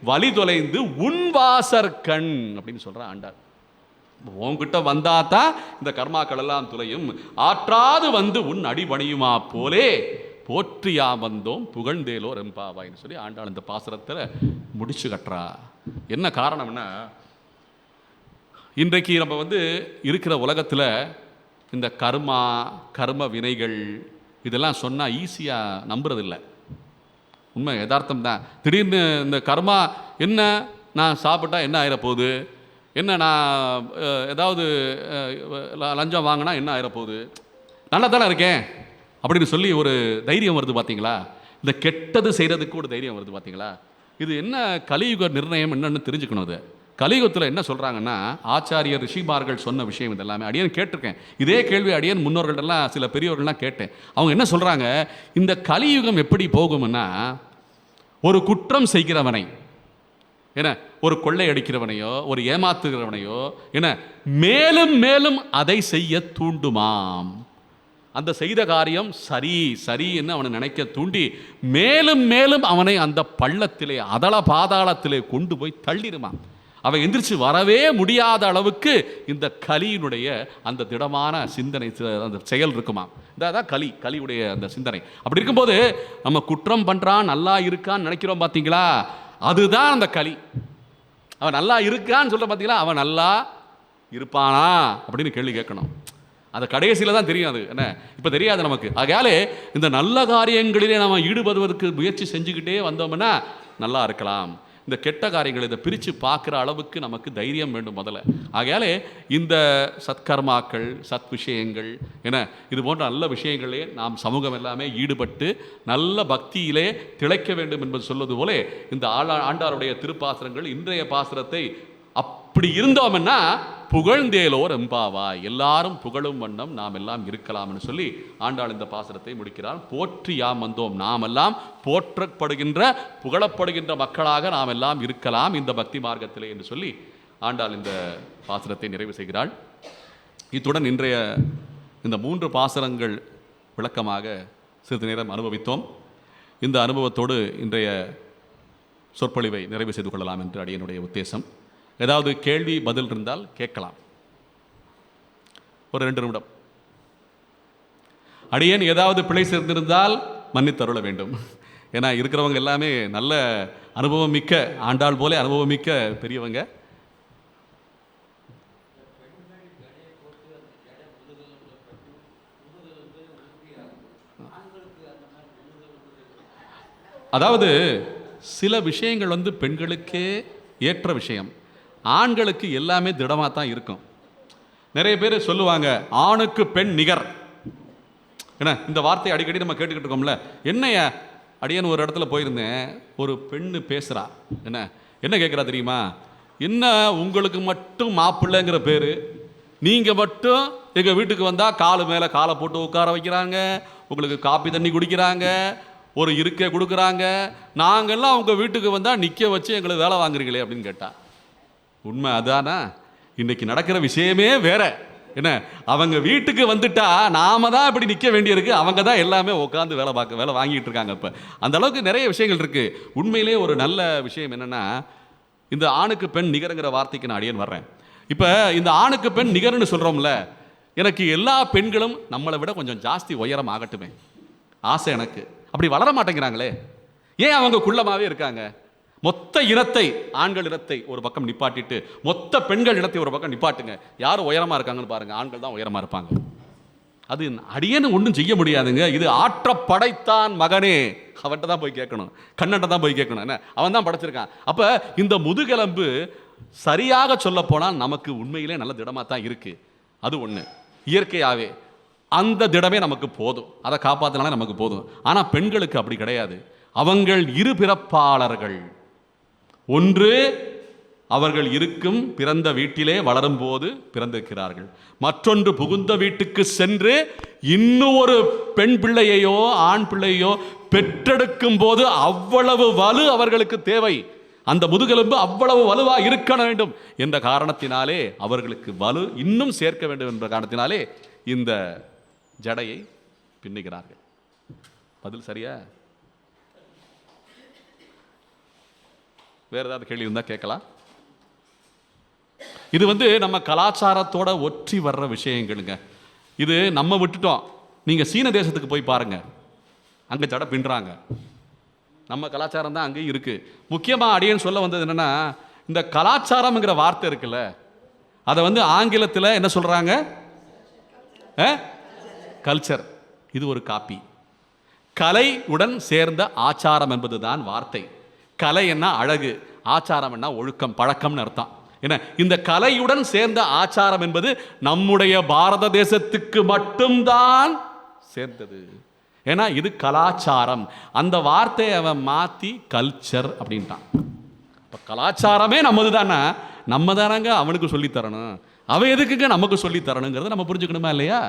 வழி தொலைந்து உன் வாசற்கண் அப்படின்னு சொல்ற ஆண்டார். உன்கிட்ட வந்தாதான் இந்த கர்மாக்கள் எல்லாம் துளையும், ஆற்றாது வந்து உன் அடிபணியுமா போலே போற்றியா வந்தோம் புகழ்ந்தேலோ ரெம்பாவாயின்னு சொல்லி ஆண்டாள் இந்த பாசுரத்தில் முடிச்சு கட்டுறா. என்ன காரணம்னா இன்றைக்கு நம்ம வந்து இருக்கிற உலகத்தில் இந்த கர்ம வினைகள் இதெல்லாம் சொன்னால் ஈஸியாக நம்புறதில்லை. உண்மை யதார்த்தம் தான். திடீர்னு இந்த கர்மா என்ன நான் சாப்பிட்டா என்ன ஆயிரப்போகுது, என்ன நான் ஏதாவது லஞ்சம் வாங்கினா என்ன ஆயிரப்போகுது, நல்லா தானே இருக்கேன் அப்படின்னு சொல்லி ஒரு தைரியம் வருது பார்த்தீங்களா? இந்த கெட்டது செய்கிறதுக்கு ஒரு தைரியம் வருது பார்த்தீங்களா? இது என்ன கலியுக நிர்ணயம் என்னன்னு தெரிஞ்சுக்கணும். அது கலியுகத்தில் என்ன சொல்கிறாங்கன்னா ஆச்சாரியர் ரிஷிமார்கள் சொன்ன விஷயம் இதெல்லாமே அடியன் கேட்டிருக்கேன். இதே கேள்வி அடியன் முன்னோர்கள்லாம் சில பெரியவர்கள்லாம் கேட்டேன். அவங்க என்ன சொல்கிறாங்க, இந்த கலியுகம் எப்படி போகும்னா ஒரு குற்றம் செய்கிறவனை என்ன ஒரு கொள்ளை அடிக்கிறவனையோ ஒரு ஏமாத்துகிறவனையோ என்ன மேலும் மேலும் அதை செய்ய தூண்டுமாம். அந்த செய்த காரியம் சரி என்று அவனை நினைக்க தூண்டி மேலும் மேலும் அவனை அந்த பள்ளத்திலே அதள பாதாளத்திலே கொண்டு போய் தள்ளிடுமா. அவன் எந்திரிச்சு வரவே முடியாத அளவுக்கு இந்த கலியினுடைய அந்த திடமான சிந்தனை அந்த செயல் இருக்குமா. இதான் கலியுடைய அந்த சிந்தனை. அப்படி இருக்கும்போது நம்ம குற்றம் பண்ணுறான் நல்லா இருக்கான்னு நினைக்கிறோம் பார்த்தீங்களா, அதுதான் அந்த கலி. அவன் நல்லா இருக்கான்னு சொல்ற பார்த்தீங்களா, அவன் நல்லா இருப்பானா அப்படின்னு கேள்வி கேட்கணும். அந்த கடைசியில் தான் தெரியும். அது என்ன இப்போ தெரியாது நமக்கு. ஆகையாலே இந்த நல்ல காரியங்களிலே நாம் ஈடுபடுவதற்கு முயற்சி செஞ்சுக்கிட்டே வந்தோம்னா நல்லா இருக்கலாம். இந்த கெட்ட காரியங்களை இதை பிரித்து பார்க்குற அளவுக்கு நமக்கு தைரியம் வேண்டும் முதல்ல. ஆகையாலே இந்த சத்கர்மாக்கள், சத் விஷயங்கள் என இது போன்ற நல்ல விஷயங்களே நாம் சமூகம் எல்லாமே ஈடுபட்டு நல்ல பக்தியிலே திளைக்க வேண்டும் என்பது சொல்வது போல இந்த ஆண்டாருடைய திருப்பாசுரங்கள் இன்றைய பாசுரத்தை அப்படி இருந்தோம்னா புகழ்ந்தேலோர் எம்பாவாய், எல்லாரும் புகழும் வண்ணம் நாம் எல்லாம் இருக்கலாம்னு சொல்லி ஆண்டாள் இந்த பாசுரத்தை முடிக்கிறார். போற்றி யாம் வந்தோம், நாம் எல்லாம் போற்றப்படுகின்ற புகழப்படுகின்ற மக்களாக நாம் எல்லாம் இருக்கலாம் இந்த பக்தி மார்க்கத்திலே என்று சொல்லி ஆண்டாள் இந்த பாசுரத்தை நிறைவு செய்கிறாள். இத்துடன் இன்றைய இந்த 3 பாசுரங்கள் விளக்கமாக சிறிது நேரம் அனுபவித்தோம். இந்த அனுபவத்தோடு இன்றைய சொற்பொழிவை நிறைவு செய்து கொள்ளலாம் என்று அடியனுடைய உத்தேசம். ஏதாவது கேள்வி பதில் இருந்தால் கேட்கலாம். ஒரு 2 நிமிடம். அடியேன் ஏதாவது பிழை சேர்ந்திருந்தால் மன்னித்தருள வேண்டும். ஏன்னா இருக்கிறவங்க எல்லாமே நல்ல அனுபவம் மிக்க, ஆண்டாள் போல அனுபவம் மிக்க பெரியவங்க. அதாவது சில விஷயங்கள் பெண்களுக்கே ஏற்ற விஷயம், ஆண்களுக்கு எல்லாமே திடமாக தான் இருக்கும். நிறைய பேர் சொல்லுவாங்க ஆணுக்கு பெண் நிகர். என்ன இந்த வார்த்தையை அடிக்கடி நம்ம கேட்டுக்கிட்டு இருக்கோம்ல. என்னையா அடியேன்னு ஒரு இடத்துல போயிருந்தேன், ஒரு பெண்ணு பேசுகிறா. என்ன கேட்குறா தெரியுமா? என்ன உங்களுக்கு மட்டும் மாப்பிள்ளைங்கிற பேர், நீங்கள் மட்டும் எங்கள் வீட்டுக்கு வந்தால் காலு மேலே காலை போட்டு உட்கார வைக்கிறாங்க, உங்களுக்கு காப்பி தண்ணி குடிக்கிறாங்க, ஒரு இருக்கை கொடுக்குறாங்க, நாங்கள்லாம் உங்கள் வீட்டுக்கு வந்தால் நிற்க வச்சு எங்களுக்கு வேலை வாங்குறீங்களே அப்படின்னு கேட்டா. உண்மை அதானா? இன்னைக்கு நடக்கிற விஷயமே வேற. என்ன அவங்க வீட்டுக்கு வந்துட்டா நாம தான் இப்படி நிற்க வேண்டியிருக்கு, அவங்க தான் எல்லாமே உட்காந்து வேலை வாங்கிட்டு இருக்காங்க. இப்போ அந்த அளவுக்கு நிறைய விஷயங்கள் இருக்கு. உண்மையிலே ஒரு நல்ல விஷயம் என்னன்னா, இந்த ஆணுக்கு பெண் நிகருங்கிற வார்த்தைக்கு நான் அடியேன் வர்றேன். இப்போ இந்த ஆணுக்கு பெண் நிகர்னு சொல்கிறோம்ல, எனக்கு எல்லா பெண்களும் நம்மளை விட கொஞ்சம் ஜாஸ்தி உயரம் ஆகட்டுமே ஆசை எனக்கு. அப்படி வளர மாட்டேங்கிறாங்களே, ஏன் அவங்க குள்ளமாகவே இருக்காங்க? மொத்த இனத்தை, ஆண்கள் இனத்தை ஒரு பக்கம் நிப்பாட்டிட்டு மொத்த பெண்கள் இனத்தை ஒரு பக்கம் நிப்பாட்டுங்க, யாரும் உயரமாக இருக்காங்கன்னு பாருங்க. ஆண்கள் தான் உயரமாக இருப்பாங்க. அது அடியேன்னு ஒன்றும் செய்ய முடியாதுங்க. இது ஆற்ற படைத்தான் மகனே, அவன்கிட்ட தான் போய் கேட்கணும், கண்ணன்ட்ட தான் போய் கேட்கணும். என்ன அவன் தான் படைச்சிருக்கான். அப்போ இந்த முதுகெலும்பு சரியாக சொல்ல போனால் நமக்கு உண்மையிலே நல்ல திடமாக தான் இருக்கு. அது ஒன்று இயற்கையாகவே அந்த திடமே நமக்கு போதும், அதை காப்பாற்றினாலே நமக்கு போதும். ஆனால் பெண்களுக்கு அப்படி கிடையாது. அவங்கள் இரு பிறப்பாளர்கள். ஒன்று அவர்கள் இருக்கும் பிறந்த வீட்டிலே வளரும் போது பிறந்திருக்கிறார்கள், மற்றொன்று புகுந்த வீட்டுக்கு சென்று இன்னும் ஒரு பெண் பிள்ளையோ ஆண் பிள்ளையோ பெற்றெடுக்கும் போது அவ்வளவு வலு அவர்களுக்கு தேவை. அந்த முதுகெலும்பு அவ்வளவு வலுவா இருக்க வேண்டும் என்ற காரணத்தினாலே அவர்களுக்கு வலு இன்னும் சேர்க்க வேண்டும் என்ற காரணத்தினாலே இந்த ஜடையை பின்னுகிறார்கள். பதில் சரியா? வேற ஏதாவது கேள்வி இருந்தால் கேட்கலாம். இது நம்ம கலாச்சாரத்தோட ஒற்றி வர்ற விஷயங்களுங்க. இது நம்ம விட்டுட்டோம். நீங்க சீன தேசத்துக்கு போய் பாருங்க, அங்க ஜடை பின்றாங்க. நம்ம கலாச்சாரம் தான் அங்கேயும் இருக்கு. முக்கியமாக அடியேன்னு சொல்ல வந்தது என்னன்னா, இந்த கலாச்சாரம்ங்கிற வார்த்தை இருக்குல்ல, அதை ஆங்கிலத்தில் என்ன சொல்றாங்க? கல்ச்சர். இது ஒரு காப்பி. கலை உடன் சேர்ந்த ஆச்சாரம் என்பதுதான் வார்த்தை. கலை என்ன அழகு, ஆச்சாரம் என்ன ஒழுக்கம், பழக்கம்னு அர்த்தம். என்ன இந்த கலையுடன் சேர்ந்த ஆச்சாரம் என்பது நம்முடைய பாரத தேசத்துக்கு மட்டும்தான் சேர்ந்தது. ஏன்னா இது கலாச்சாரம். அந்த வார்த்தையை அவன் மாற்றி கல்ச்சர் அப்படின்ட்டான். இப்போ கலாச்சாரமே நம்மது தானே, நம்ம தானங்க அவனுக்கு சொல்லித்தரணும், அவன் எதுக்குங்க நமக்கு சொல்லித்தரணுங்கிறத நம்ம புரிஞ்சுக்கணுமா இல்லையா?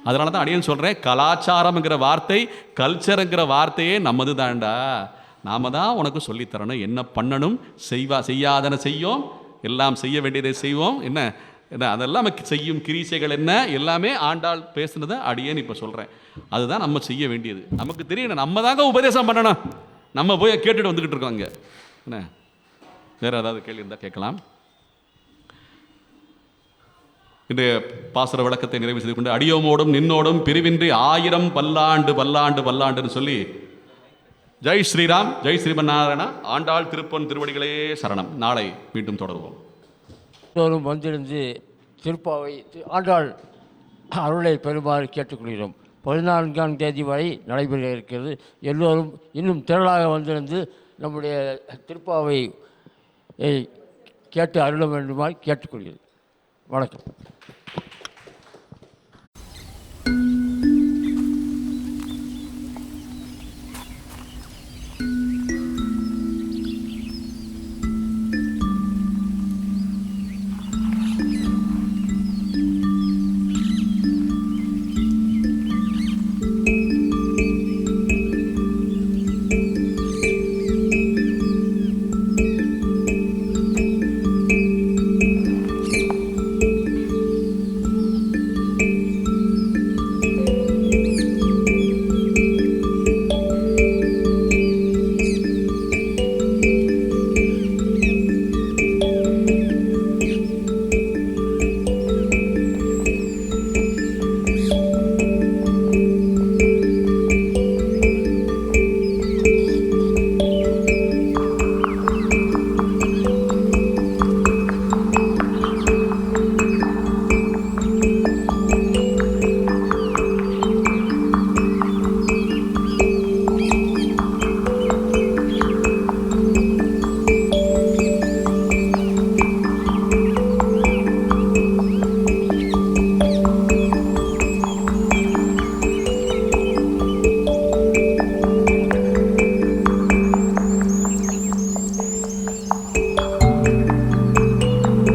அதனால தான் அடியேன்னு சொல்கிறேன், கலாச்சாரம்ங்கிற வார்த்தை, கல்ச்சருங்கிற வார்த்தையே நம்மது தான்டா, நாம தான் உனக்கு சொல்லித்தரணும். என்ன பண்ணணும், செய்யாதன செய்யோம், எல்லாம் செய்ய வேண்டியதை செய்வோம். என்ன அதெல்லாம் செய்யும் கிரீசைகள் என்ன எல்லாமே ஆண்டாள் பேசுனதை அடியேன்னு இப்போ சொல்கிறேன். அதுதான் நம்ம செய்ய வேண்டியது. நமக்கு தெரியணும், நம்ம தாங்க உபதேசம் பண்ணணும். நம்ம போய் கேட்டுட்டு வந்துக்கிட்டு இருக்கோம் அங்கே. என்ன வேறு ஏதாவது கேள்வி இருந்தால் கேட்கலாம். இன்றைய பாசுர விளக்கத்தை நிறைவு செய்து கொண்டு, அடியோமோடும் நின்னோடும் பிரிவின்றி 1000 பல்லாண்டு பல்லாண்டு பல்லாண்டுன்னு சொல்லி ஜெய் ஸ்ரீராம், ஜெய் ஸ்ரீமன்னாராயணா, ஆண்டாள் திருப்பொன் திருவடிகளே சரணம். நாளை மீண்டும் தொடருவோம். எல்லோரும் வந்திருந்து திருப்பாவை ஆண்டாள் அருளை பெறுமாறு கேட்டுக்கொள்கிறோம். 14ஆம் தேதி வரை நடைபெற இருக்கிறது. எல்லோரும் இன்னும் திரளாக வந்திருந்து நம்முடைய திருப்பாவை கேட்டு அருள வேண்டுமாய் கேட்டுக்கொள்கிறேன். வணக்கம்.